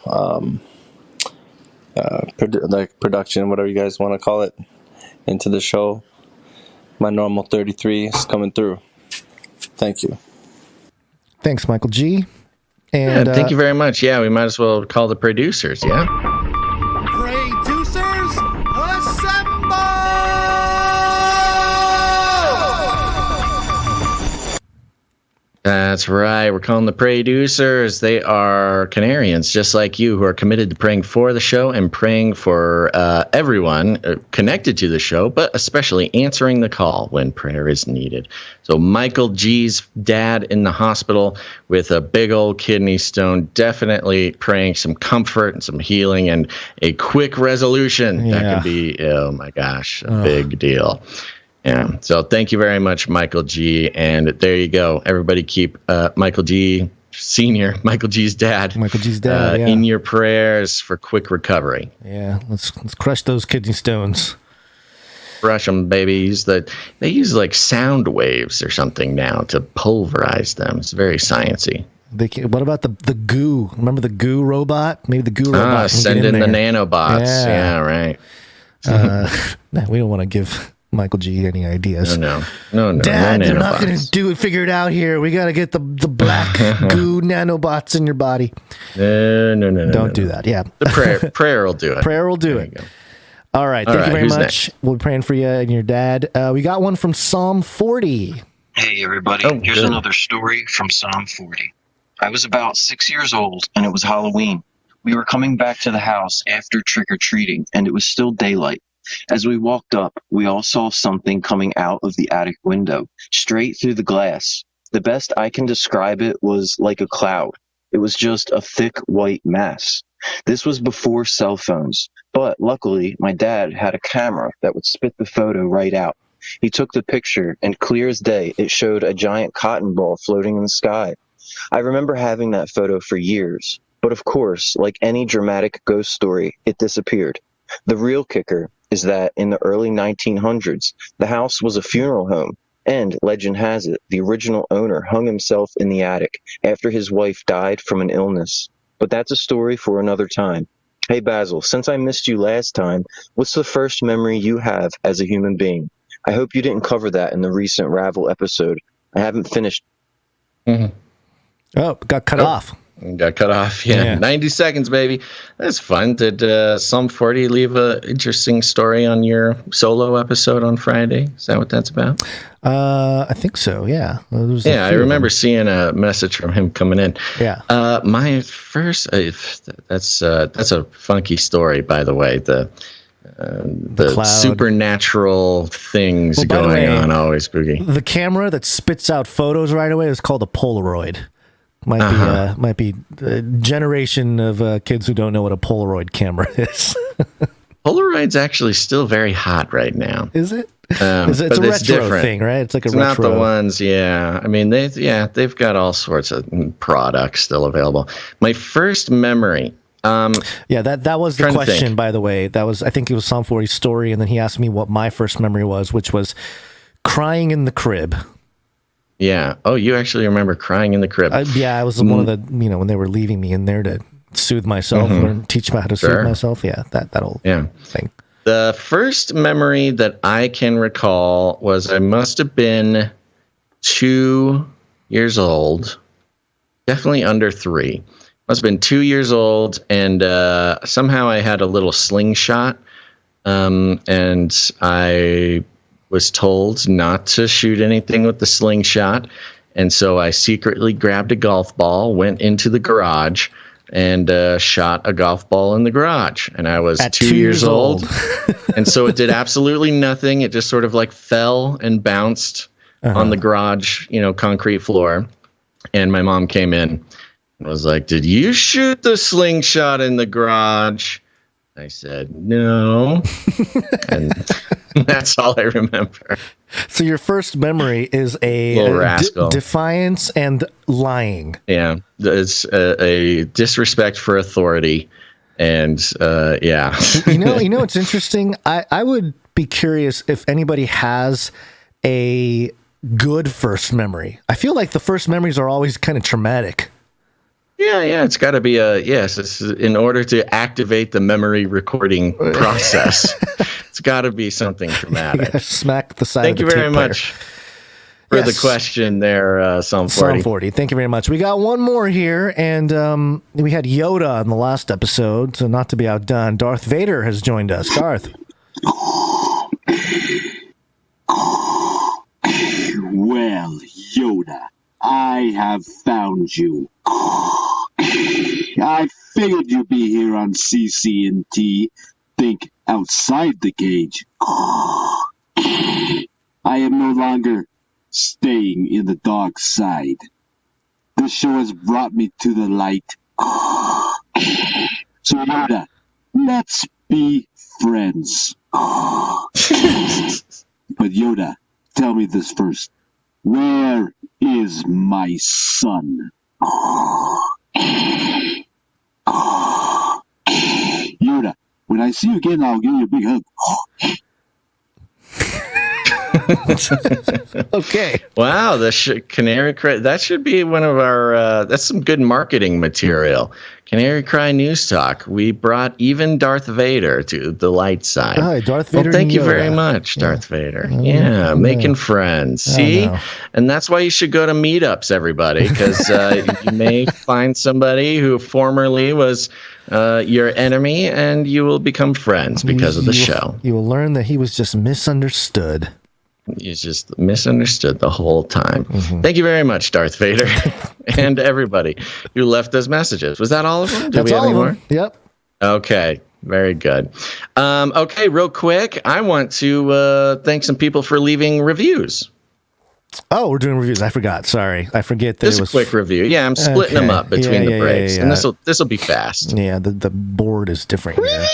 S2: production, whatever you guys want to call it, into the show. My normal 33 is coming through. Thank you.
S4: Thanks, Michael G. And
S1: thank you very much. Yeah, we might as well call the producers, yeah?
S8: Producers, assemble!
S1: That's right. We're calling the producers. They are Canarians, just like you, who are committed to praying for the show and praying for everyone connected to the show, but especially answering the call when prayer is needed. So Michael G's dad in the hospital with a big old kidney stone, definitely praying some comfort and some healing and a quick resolution.
S4: Yeah.
S1: That can be, oh my gosh, a big deal. Yeah. So thank you very much, Michael G. And there you go. Everybody keep Michael G. Senior, Michael G's dad, in your prayers for quick recovery.
S4: Yeah. Let's crush those kidney stones.
S1: Crush them, babies. They use like sound waves or something now to pulverize them. It's very sciencey.
S4: What about the goo? Remember the goo robot? Maybe the goo robot.
S1: Send in the nanobots. Yeah, right.
S4: We don't want to give Michael G any ideas.
S1: No.
S4: Dad,
S1: no
S4: they're not going to figure it out here. We got to get the black goo nanobots in your body.
S1: No.
S4: Don't do that. Yeah.
S1: The prayer will do it.
S4: Prayer will do it. All right. Thank you very much.
S1: Next?
S4: We'll be praying for you and your dad. We got one from Psalm 40.
S9: Hey, everybody. Here's another story from Psalm 40. I was about 6 years old, and it was Halloween. We were coming back to the house after trick-or-treating, and it was still daylight. As we walked up, we all saw something coming out of the attic window, straight through the glass. The best I can describe it was like a cloud. It was just a thick white mass. This was before cell phones, but luckily my dad had a camera that would spit the photo right out. He took the picture, and clear as day, it showed a giant cotton ball floating in the sky. I remember having that photo for years, but of course, like any dramatic ghost story, it disappeared. The real kicker is that in the early 1900s, the house was a funeral home, and legend has it, the original owner hung himself in the attic after his wife died from an illness. But that's a story for another time. Hey Basil, since I missed you last time, what's the first memory you have as a human being? I hope you didn't cover that in the recent Ravel episode. I haven't finished.
S1: Mm-hmm.
S4: Oh, got cut off.
S1: Got cut off. Yeah. 90 seconds, baby. That's fun. Did Psalm 40 leave an interesting story on your solo episode on Friday? Is that what that's about?
S4: I think so. Yeah.
S1: I remember seeing a message from him coming in.
S4: Yeah.
S1: My first. That's a funky story, by the way. The supernatural things going on, always spooky.
S4: The camera that spits out photos right away is called a Polaroid. Might be a generation of kids who don't know what a Polaroid camera is.
S1: Polaroid's actually still very hot right now.
S4: Is it? It's a retro thing, right? It's like a retro.
S1: Not the ones, yeah. I mean, they've got all sorts of products still available. My first memory.
S4: That was the question, by the way. I think it was Psalm 40's story, and then he asked me what my first memory was, which was crying in the crib.
S1: Yeah. Oh, you actually remember crying in the crib?
S4: I was one of the, when they were leaving me in there to soothe myself or teach me how to soothe myself. Yeah, that old thing.
S1: The first memory that I can recall was I must have been 2 years old, definitely under 3. Must have been 2 years old, and somehow I had a little slingshot, and I was told not to shoot anything with the slingshot, and so I secretly grabbed a golf ball, went into the garage, and shot a golf ball in the garage. And I was
S4: At
S1: 2 years old. And so it did absolutely nothing. It just sort of like fell and bounced on the garage, concrete floor. And my mom came in and was like, "Did you shoot the slingshot in the garage?" I said, "No." And that's all I remember.
S4: So your first memory is a defiance and lying.
S1: Yeah, it's a disrespect for authority, and yeah.
S4: you know, it's interesting. I would be curious if anybody has a good first memory. I feel like the first memories are always kind of traumatic.
S1: Yeah, it's got to be it's in order to activate the memory recording process. It's got to be something traumatic.
S4: Yeah, smack the side
S1: Thank
S4: of the
S1: you very much for the question there, Psalm 40.
S4: Thank you very much. We got one more here, and we had Yoda in the last episode, so not to be outdone, Darth Vader has joined us. Darth.
S10: Well, Yoda, I have found you. I figured you'd be here on CC&T. Think outside the cage. I am no longer staying in the dark side. This show has brought me to the light. So Yoda, let's be friends. But Yoda, tell me this first. Where is my son? Yoda, when I see you again, I'll give you a big hug.
S4: Okay.
S1: Wow, the Canary Cry, that should be one of our, that's some good marketing material. Canary Cry News Talk. We brought even Darth Vader to the light side.
S4: Hi, Darth Vader.
S1: Well, thank you very much, Darth Vader. Yeah, making friends. See? And that's why you should go to meetups, everybody, because you may find somebody who formerly was your enemy, and you will become friends because of the show.
S4: You will learn that he was just misunderstood.
S1: He's just misunderstood the whole time. Thank you very much, Darth Vader, and everybody who left us messages. Was that all of them?
S4: That's
S1: we have
S4: all
S1: any
S4: of
S1: more?
S4: them. Yep.
S1: Okay, very good. Okay, real quick, I want to thank some people for leaving reviews.
S4: Oh, we're doing reviews. I forgot. Sorry, I forget that
S1: Just
S4: it was
S1: a quick review. Yeah, I'm splitting them up between the breaks, and this will be fast.
S4: Yeah, the board is different here.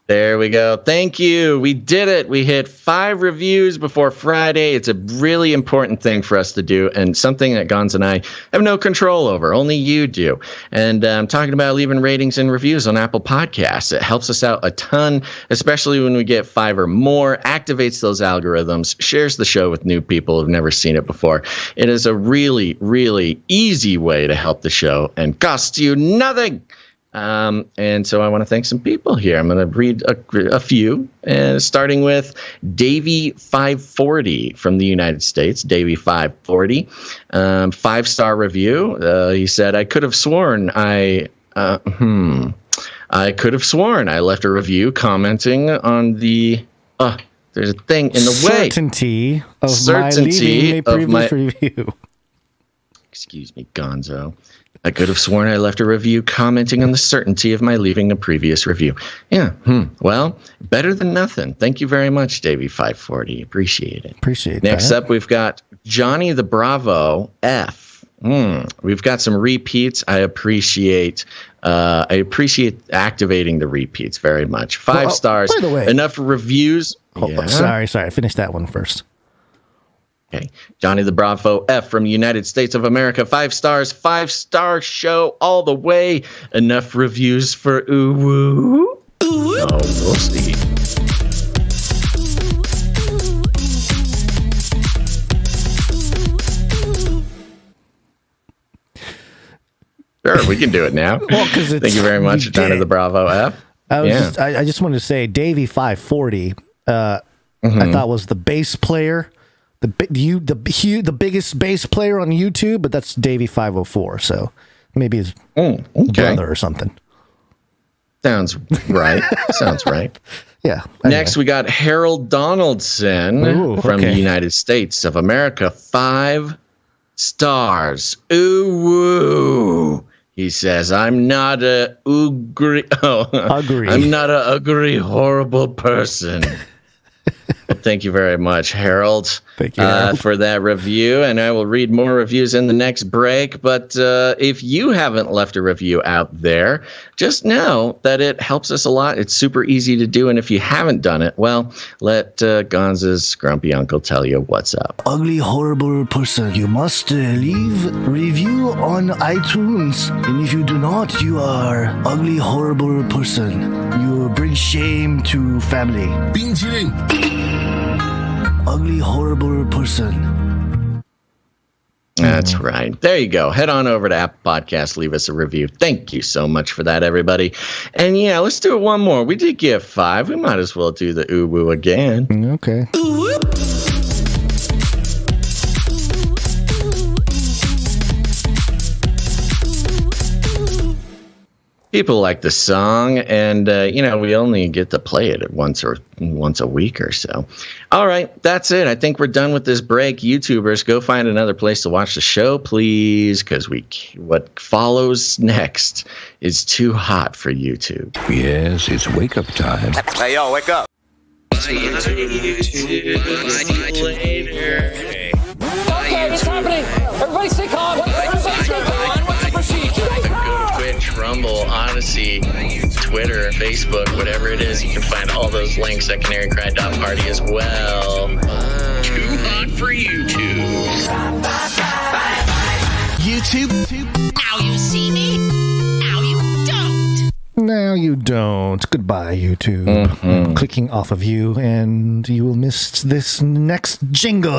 S1: There we go. Thank you. We did it. We hit 5 reviews before Friday. It's a really important thing for us to do, and something that Gonz and I have no control over. Only you do. And I'm talking about leaving ratings and reviews on Apple Podcasts. It helps us out a ton, especially when we get 5 or more, activates those algorithms, shares the show with new people who've never seen it before. It is a really, really easy way to help the show and costs you nothing. And so I want to thank some people here. I'm going to read a few, starting with Davey540 from the United States. Davey540, 5-star review. He said, I could have sworn I left a review commenting on the, there's a thing in the way.
S4: Certainty of my review.
S1: Excuse me, Gonzo. I could have sworn I left a review commenting on the certainty of my leaving a previous review. Yeah. Well, better than nothing. Thank you very much, Davey540. Appreciate it. Next up, we've got Johnny the Bravo F. We've got some repeats. I appreciate activating the repeats very much. 5 stars. By the way, enough reviews.
S4: Sorry. Finish that one first.
S1: Okay. Johnny the Bravo F from United States of America. 5 stars, 5-star show all the way. Enough reviews for ooh. Oh, we'll see. Sure, we can do it now.
S4: Well, because
S1: thank you very much, down to the Bravo app.
S4: I just wanted to say, Davey 540. I thought was the bass player, the biggest bass player on YouTube, but that's Davey 504. So maybe his brother or something.
S1: Sounds right. Sounds right.
S4: Yeah.
S1: Anyway. Next, we got Harold Donaldson from the United States of America. 5 stars. Ooh, woo. He says, I'm not a ugly, I'm not a ugly, horrible person. Well, thank you very much, Harold.
S4: Thank you,
S1: for that review. And I will read more reviews in the next break. But if you haven't left a review out there, just know that it helps us a lot. It's super easy to do. And if you haven't done it, well, let Gonz's grumpy uncle tell you what's up.
S4: Ugly, horrible person. You must leave review on iTunes. And if you do not, you are ugly, horrible person. You bring shame to family. Bing chilling. Ugly, horrible person.
S1: That's right. There you go. Head on over to Apple Podcast. Leave us a review. Thank you so much for that, everybody. And yeah, let's do it one more. We did get 5. We might as well do the ooh woo again.
S4: Okay.
S1: Ooh. People like the song, and we only get to play it once a week or so. All right, that's it. I think we're done with this break. YouTubers, go find another place to watch the show, please, because what follows next is too hot for YouTube.
S11: Yes, it's wake up time.
S12: Hey, yo, wake up.
S1: Bye, YouTube. See you later.
S7: Okay, it's happening. Everybody stay calm. Everybody stay calm. What's the procedure?
S1: Twitch, Rumble, Odyssey, Twitter, Facebook, whatever it is, you can find all those links at CanaryCry.Party as well. Too hot for YouTube.
S7: YouTube. Now you see me. Now you don't.
S4: Now you don't. Goodbye, YouTube. Clicking off of you, and you will miss this next jingle.